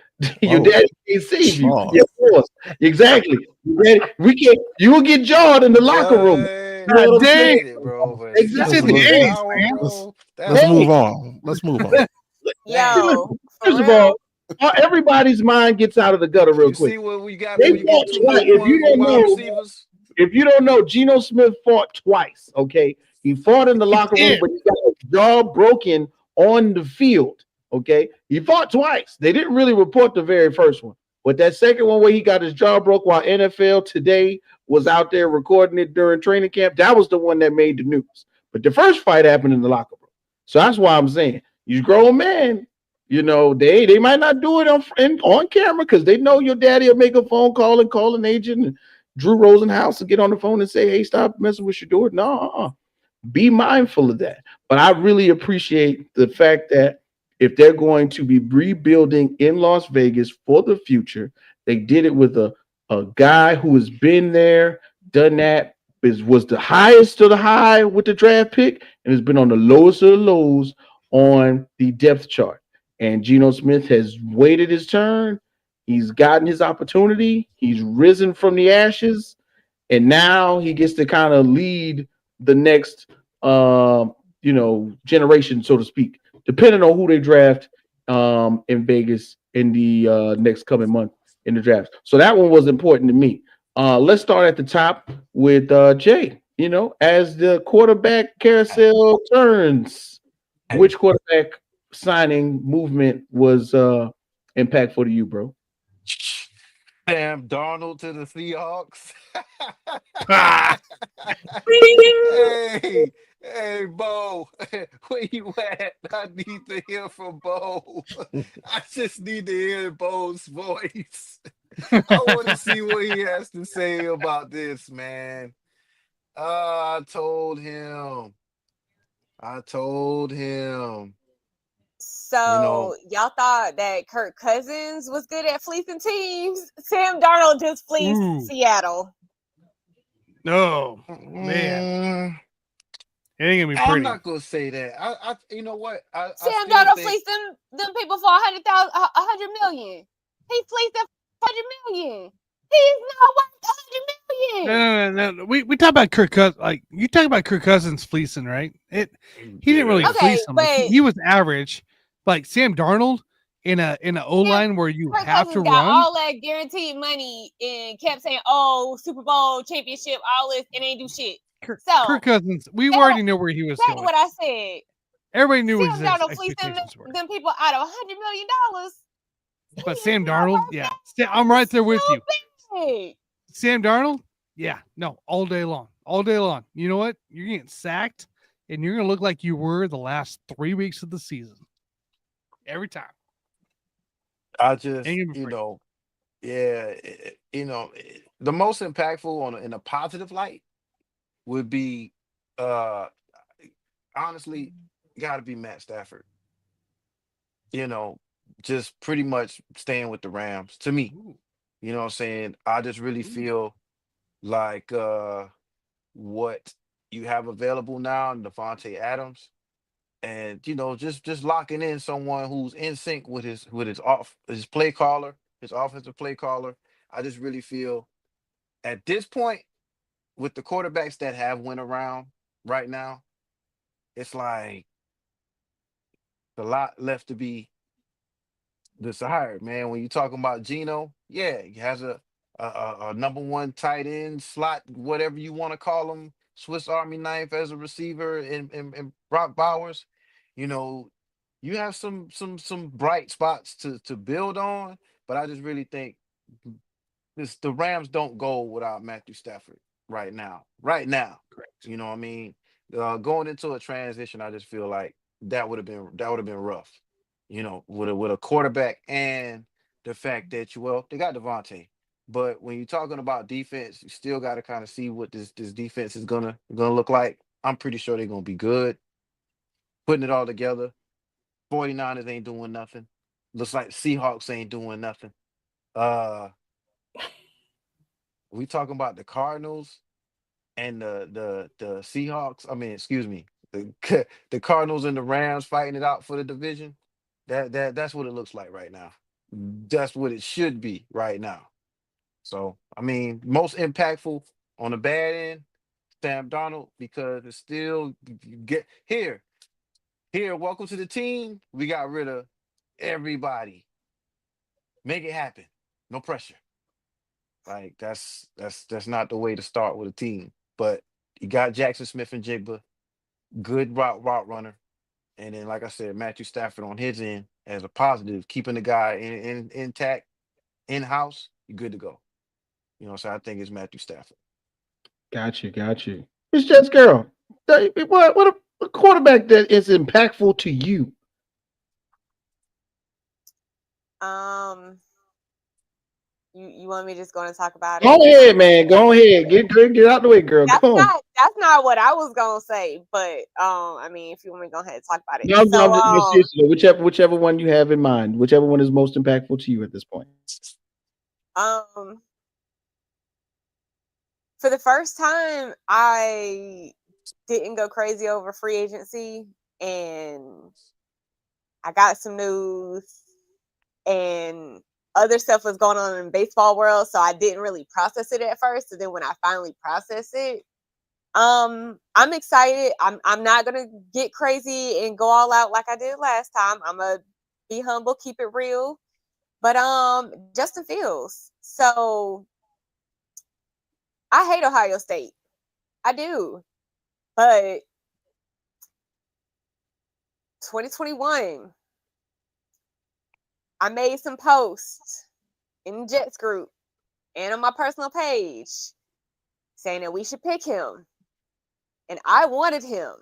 your Oh. daddy can't save you. Oh. Yeah, of course, exactly. Your daddy, we can't. You will get jawed in the locker room. Hey, You know what I'm dang. saying? get it, bro. But Exactly. This is the sneaking in 80s, shower, man. bro. Let's Hey, move on. Let's move on. Yo, for first of real. all, everybody's mind gets out of the gutter real You quick. see what we got They when you get fought two twice. number one wide receivers? If you don't know, Geno Smith fought twice. Okay, he fought in the locker room, did. but he got his jaw broken on the field. Okay, he fought twice. They didn't really report the very first one, but that second one where he got his jaw broke while NFL Today was out there recording it during training camp, that was the one that made the news. But the first fight happened in the locker room, so that's why I'm saying you grown man. You know, they might not do it on camera because they know your daddy will make a phone call and call an agent and Drew Rosenhaus to get on the phone and say, "Hey, stop messing with your daughter." No, be mindful of that. But I really appreciate the fact that if they're going to be rebuilding in Las Vegas for the future, they did it with a guy who has been there, done that, was the highest of the high with the draft pick, and has been on the lowest of the lows on the depth chart. And Geno Smith has waited his turn. He's gotten his opportunity. He's risen from the ashes, and now he gets to kind of lead the next, generation, so to speak, depending on who they draft in Vegas in the next coming month in the draft. So that one was important to me. Let's start at the top with Jay. You know, as the quarterback carousel turns, which quarterback signing movement was impactful to you, bro? Sam Darnold to the Seahawks. hey, Bo, where you at? I need to hear from Bo. I just need to hear Bo's voice. I want to see what he has to say about this, man. I told him. So y'all thought that Kirk Cousins was good at fleecing teams? Sam Darnold just fleeced Seattle. No, man. It ain't gonna be pretty. I'm not gonna say that. I you know what? Sam Darnold fleeced them people for $100 million. He fleeced them for $100 million. He's not worth $100 million. No. We talk about Kirk Cousins. Like you talk about Kirk Cousins fleecing, right? He didn't really fleece him. Like, he was average. Like Sam Darnold in a O line where you Kirk have Cousins to got run. all that guaranteed money and kept saying, "Oh, Super Bowl championship, all this," and ain't do shit. Kirk Cousins, we already know where he was That's going. what I said. Everybody knew Sam his Darnold fleeced them people out of $100 million. But Sam Darnold, yeah, I'm right there with you. Big. Sam Darnold, yeah, no, all day long. You know what? You're getting sacked, and you're gonna look like you were the last 3 weeks of the season. Every time. I just, the most impactful in a positive light would be, honestly, got to be Matt Stafford. Just pretty much staying with the Rams. To me, you know what I'm saying? I just really feel like what you have available now in Davante Adams, and just locking in someone who's in sync with his play caller, his offensive play caller. I just really feel at this point with the quarterbacks that have went around right now, it's like a lot left to be desired, man. When you're talking about Geno, yeah, he has a number one tight end slot, whatever you want to call him, Swiss Army knife as a receiver in Brock Bowers. You have some bright spots to build on, but I just really think the Rams don't go without Matthew Stafford right now. Correct. You know what I mean? Going into a transition, I just feel like that would have been rough. With a quarterback and the fact that they got Davante, but when you're talking about defense, you still got to kind of see what this defense is gonna look like. I'm pretty sure they're gonna be good. Putting it all together, 49ers ain't doing nothing. Looks like Seahawks ain't doing nothing. We talking about the Cardinals and the Seahawks. I mean, excuse me, the Cardinals and the Rams fighting it out for the division. That's what it looks like right now. That's what it should be right now. So I mean, most impactful on the bad end, Sam Darnold, because it's still get here. Welcome to the team. We got rid of everybody. Make it happen. No pressure. Like that's not the way to start with a team. But you got Jackson Smith and Jigba, good route runner. And then, like I said, Matthew Stafford on his end as a positive, keeping the guy intact, in-house, you're good to go. You know, so I think it's Matthew Stafford. Got you. It's just girl. What a quarterback that is impactful to you. You want me to just go and talk about it? Go ahead, man. Go ahead. Get out the way, girl. Come on. That's not what I was gonna say, but I mean, if you want me to go ahead and talk about it. No, I'm just whichever one you have in mind, whichever one is most impactful to you at this point. For the first time, I didn't go crazy over free agency, and I got some news, and other stuff was going on in the baseball world, so I didn't really process it at first. So then when I finally process it, I'm excited. I'm not gonna get crazy and go all out like I did last time. I'm gonna be humble, keep it real. But Justin Fields. So I hate Ohio State. I do. But 2021, I made some posts in the Jets group and on my personal page saying that we should pick him. And I wanted him.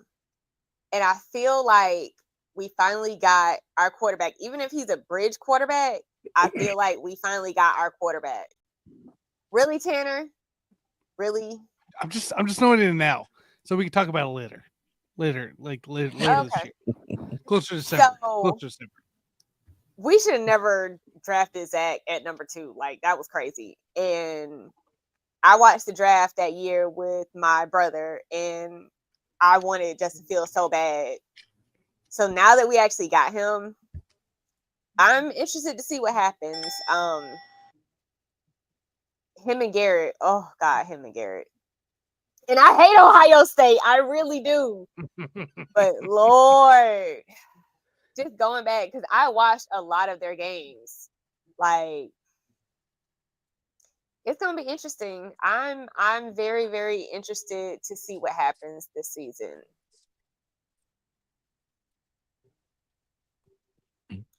And I feel like we finally got our quarterback. Even if he's a bridge quarterback, I feel like we finally got our quarterback. Really, Tanner? Really? I'm just throwing it in now, so we can talk about it later. Later Okay. this year. Closer to December. Closer to December. We should have never drafted Zach at number 2. Like, that was crazy. And I watched the draft that year with my brother, and I wanted Justin Fields so bad. So now that we actually got him, I'm interested to see what happens. Him and Gerrit. Oh, God, him and Gerrit. And I hate Ohio State. I really do. But, Lord, just going back, because I watched a lot of their games. Like, it's going to be interesting. I'm very, very interested to see what happens this season.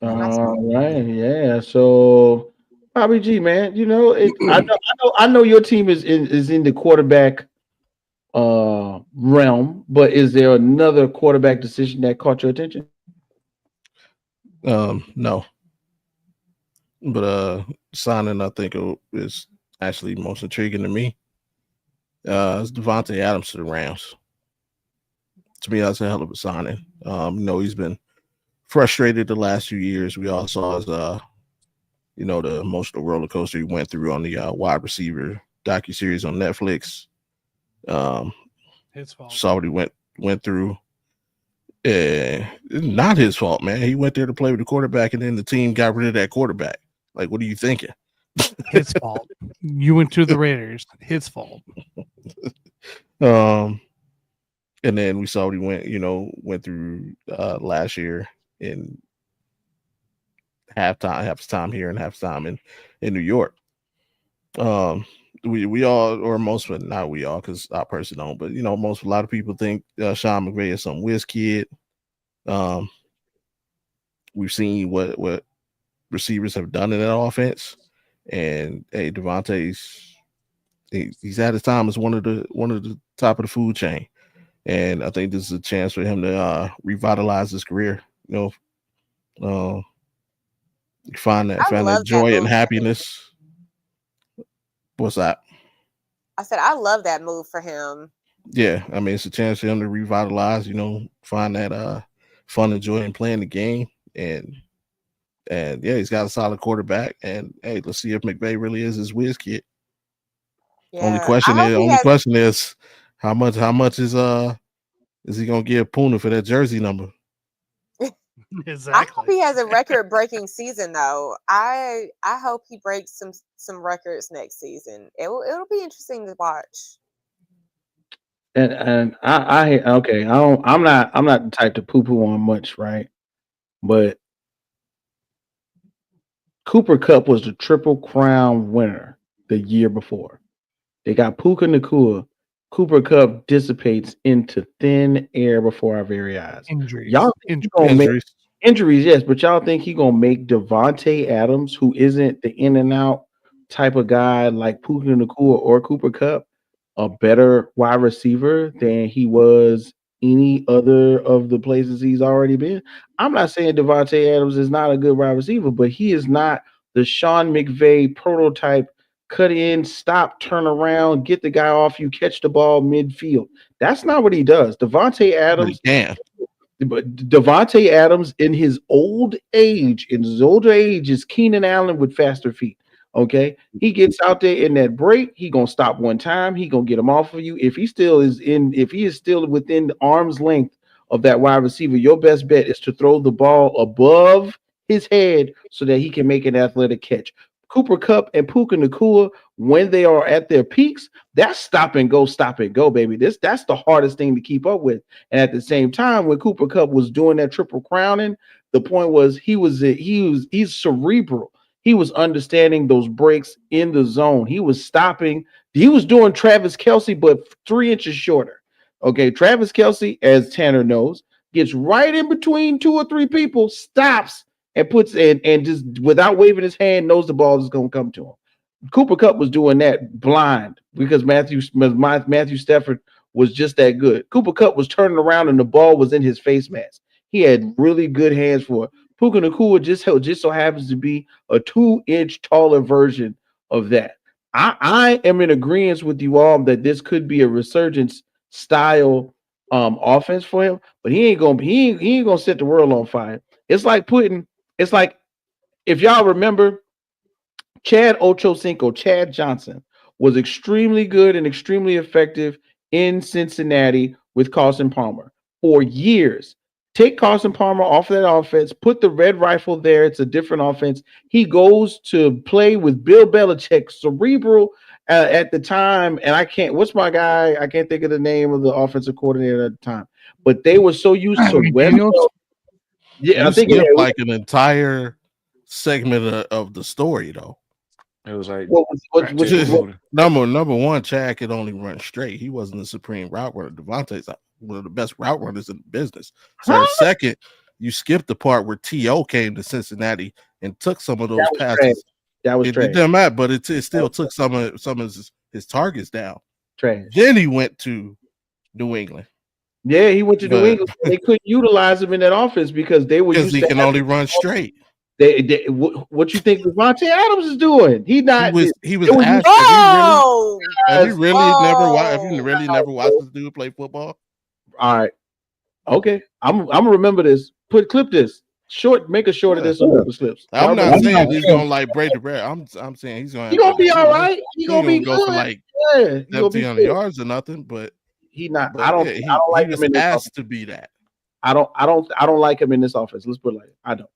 All right, yeah. So, Bobby G, man, you know, I know your team is in the quarterback realm, but is there another quarterback decision that caught your attention? No. But signing I think is actually most intriguing to me. It's Davante Adams to the Rams. To me, that's a hell of a signing. You know, he's been frustrated the last few years. We all saw his you know, the emotional roller coaster he went through on the wide receiver docuseries on Netflix. His fault. Saw what he went through. It's not his fault, man. He went there to play with the quarterback, and then the team got rid of that quarterback. Like, what are you thinking? His fault. You went to the Raiders. His fault. And then we saw what he went through last year in half time here and half time in New York. We all, or most, but not we all, because I personally don't, but you know, a lot of people think Sean McVay is some whiz kid. We've seen what receivers have done in that offense, and hey, Davante's he's had his time as one of the top of the food chain, and I think this is a chance for him to revitalize his career. You know, find that joy and happiness. What's that? I said I love that move for him. Yeah, I mean, it's a chance for him to revitalize, you know, find that fun and joy in playing the game, and yeah, he's got a solid quarterback, and hey, let's see if McVay really is his whiz kid. Yeah, only question is how much is Is he gonna give Puna for that jersey number? I hope Exactly. he has a record-breaking season, though. I hope he breaks some records next season. It'll be interesting to watch. And I okay, I'm not the type to poo poo on much, right? But Cooper Cup was the Triple Crown winner the year before. They got Puka Nakua. Cooper Cup dissipates into thin air before our very eyes. Injuries. Y'all think he gonna make Injuries. injuries, yes, but y'all think he gonna make Davante Adams, who isn't the in and out type of guy like Puka Nakua or Cooper Cup, a better wide receiver than he was any other of the places he's already been? I'm not saying Davante Adams is not a good wide receiver, but he is not the Sean McVay prototype. Cut in, stop, turn around, get the guy off you, catch the ball midfield. That's not what he does. Davante But Adams he can. but Davante Adams in his older age is Keenan Allen with faster feet. Okay, he gets out there in that break. He gonna stop one time. He gonna get him off of you. If he is still within the arm's length of that wide receiver, your best bet is to throw the ball above his head so that he can make an athletic catch. Cooper Cup and Puka Nakua, when they are at their peaks, that's stop and go, baby. That's the hardest thing to keep up with. And at the same time, when Cooper Cup was doing that triple crowning, the point was he's cerebral. He was understanding those breaks in the zone. He was stopping. He was doing Travis Kelce, but 3 inches shorter. Okay, Travis Kelce, as Tanner knows, gets right in between 2 or 3 people, stops and puts in, and just without waving his hand, knows the ball is going to come to him. Cooper Cup was doing that blind because Matthew Stafford was just that good. Cooper Cup was turning around and the ball was in his face mask. He had really good hands for it. Puka Nakua just so happens to be a 2-inch taller version of that. I am in agreement with you all that this could be a resurgence style offense for him, but he ain't gonna set the world on fire. It's like if y'all remember, Chad Johnson was extremely good and extremely effective in Cincinnati with Carson Palmer for years. Take Carson Palmer off of that offense, put the red rifle there. It's a different offense. He goes to play with Bill Belichick, cerebral at the time. And I can't think of the name of the offensive coordinator at the time, but they were so used to Webster. Yeah, You I think skipped like an entire segment of the story, though. It was like number one, Chad could only run straight. He wasn't the supreme route runner. Davante's one of the best route runners in the business. So second, you skipped the part where T.O. came to Cincinnati and took some of those passes. That was it didn't matter, but it still took some of his targets down. Trash. Then he went to New England. Yeah, he went to New England. They couldn't utilize him in that offense because they were used he can only run straight. What you think Davante Adams is doing? He was asked. Oh, have you really never watched this dude play football? All right, okay. I'm gonna remember this. Clip this short. Make a short of this on the slips. I'm not saying he's gonna like break the bread. I'm saying he's gonna be all right. He's gonna be go good. for like 1,700 yards or nothing. But he not. I don't like him in this asked offense. to be that. I don't like him in this offense. Let's put it like I don't.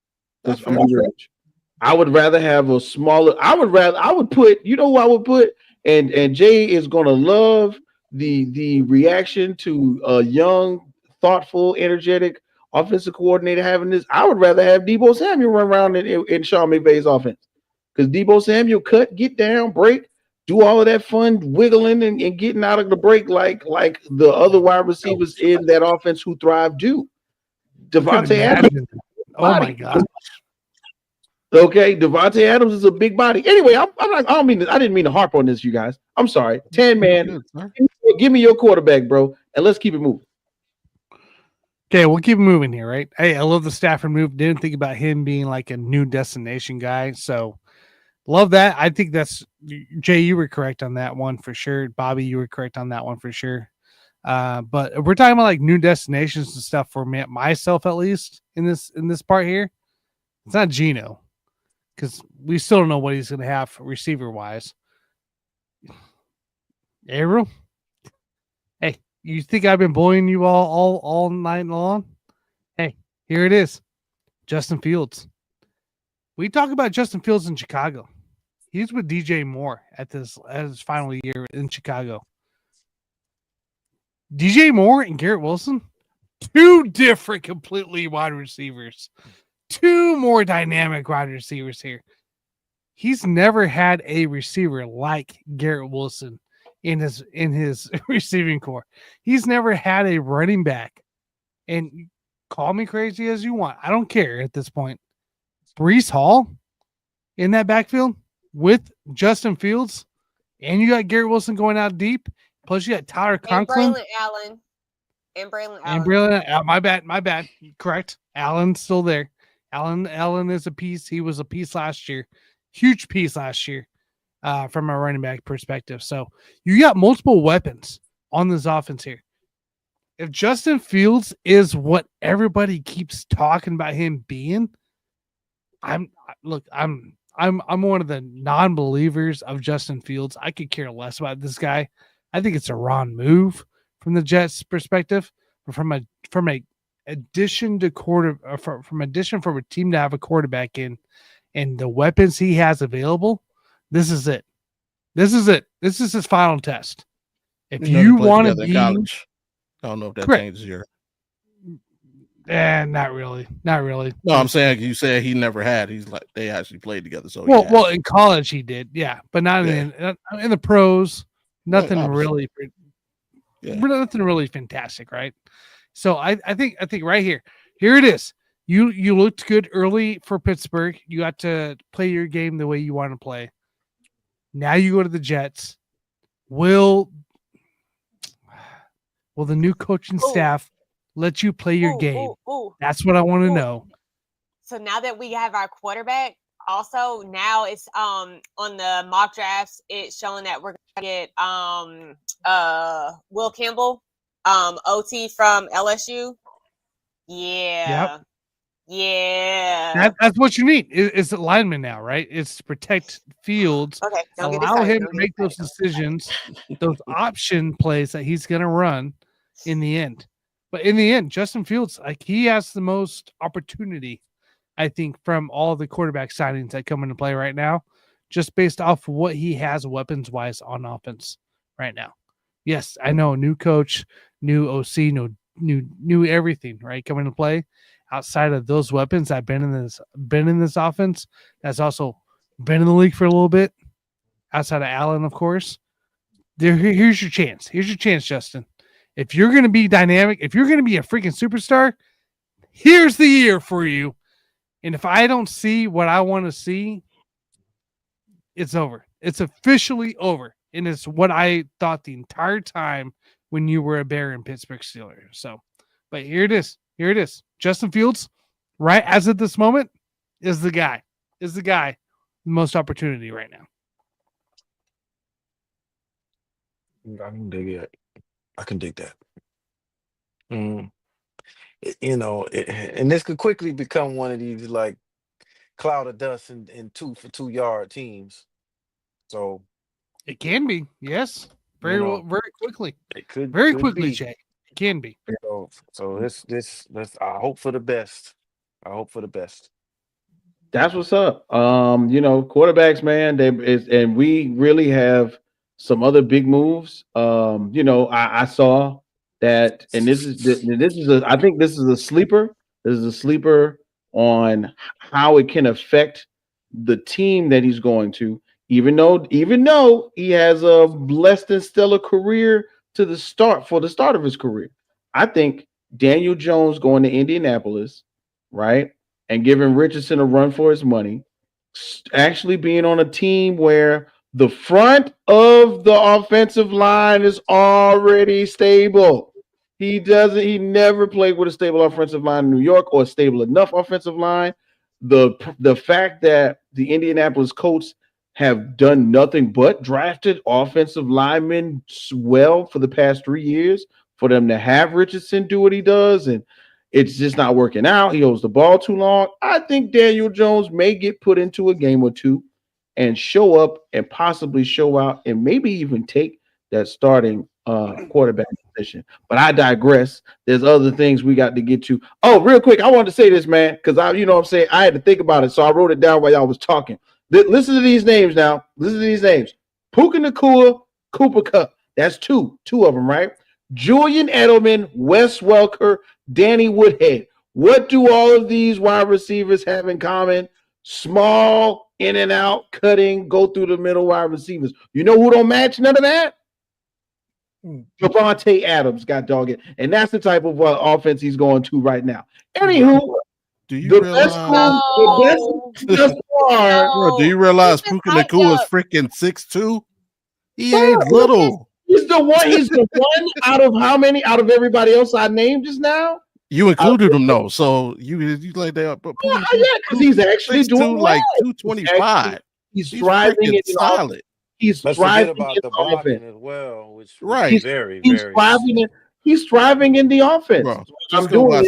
I would rather have a smaller. I would put. You know who I would put? And Jay is gonna love the reaction to a young, thoughtful, energetic offensive coordinator having this. I would rather have Deebo Samuel run around in Sean McVay's offense because Deebo Samuel cut, get down, break, do all of that fun wiggling and getting out of the break like the other wide receivers in that offense who thrive do. Davante Adams. Oh my God. Okay, Davante Adams is a big body. Anyway, I didn't mean to harp on this, you guys. I'm sorry. 10 man, give me your quarterback, bro, and let's keep it moving. Okay, we'll keep moving here, right? Hey, I love the Stafford move. Didn't think about him being like a new destination guy. So love that. I think that's Jay, you were correct on that one for sure. Bobby, you were correct on that one for sure. But if we're talking about like new destinations and stuff for myself, at least in this part here, it's not Geno. Because we still don't know what he's going to have receiver wise. Ariel? Hey, You think I've been bullying you all night long? Hey, here it is. Justin Fields. We talk about Justin Fields in Chicago. He's with DJ Moore at his final year in Chicago. DJ Moore and Garrett Wilson, two different completely wide receivers. Two more dynamic wide receivers here. He's never had a receiver like Garrett Wilson in his receiving core. He's never had a running back. And call me crazy as you want. I don't care at this point. Breece Hall in that backfield with Justin Fields, and you got Garrett Wilson going out deep. Plus, you got Tyler Conklin. And Braylon Allen. And Braylon, my bad. Correct. Allen's still there. Allen is a piece. He was a piece last year. Huge piece last year from a running back perspective. So you got multiple weapons on this offense here. If Justin Fields is what everybody keeps talking about him being, I'm one of the non-believers of Justin Fields. I could care less about this guy. I think it's a wrong move from the Jets' perspective, but from a addition for a team to have a quarterback in and the weapons he has available, this is it. This is his final test. If you want to be college, I don't know if that changes your. Not really. No, I'm saying you said he never had. He's like they actually played together. So well, in college he did, yeah, but not in the pros. Nothing really, nothing really fantastic, right? So I think right here it is. You looked good early for Pittsburgh. You got to play your game the way you want to play. Now you go to the Jets. Will the new coaching staff let you play your game? That's what I want to know. So now that we have our quarterback, also now it's on the mock drafts, it's showing that we're gonna get Will Campbell, OT from LSU. Yeah. Yep. Yeah. That's what you need. It's a lineman now, right? It's to protect Fields. Okay. Allow him to make those decisions, those option plays that he's gonna run in the end. But in the end, Justin Fields, like he has the most opportunity, I think, from all the quarterback signings that come into play right now, just based off what he has weapons-wise on offense right now. Yes, I know, new coach, new OC, new everything, right, coming into play. Outside of those weapons that have been in this offense, that's also been in the league for a little bit. Outside of Allen, of course. Here's your chance. Here's your chance, Justin. If you're going to be dynamic, if you're going to be a freaking superstar, here's the year for you. And if I don't see what I want to see, it's over. It's officially over. And it's what I thought the entire time when you were a Bear in Pittsburgh Steelers. So, but here it is. Here it is. Justin Fields, right as of this moment, is the guy. Most opportunity right now. I can dig it. I can dig that. And this could quickly become one of these like cloud of dust and 2 for 2 yard teams. So it can be, yes, very quickly. It could very quickly, be. Jay. It can be. So this I hope for the best. That's what's up. Quarterbacks, man. And we really have some other big moves. I saw that, and I think this is a sleeper. This is a sleeper on how it can affect the team that he's going to. Even though he has a less than stellar career for the start of his career, I think Daniel Jones going to Indianapolis, right, and giving Richardson a run for his money, actually being on a team where the front of the offensive line is already stable. He never played with a stable offensive line in New York or a stable enough offensive line. The fact that the Indianapolis Colts have done nothing but drafted offensive linemen well for the past 3 years, for them to have Richardson do what he does, and it's just not working out. He holds the ball too long. I think Daniel Jones may get put into a game or two and show up and possibly show out and maybe even take that starting quarterback position. But I digress. There's other things we got to get to. Oh, real quick, I wanted to say this, man, because I had to think about it, so I wrote it down while y'all was talking. Listen to these names now. Listen to these names: Puka Nacua, Cooper Kupp. That's two of them, right? Julian Edelman, Wes Welker, Danny Woodhead. What do all of these wide receivers have in common? Small, in and out, cutting, go through the middle wide receivers. You know who don't match none of that? Davante Adams, got dog it. And that's the type of offense he's going to right now. Anywho, do you realize? Bro, do you realize Puka Nacua is freaking 6'2"? He ain't little. He's the one. He's the one out of how many? Out of everybody else I named just now. You included him though, so you like that. But yeah, because he's actually doing well. Like 225. He's thriving in solid. He's thriving about the blocking as well, which he's very thriving. He's thriving in the offense. Bro, just go watch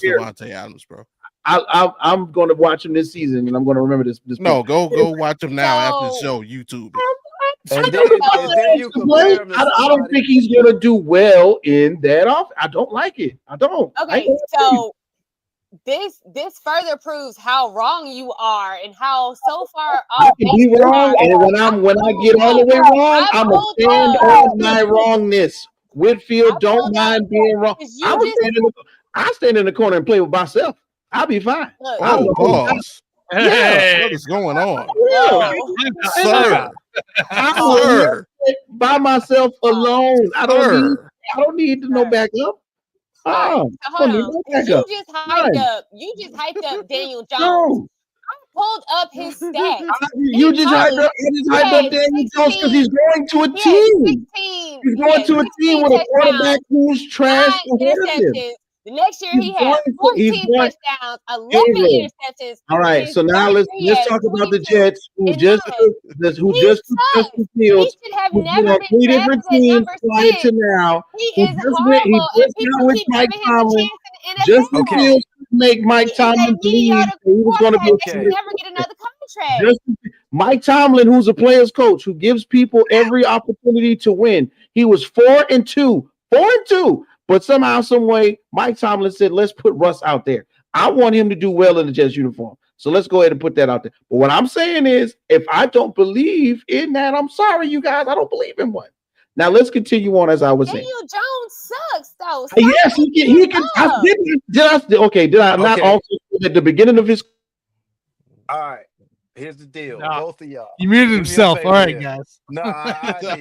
Davante Adams, bro. I'm going to watch him this season, and I'm going to remember this. No, go watch him now after the show. YouTube. And then you I don't think he's going to do well in that off. I don't like it. I don't. Okay, so this further proves how wrong you are and how so far I can be wrong, and when I get all the way wrong, I'm gonna stand on my wrongness. Whitfield, don't mind being wrong. I stand in the corner and play with myself. I'll be fine. Pause. Yeah. What is going on? Sir. I'm by myself alone. I don't need to know backup. Hold on. You just hyped up Daniel Jones. I pulled up his stats. You just hyped up Daniel Jones because he's going to a team. He's going to a team with a quarterback who's trash. The next year he had 14 touchdowns, 11 interceptions. All right, so now let's talk about the Jets who just took Justin Fields. He should have never been three different teams prior to now. He is horrible. With Mike Tomlin. Justin Fields make Mike Tomlin believe he was going to be never get another contract. Mike Tomlin, who's a player's coach, who gives people every opportunity to win. He was 4-2. But somehow, some way, Mike Tomlin said, let's put Russ out there. I want him to do well in the Jets uniform. So let's go ahead and put that out there. But what I'm saying is, if I don't believe in that, I'm sorry, you guys. I don't believe in one. Now, let's continue on as I was saying. Daniel Jones sucks, though. Yes, he can. Did I not also at the beginning of his? All right. Here's the deal. Both of y'all. He muted himself. All right, guys. No, I did.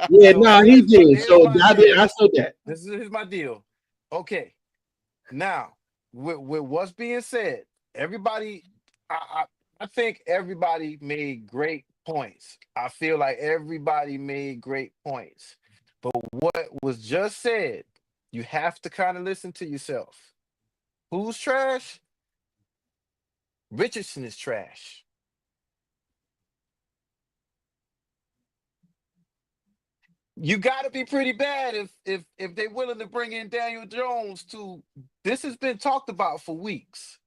Yeah, he did. So I said that. This is my deal. Okay. Now, with what's being said, everybody, I think everybody made great points. I feel like everybody made great points. But what was just said, you have to kind of listen to yourself. Who's trash? Richardson is trash. You got to be pretty bad if they're willing to bring in Daniel Jones to. This has been talked about for weeks.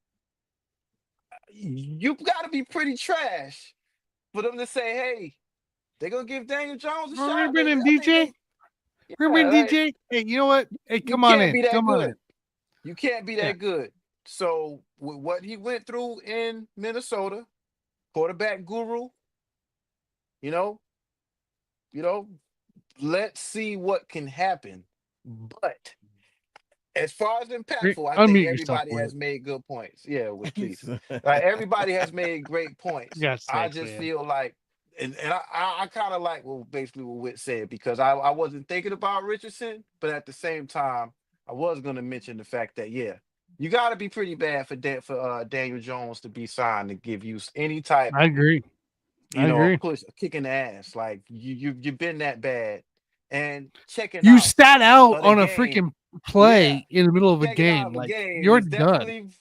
You've got to be pretty trash for them to say, "Hey, they're gonna give Daniel Jones a shot." We're bringing DJ. We're bringing DJ. Hey, you know what? Hey, come on in. Come on in. You can't be that good. So with what he went through in Minnesota, quarterback guru, you know. Let's see what can happen. But as far as impactful, I think everybody has made good points. Yeah, please. Like everybody has made great points. Yes, I just feel like, and I kind of like basically what Whit said, because I wasn't thinking about Richardson, but at the same time, I was going to mention the fact that you got to be pretty bad for Daniel Jones to be signed to give you any type. I agree. Push, kicking the ass. Like you've been that bad. And you sat out on a freaking play in the middle of a game. Like you're done.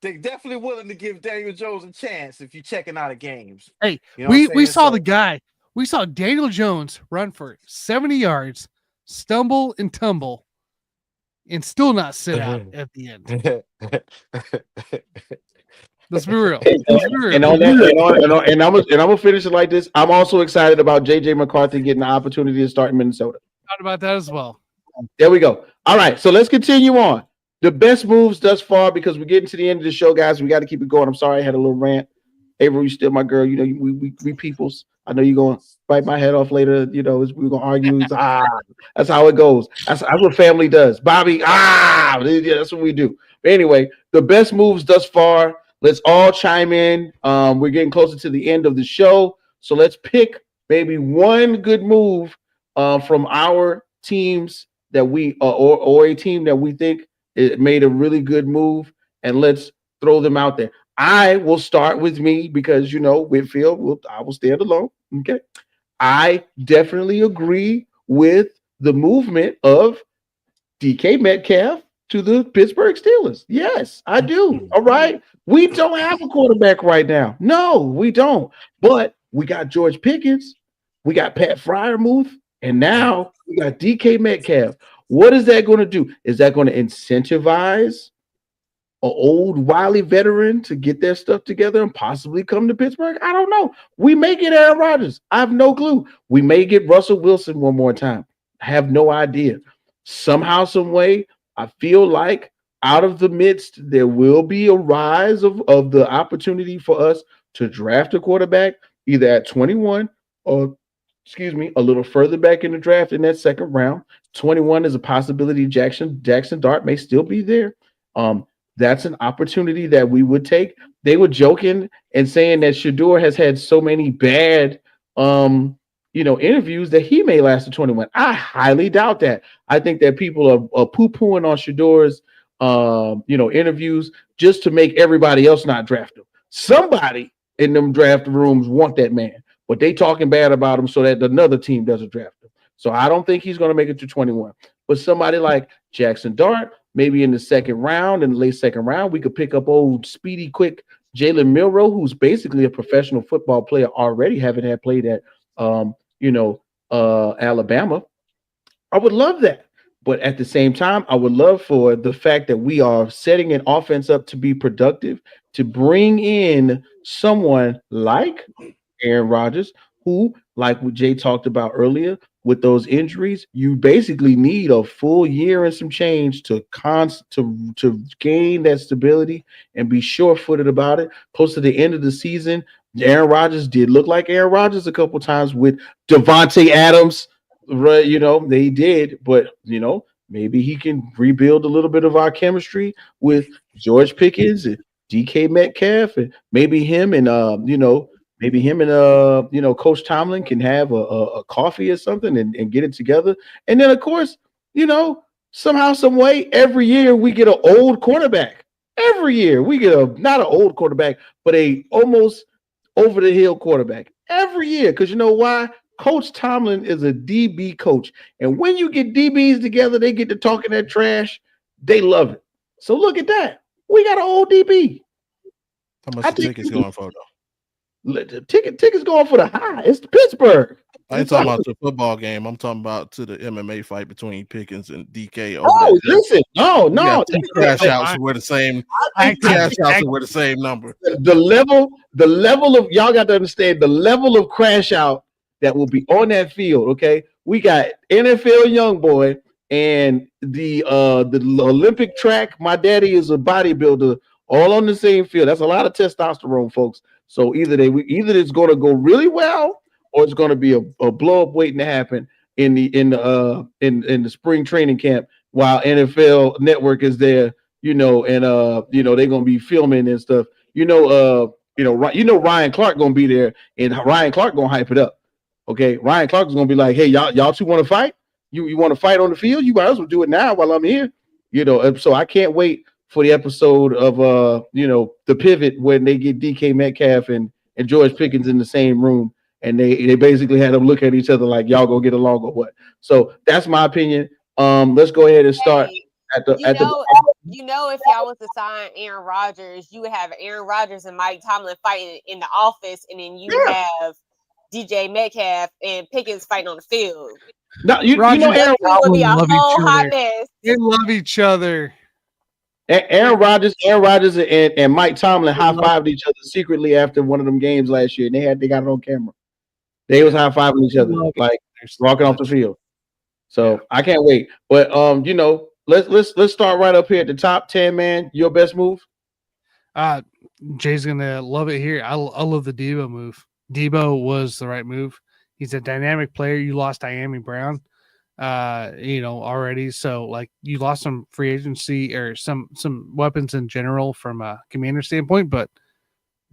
They're definitely willing to give Daniel Jones a chance if you're checking out of games. Hey, we saw the guy. We saw Daniel Jones run for 70 yards, stumble and tumble, and still not sit out at the end. Let's be real. And I'm gonna finish it like this. I'm also excited about JJ McCarthy getting the opportunity to start in Minnesota. Thought about that as well. There we go. All right, so let's continue on. The best moves thus far, because we're getting to the end of the show, guys. We got to keep it going. I'm sorry I had a little rant. Avery, you still my girl. You know, we peoples. I know you're going to bite my head off later. You know, we're going to argue. That's how it goes. That's what family does. Bobby, yeah, that's what we do. But anyway, the best moves thus far. Let's all chime in. We're getting closer to the end of the show. So let's pick maybe one good move from our teams that we or a team that we think it made a really good move, and let's throw them out there. I will start with me because Whitfield. I will stand alone. Okay, I definitely agree with the movement of DK Metcalf to the Pittsburgh Steelers. Yes, I do. All right, we don't have a quarterback right now. No, we don't. But we got George Pickens, we got Pat Freiermuth, and now we got DK Metcalf. What is that going to do? Is that going to incentivize an old wily veteran to get their stuff together and possibly come to Pittsburgh? I don't know. We may get Aaron Rodgers. I have no clue. We may get Russell Wilson one more time. I have no idea. Somehow, some way, I feel like out of the midst, there will be a rise of the opportunity for us to draft a quarterback either at 21 or a little further back in the draft in that second round. 21 is a possibility. Jackson Dart may still be there. That's an opportunity that we would take. They were joking and saying that Shedeur has had so many bad interviews that he may last to 21. I highly doubt that. I think that people are poo-pooing on Shedeur's interviews just to make everybody else not draft him. Somebody in them draft rooms want that man, but they talking bad about him so that another team doesn't draft him. So I don't think he's going to make it to 21. But somebody like Jackson Dart, maybe in the second round, in the late second round, we could pick up old speedy, quick Jalen Milroe, who's basically a professional football player already, having had played at Alabama. I would love that. But at the same time, I would love for the fact that we are setting an offense up to be productive, to bring in someone like Aaron Rodgers, who, like what Jay talked about earlier, with those injuries, you basically need a full year and some change to gain that stability and be sure-footed about it. Close to the end of the season, Aaron Rodgers did look like Aaron Rodgers a couple times with Davante Adams. Right, they did, but maybe he can rebuild a little bit of our chemistry with George Pickens and DK Metcalf, and maybe him and Coach Tomlin can have a coffee or something and get it together. And then, of course, somehow, some way, every year we get an old quarterback. Every year we get not an old quarterback, but a almost over the hill quarterback. Every year, because you know why? Coach Tomlin is a DB coach. And when you get DBs together, they get to talking that trash. They love it. So look at that. We got an old DB. How much the tickets going for, though? The tickets going for the high. It's Pittsburgh. I ain't talking about the football game. I'm talking about to the MMA fight between Pickens and DK. Listen. No. Crash outs were the same. Crash outs were the same number. The level of y'all got to understand the level of crash out that will be on that field. Okay, we got NFL young boy and the Olympic track. My daddy is a bodybuilder, all on the same field. That's a lot of testosterone, folks. So either it's going to go really well, or it's going to be a blow up waiting to happen in the spring training camp while NFL Network is there, and they're going to be filming and stuff. Ryan Clark going to be there, and Ryan Clark going to hype it up. Okay, Ryan Clark is going to be like, hey, y'all two want to fight? You want to fight on the field? You might as well do it now while I'm here. So I can't wait for the episode of the pivot when they get DK Metcalf and George Pickens in the same room, and they basically had them look at each other like, y'all go get along or what. So that's my opinion. Let's go ahead and start if y'all was to sign Aaron Rodgers, you would have Aaron Rodgers and Mike Tomlin fighting in the office, and then you have DJ Metcalf and Pickens fighting on the field. No, Aaron would be a whole hot mess. They love each other. Aaron Rodgers and Mike Tomlin high-fived each other secretly after one of them games last year, and they got it on camera. They was high-fiving each other, like walking off the field. So I can't wait. But let's start right up here at the top 10, man. Your best move? Jay's gonna love it here. I love the Debo move. Debo was the right move. He's a dynamic player. You lost Diami Brown, already. So like you lost some free agency or some weapons in general from a commander standpoint, but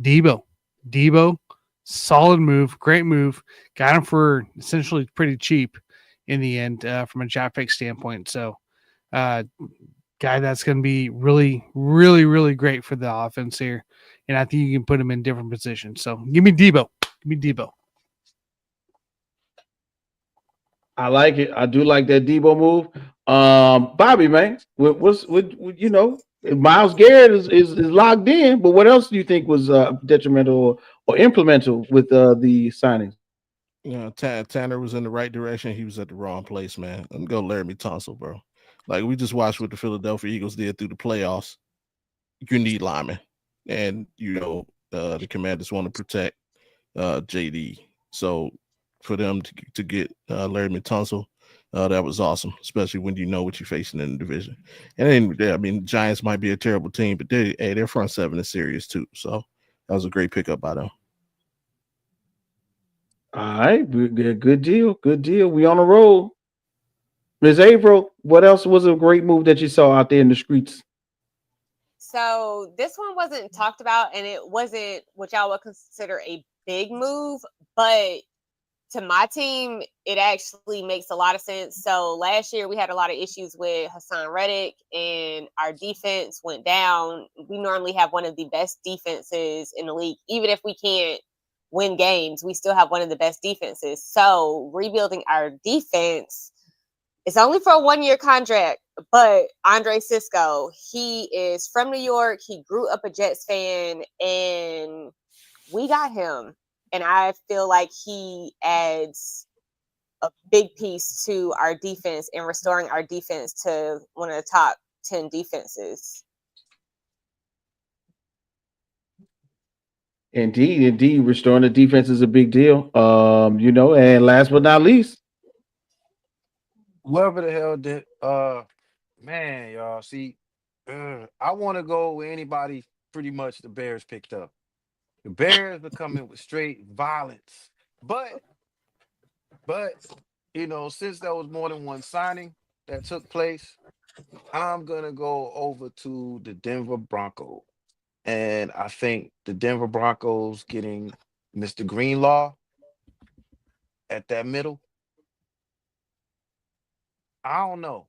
Debo, solid move, great move. Got him for essentially pretty cheap in the end from a draft pick standpoint. So guy that's going to be really, really, really great for the offense here. And I think you can put him in different positions. So give me Debo. I like it. I do like that Debo move. Bobby, man, what's Myles Garrett is locked in, but what else do you think was detrimental or implemental with the signings? Tanner was in the right direction. He was at the wrong place, man. Let me go Laramie Tunsil, bro. Like we just watched what the Philadelphia Eagles did through the playoffs. You need linemen, and the Commanders want to protect JD. So for them to get Laramie Tunsil, that was awesome, especially when you know what you're facing in the division. And then, Giants might be a terrible team, but their front seven is serious too. So that was a great pickup by them. All right, good deal. We on a roll. Ms. April, what else was a great move that you saw out there in the streets? So this one wasn't talked about, and it wasn't what y'all would consider a big move, but to my team, it actually makes a lot of sense. So last year we had a lot of issues with Hassan Reddick, and our defense went down. We normally have one of the best defenses in the league. Even if we can't win games, we still have one of the best defenses. So rebuilding our defense, it's only for a 1-year contract, but Andre Cisco, he is from New York. He grew up a Jets fan, and we got him. And I feel like he adds a big piece to our defense and restoring our defense to one of the top 10 defenses. Indeed. Restoring the defense is a big deal. And last but not least, Whoever the hell did, man, y'all see, I want to go with anybody. Pretty much the Bears picked up. The Bears are coming with straight violence, but since there was more than one signing that took place, I'm gonna go over to the Denver Broncos, and I think the Denver Broncos getting Mr. Greenlaw at that middle. I don't know.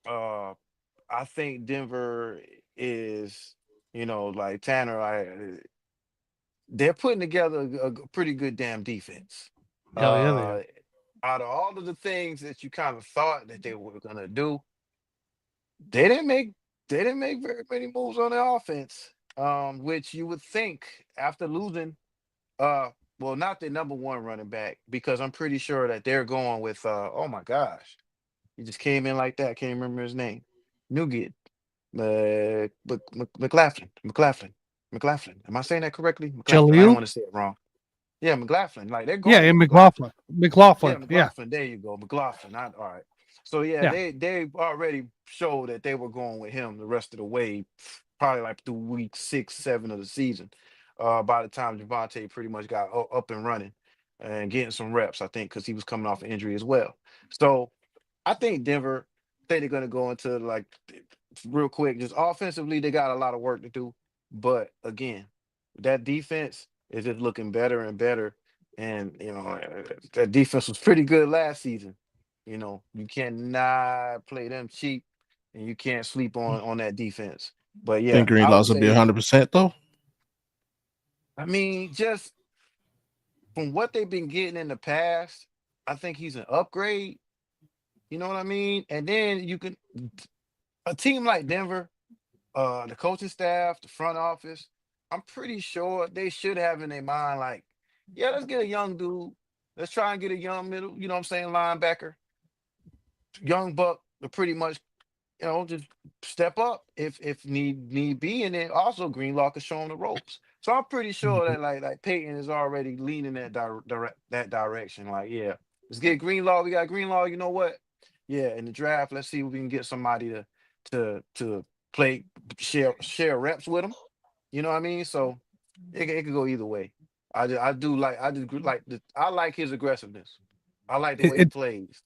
I think Denver is, like Tanner, they're putting together a pretty good damn defense. Hell yeah, they are. Out of all of the things that you kind of thought that they were gonna do, they didn't make very many moves on the offense. Which you would think after losing, well, not the number one running back, because I'm pretty sure that they're going with oh my gosh, he just came in like that. Can't remember his name. Nugget. McLaughlin. Am I saying that correctly? McLaughlin. I don't Jaleel? want to say it wrong. Yeah, McLaughlin. Like they're Yeah, going and with McLaughlin. Yeah, McLaughlin. Yeah. McLaughlin. There you go, McLaughlin. All right. So yeah, Yeah. they already showed that they were going with him the rest of the way, probably like through week 6, 7 of the season. By the time Davante pretty much got up and running and getting some reps, I think, because he was coming off an injury as well. So I think Denver, they're going to go into like real quick, just offensively, they got a lot of work to do. But again, that defense is just looking better and better. And, that defense was pretty good last season. You cannot play them cheap, and you can't sleep on that defense. But yeah, Think Greenlaw's will be 100% though. I mean, just from what they've been getting in the past, I think he's an upgrade. You know what I mean? And then a team like Denver, the coaching staff, the front office, I'm pretty sure they should have in their mind, like, yeah, let's get a young dude. Let's try and get a young middle, linebacker, young buck to pretty much, just step up if need be. And then also Greenlaw can show him the ropes. So I'm pretty sure that like Peyton is already leaning that direction. Like, yeah, let's get Greenlaw. We got Greenlaw. You know what? Yeah, in the draft, let's see if we can get somebody to play share reps with him. You know what I mean? So it could go either way. I like his aggressiveness. I like the way he plays.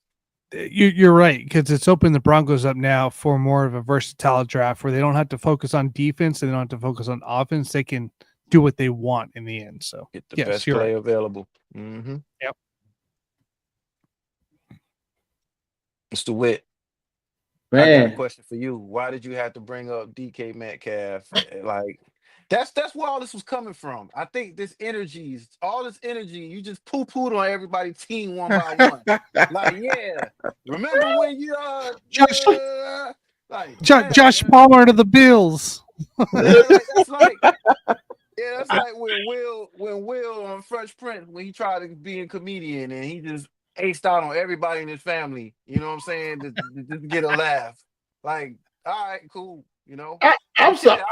You're right, because it's opened the Broncos up now for more of a versatile draft where they don't have to focus on defense and they don't have to focus on offense. They can do what they want in the end. So Get the yes, best you're player right. available. Mm-hmm. Yep. Mr. Witt, I got a Man, question for you. Why did you have to bring up DK Metcalf? Like, that's where all this was coming from. I think all this energy, you just poo-pooed on everybody's team one by one. Like, yeah, remember when you Josh like Josh man. Palmer to the Bills. Yeah, that's like when Will on Fresh Prince, when he tried to be a comedian and he just aced out on everybody in his family, you know what I'm saying, to get a laugh. Like, all right, cool, you know. I'm sorry,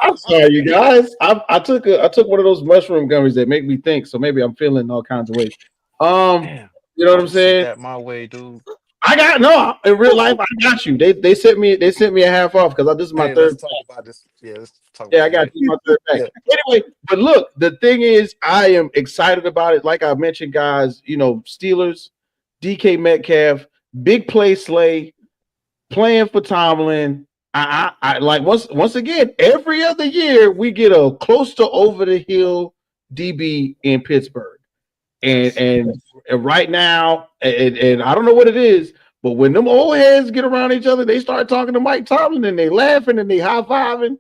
you guys. I took one of those mushroom gummies that make me think, so maybe I'm feeling all kinds of ways. Damn, You know what I'm sent saying? that my way, dude. I got no in real life. I got you. They sent me a half off because this is my Hey, third. let's talk about this. Yeah, let's talk Yeah, I about got this. you my third pack. Yeah. Anyway, but look, the thing is, I am excited about it. Like I mentioned, guys, you know, Steelers, DK Metcalf, big play Slay, playing for Tomlin. I like once again, every other year we get a close to over the hill DB in Pittsburgh. And right now, and I don't know what it is, but when them old heads get around each other, they start talking to Mike Tomlin and they laughing and they high-fiving.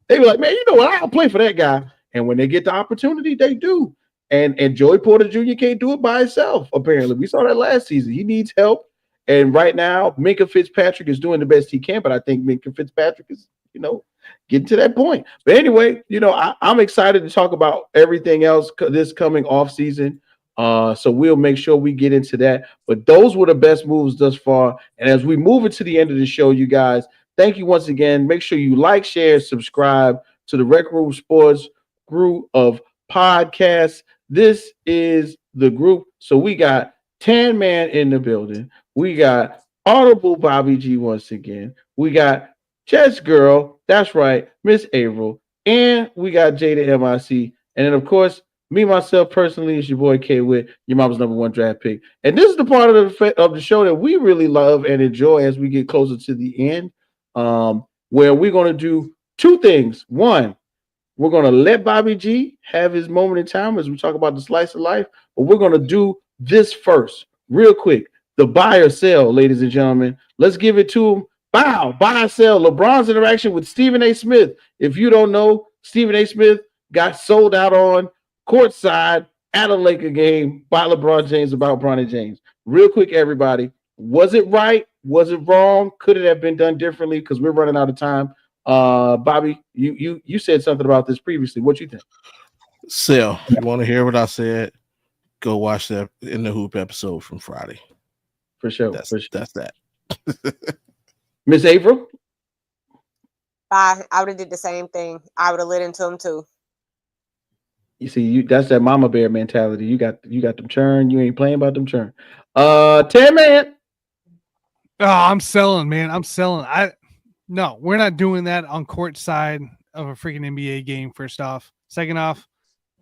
They be like, man, you know what? I'll play for that guy. And when they get the opportunity, they do. And Joey Porter Jr. can't do it by himself, apparently. We saw that last season. He needs help. And right now, Minkah Fitzpatrick is doing the best he can, but I think Minkah Fitzpatrick is, you know, getting to that point. But anyway, you know, I'm excited to talk about everything else this coming off season. So we'll make sure we get into that. But those were the best moves thus far. And as we move into the end of the show, you guys, thank you once again. Make sure you like, share, subscribe to the Rec Room Sports group of podcasts. This is the group. So we got Tan Man in the building. We got Audible Bobby G once again. We got Jess Girl. That's right, Miss April. And we got Jada MIC. And then, of course, me, myself, personally, is your boy K Witt, your mama's #1 draft pick. And this is the part of the show that we really love and enjoy as we get closer to the end, where we're going to do two things. One, we're going to let Bobby G have his moment in time as we talk about the slice of life. But we're going to do this first, real quick. The buy or sell, ladies and gentlemen. Let's give it to him. Bow, buy or sell. LeBron's interaction with Stephen A. Smith. If you don't know, Stephen A. Smith got sold out on courtside at a Laker game by LeBron James about Bronny James. Real quick, everybody. Was it right? Was it wrong? Could it have been done differently? Because we're running out of time. Bobby, you said something about this previously. What you think? Sell. If you want to hear what I said, go watch that In the Hoop episode from Friday. For sure. That's that. Miss April? I would have did the same thing. I would have lit into him too. You see, that's that mama bear mentality. You got them churn. You ain't playing about them churn. Tan Man. Oh, I'm selling, man. I'm selling. No, we're not doing that on court side of a freaking NBA game. First off, second off,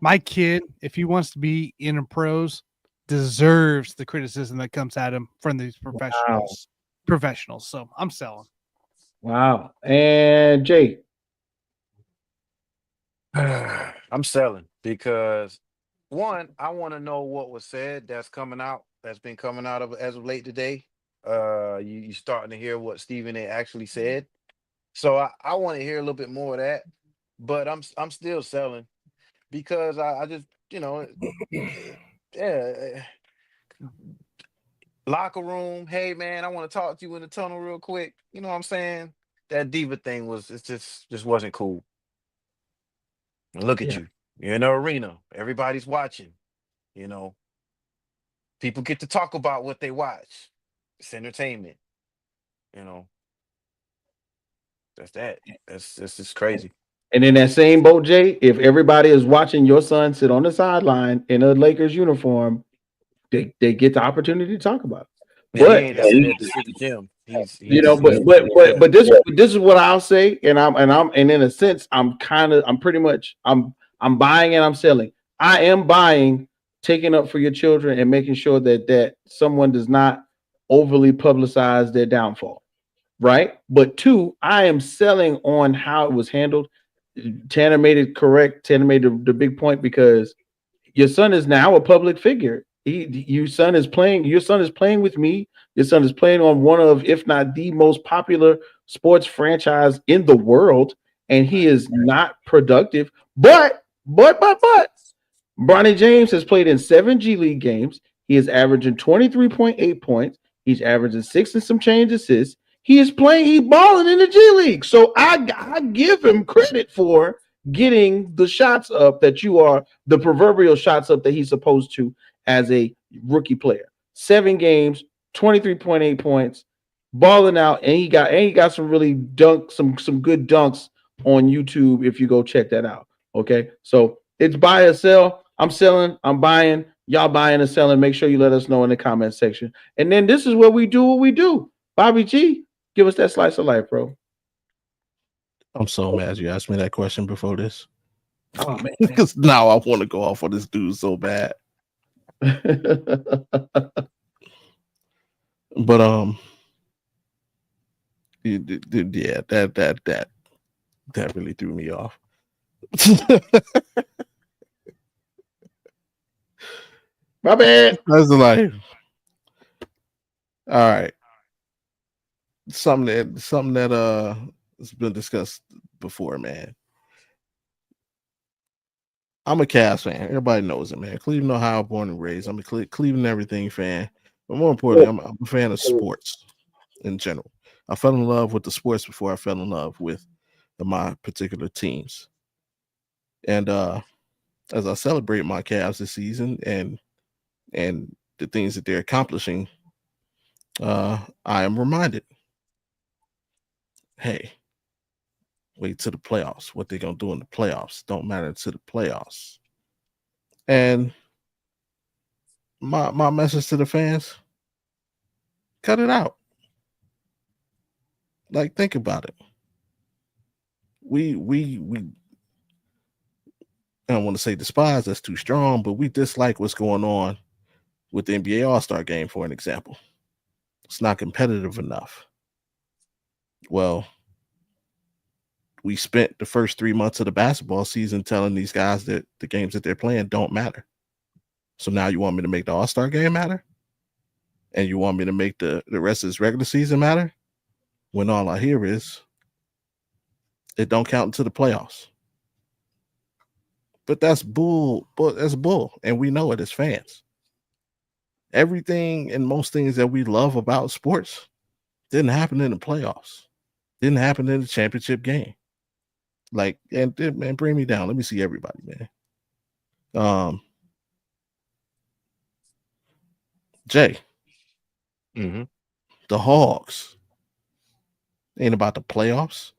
my kid, if he wants to be in a pros, deserves the criticism that comes at him from these professionals. Professionals. So I'm selling. Wow. And Jay. I'm selling because one, I want to know what was said that's been coming out of as of late today. You starting to hear what Stephen A. actually said. So I want to hear a little bit more of that. But I'm still selling because I just, you know, yeah. Locker room, hey man, I want to talk to you in the tunnel real quick. You know what I'm saying? That diva thing just wasn't cool. And look at you. You're in the arena. Everybody's watching. You know, people get to talk about what they watch. It's entertainment. You know, that's that. That's just crazy. And in that same boat, Jay, if everybody is watching your son sit on the sideline in a Lakers uniform, they get the opportunity to talk about it. Man, he ain't there to sit at the gym. He's but this is what I'll say, and in a sense I'm buying and I'm selling. I am buying, taking up for your children and making sure that someone does not overly publicize their downfall, right? But two, I am selling on how it was handled. Tanner made it correct. Tanner made the big point, because your son is now a public figure. Your son is playing with me. Your son is playing on one of, if not the most popular sports franchise in the world, and he is not productive. But Bronny James has played in 7 G League games. He is averaging 23.8 points. He's averaging 6 and some change assists. He's balling in the G League. So I give him credit for getting the shots up that the proverbial shots up that he's supposed to as a rookie player. 7 games, 23.8 points, balling out, and he got some really some good dunks on YouTube if you go check that out. Okay, so it's buy or sell. I'm selling, I'm buying, y'all buying and selling. Make sure you let us know in the comment section. And then this is where we do what we do. Bobby G, give us that slice of life, bro. I'm so mad you asked me that question before this. Oh man, because now I want to go off on this dude so bad. But yeah, that really threw me off. My bad. That's the life. All right. Something that has been discussed before, man. I'm a Cavs fan. Everybody knows it, man. Cleveland, Ohio, born and raised. I'm a Cleveland everything fan. But more importantly, I'm a fan of sports in general. I fell in love with the sports before I fell in love with my particular teams. And as I celebrate my Cavs this season and the things that they're accomplishing, I am reminded, hey, wait till the playoffs. What they're going to do in the playoffs don't matter to the playoffs. And my message to the fans, cut it out. Like, think about it. We I don't want to say despise, that's too strong, but we dislike what's going on with the NBA All-Star game, for an example. It's not competitive enough. Well, we spent the first 3 months of the basketball season telling these guys that the games that they're playing don't matter. So now you want me to make the All-Star game matter? And you want me to make the rest of this regular season matter? When all I hear is it don't count into the playoffs. But that's bull. That's bull. And we know it as fans. Everything and most things that we love about sports didn't happen in the playoffs. Didn't happen in the championship game. Like, and man, bring me down. Let me see everybody, man. Jay. Mm-hmm. The Hogs ain't about the playoffs.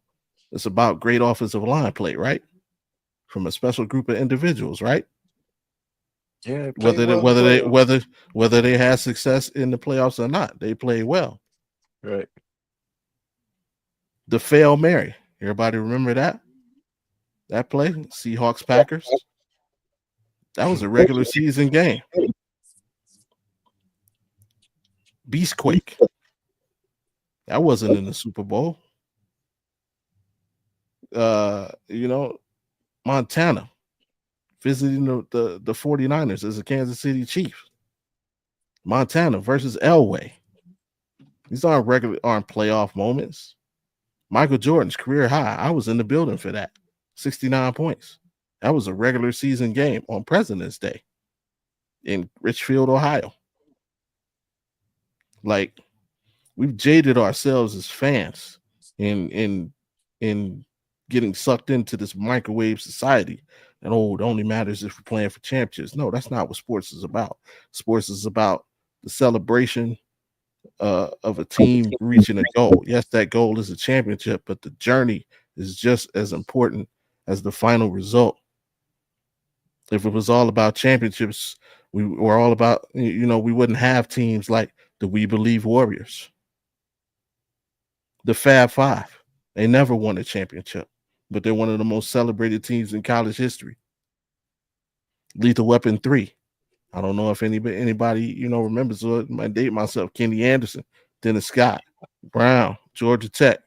It's about great offensive line play, right? From a special group of individuals, right? Yeah. Whether they had success in the playoffs or not, they play well. Right. The Fail Mary. Everybody remember that? That play? Seahawks Packers. That was a regular season game. Beastquake. That wasn't in the Super Bowl. Montana visiting the 49ers as a Kansas City Chief. Montana versus Elway. These aren't playoff moments. Michael Jordan's career high. I was in the building for that. 69 points. That was a regular season game on President's Day in Richfield, Ohio. Like, we've jaded ourselves as fans in getting sucked into this microwave society. And it only matters if we're playing for championships. No, that's not what sports is about. Sports is about the celebration of a team reaching a goal. Yes, that goal is a championship, but the journey is just as important as the final result. If it was all about championships, we were all about, we wouldn't have teams like the We Believe Warriors. the Fab Five. They never won a championship, but they're one of the most celebrated teams in college history. Lethal Weapon 3. I don't know if anybody remembers. So I might date myself. Kenny Anderson, Dennis Scott, Brown, Georgia Tech.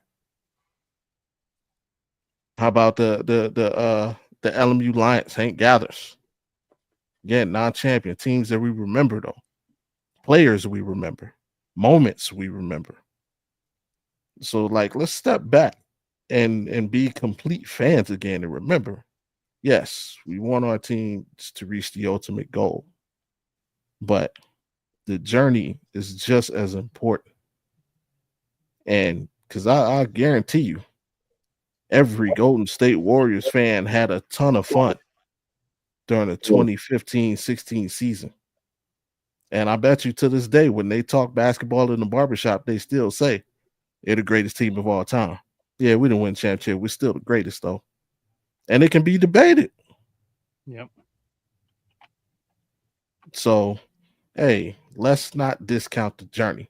How about the LMU Lions, Hank Gathers? Again, non-champion teams that we remember though. Players we remember. Moments we remember. So let's step back and be complete fans again and remember, yes, we want our teams to reach the ultimate goal. But the journey is just as important. And because I guarantee you, every Golden State Warriors fan had a ton of fun during the 2015-16 season. And I bet you to this day, when they talk basketball in the barbershop, they still say they're the greatest team of all time. Yeah, we didn't win championship. We're still the greatest, though. And it can be debated. Yep. So, hey, let's not discount the journey.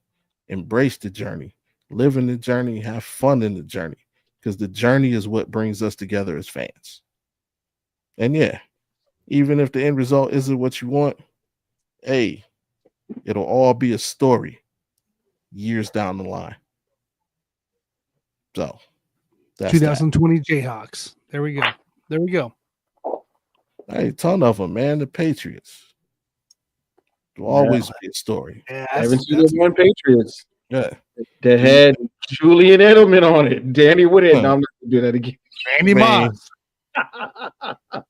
Embrace the journey. Live in the journey. Have fun in the journey. Because the journey is what brings us together as fans. And yeah, even if the end result isn't what you want, hey, it'll all be a story years down the line. So, that's 2020 Jayhawks. There we go. There we go. Hey, ton of them, man. The Patriots. Will always be a story. Yeah, Haven't seen the one Patriots Yeah. that had Julian Edelman on it. Danny Woodhead. No, I'm not gonna do that again. Randy Man. Moss.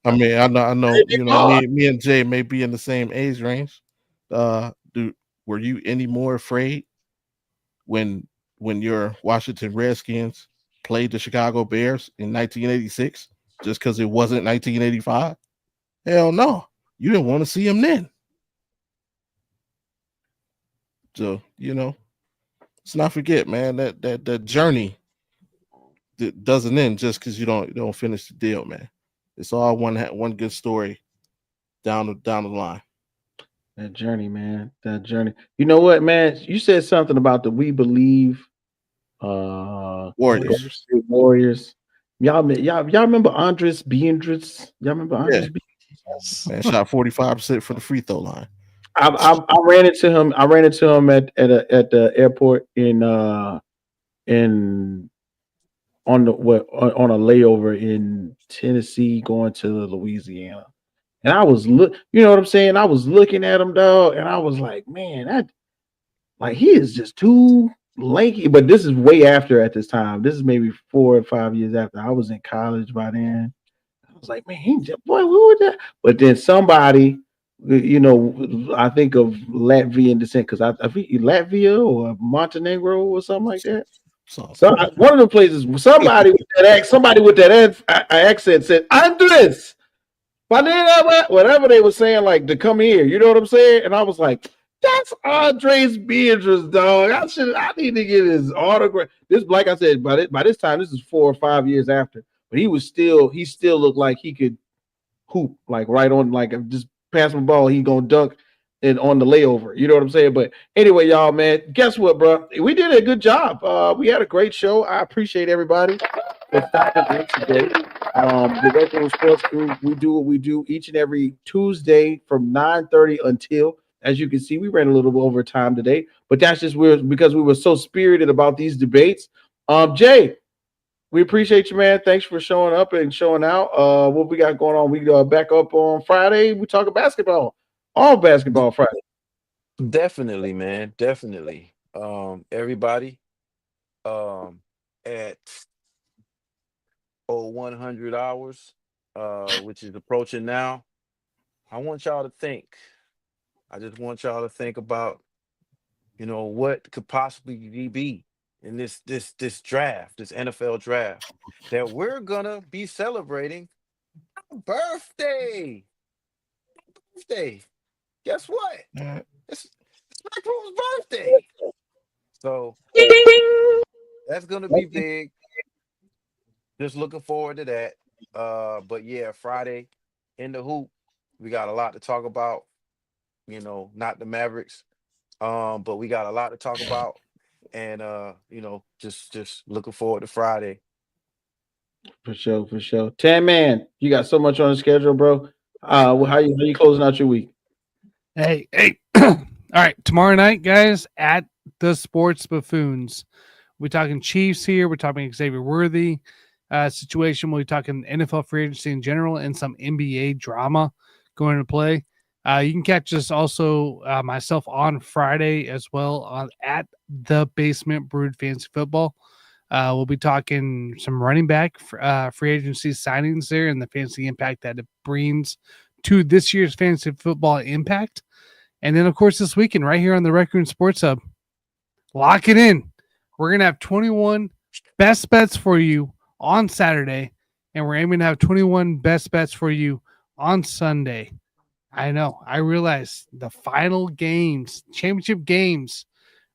I mean, I know, me and Jay may be in the same age range. Dude, were you any more afraid when your Washington Redskins played the Chicago Bears in 1986 just because it wasn't 1985? Hell no. You didn't want to see them then. So, let's not forget, man, that journey that doesn't end just because you don't finish the deal, man. It's all one good story down the line. That journey, man. That journey. You know what, man? You said something about the We Believe Warriors. Y'all remember Andres Biendrits? Y'all remember Andres Biendrits? Man, shot 45% from the free throw line. I ran into him. I ran into him at the airport on a layover in Tennessee going to Louisiana. And I was you know what I'm saying? I was looking at him, dog, and I was like, man, he is just too lanky. But this is way after at this time. This is maybe 4 or 5 years after. I was in college by then. I was like, man, boy, who was that? But then somebody, I think of Latvian descent because I think Latvia or Montenegro or something like that. So one of the places, somebody with that accent said, Andres, whatever they were saying, like to come here. You know what I'm saying? And I was like, that's Andres Biendrits, dog. I need to get his autograph. This, like I said, by this time, this is 4 or 5 years after. But he still looked like he could hoop, like right on, like just pass him the ball, he gonna dunk it on the layover. You know what I'm saying? But anyway, y'all, man, guess what, bro? We did a good job. We had a great show. I appreciate everybody for stopping in today. The Retro Sports Crew, we do what we do each and every Tuesday from 9:30 until, as you can see, we ran a little bit over time today, but that's just because we were so spirited about these debates. Jay, we appreciate you, man. Thanks for showing up and showing out. What we got going on? We back up on Friday. We talk basketball, all basketball Friday. Definitely, man. Definitely. Everybody, at 100 hours, which is approaching now. I want y'all to think. I just want y'all to think about, what could possibly be in this draft, this NFL draft, that we're gonna be celebrating our birthday. Guess what? It's Black Room's birthday. So that's gonna be big. Just looking forward to that. But yeah, Friday in the hoop, we got a lot to talk about. Not the Mavericks. But we got a lot to talk about. and just looking forward to Friday. For sure. Tan man, you got so much on the schedule, bro. How you closing out your week? Hey. All right, tomorrow night, guys, at the Sports Buffoons. We're talking Chiefs here. We're talking Xavier Worthy situation. We're talking NFL free agency in general and some NBA drama going into play. You can catch us also myself on Friday as well at the Basement Brewed Fantasy Football. We'll be talking some running back free agency signings there and the fantasy impact that it brings to this year's fantasy football impact. And then, of course, this weekend right here on the Rec Room Sports Hub, lock it in. We're going to have 21 best bets for you on Saturday, and we're aiming to have 21 best bets for you on Sunday. I know. I realize the final games, championship games,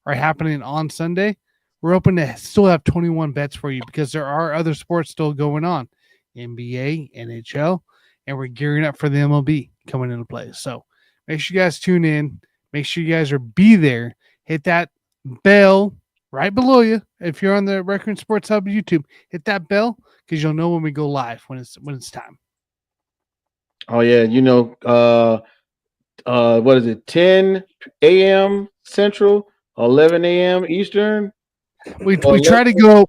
are happening on Sunday. We're hoping to still have 21 bets for you because there are other sports still going on, NBA, NHL, and we're gearing up for the MLB coming into play. So make sure you guys tune in. Make sure you guys be there. Hit that bell right below you. If you're on the Rec Room Sports Hub YouTube, hit that bell because you'll know when we go live when it's time. Oh yeah, what is it? 10 a.m. Central, 11 a.m. Eastern. We try to go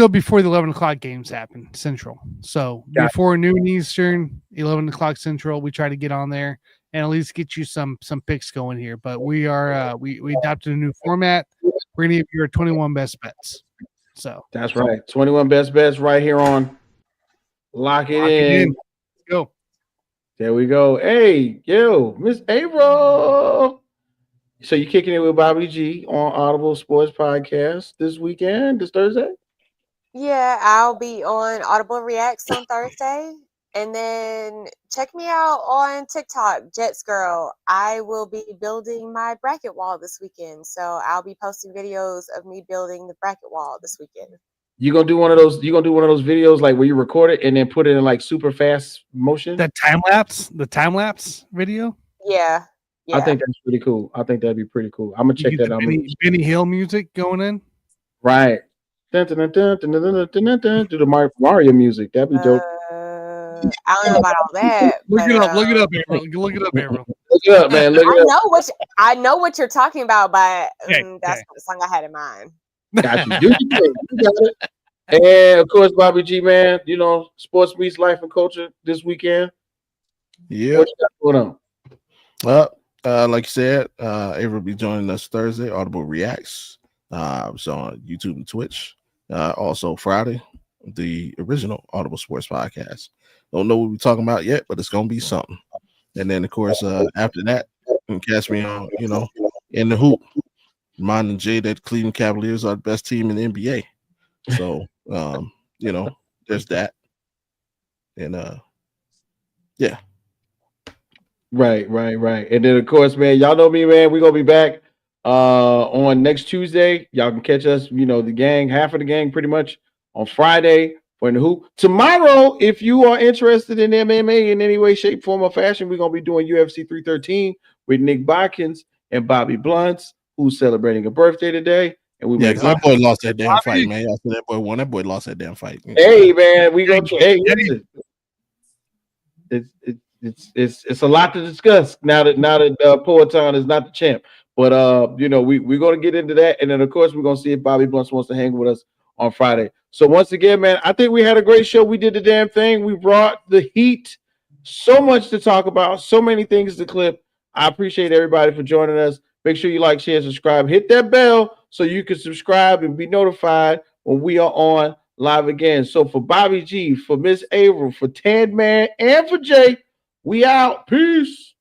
before the 11 o'clock games happen Central. So before noon Eastern, 11 o'clock Central, we try to get on there and at least get you some picks going here. But we are we adopted a new format. We're gonna give you our 21 best bets. So that's right. 21 best bets right here on Lock It In. Let's go. There we go. Hey, yo, Miss April. So you kicking it with Bobby G on Audible Sports Podcast this weekend, this Thursday? Yeah, I'll be on Audible Reacts on Thursday. And then check me out on TikTok, Jets Girl. I will be building my bracket wall this weekend. So I'll be posting videos of me building the bracket wall this weekend. You gonna do one of those videos like where you record it and then put it in like super fast motion? The time lapse video? Yeah. I think that's pretty cool. I think that'd be pretty cool. I'm gonna check that out. Benny Hill music going in. Right. Dun, dun, dun, dun, dun, dun, dun, dun, dun, do the Mario music. That'd be dope. I don't know about all that. Look it up, April. Look it up, April. Look it up, man. I know what you're talking about, but that's not the song I had in mind. Got you. You got it. And of course, Bobby G, man, sports meets life and culture this weekend. Yeah. What you got going on? Well, like you said, April will be joining us Thursday, Audible Reacts. So on YouTube and Twitch. Also Friday, the original Audible Sports Podcast. Don't know what we're talking about yet, but it's gonna be something. And then of course, after that, you can catch me on, in the hoop. Reminding Jay that Cleveland Cavaliers are the best team in the NBA. So there's that. And yeah. Right. And then of course, man, y'all know me, man. We're gonna be back on next Tuesday. Y'all can catch us, the gang, half of the gang pretty much on Friday for In the Hoop. Tomorrow, if you are interested in MMA in any way, shape, form, or fashion, we're gonna be doing UFC 313 with Nick Bodkins and Bobby Blunts, who's celebrating a birthday today. And that boy lost that damn fight, man. After that boy won, that boy lost that damn fight. Hey, man, we gonna listen. It's a lot to discuss now that Poetan is not the champ. But we're gonna get into that, and then of course we're gonna see if Bobby Blunts wants to hang with us on Friday. So once again, man, I think we had a great show. We did the damn thing. We brought the heat. So much to talk about, so many things to clip. I appreciate everybody for joining us. Make sure you like, share, subscribe. Hit that bell so you can subscribe and be notified when we are on live again. So for Bobby G, for Miss April, for Tan Man, and for Jay, we out. Peace.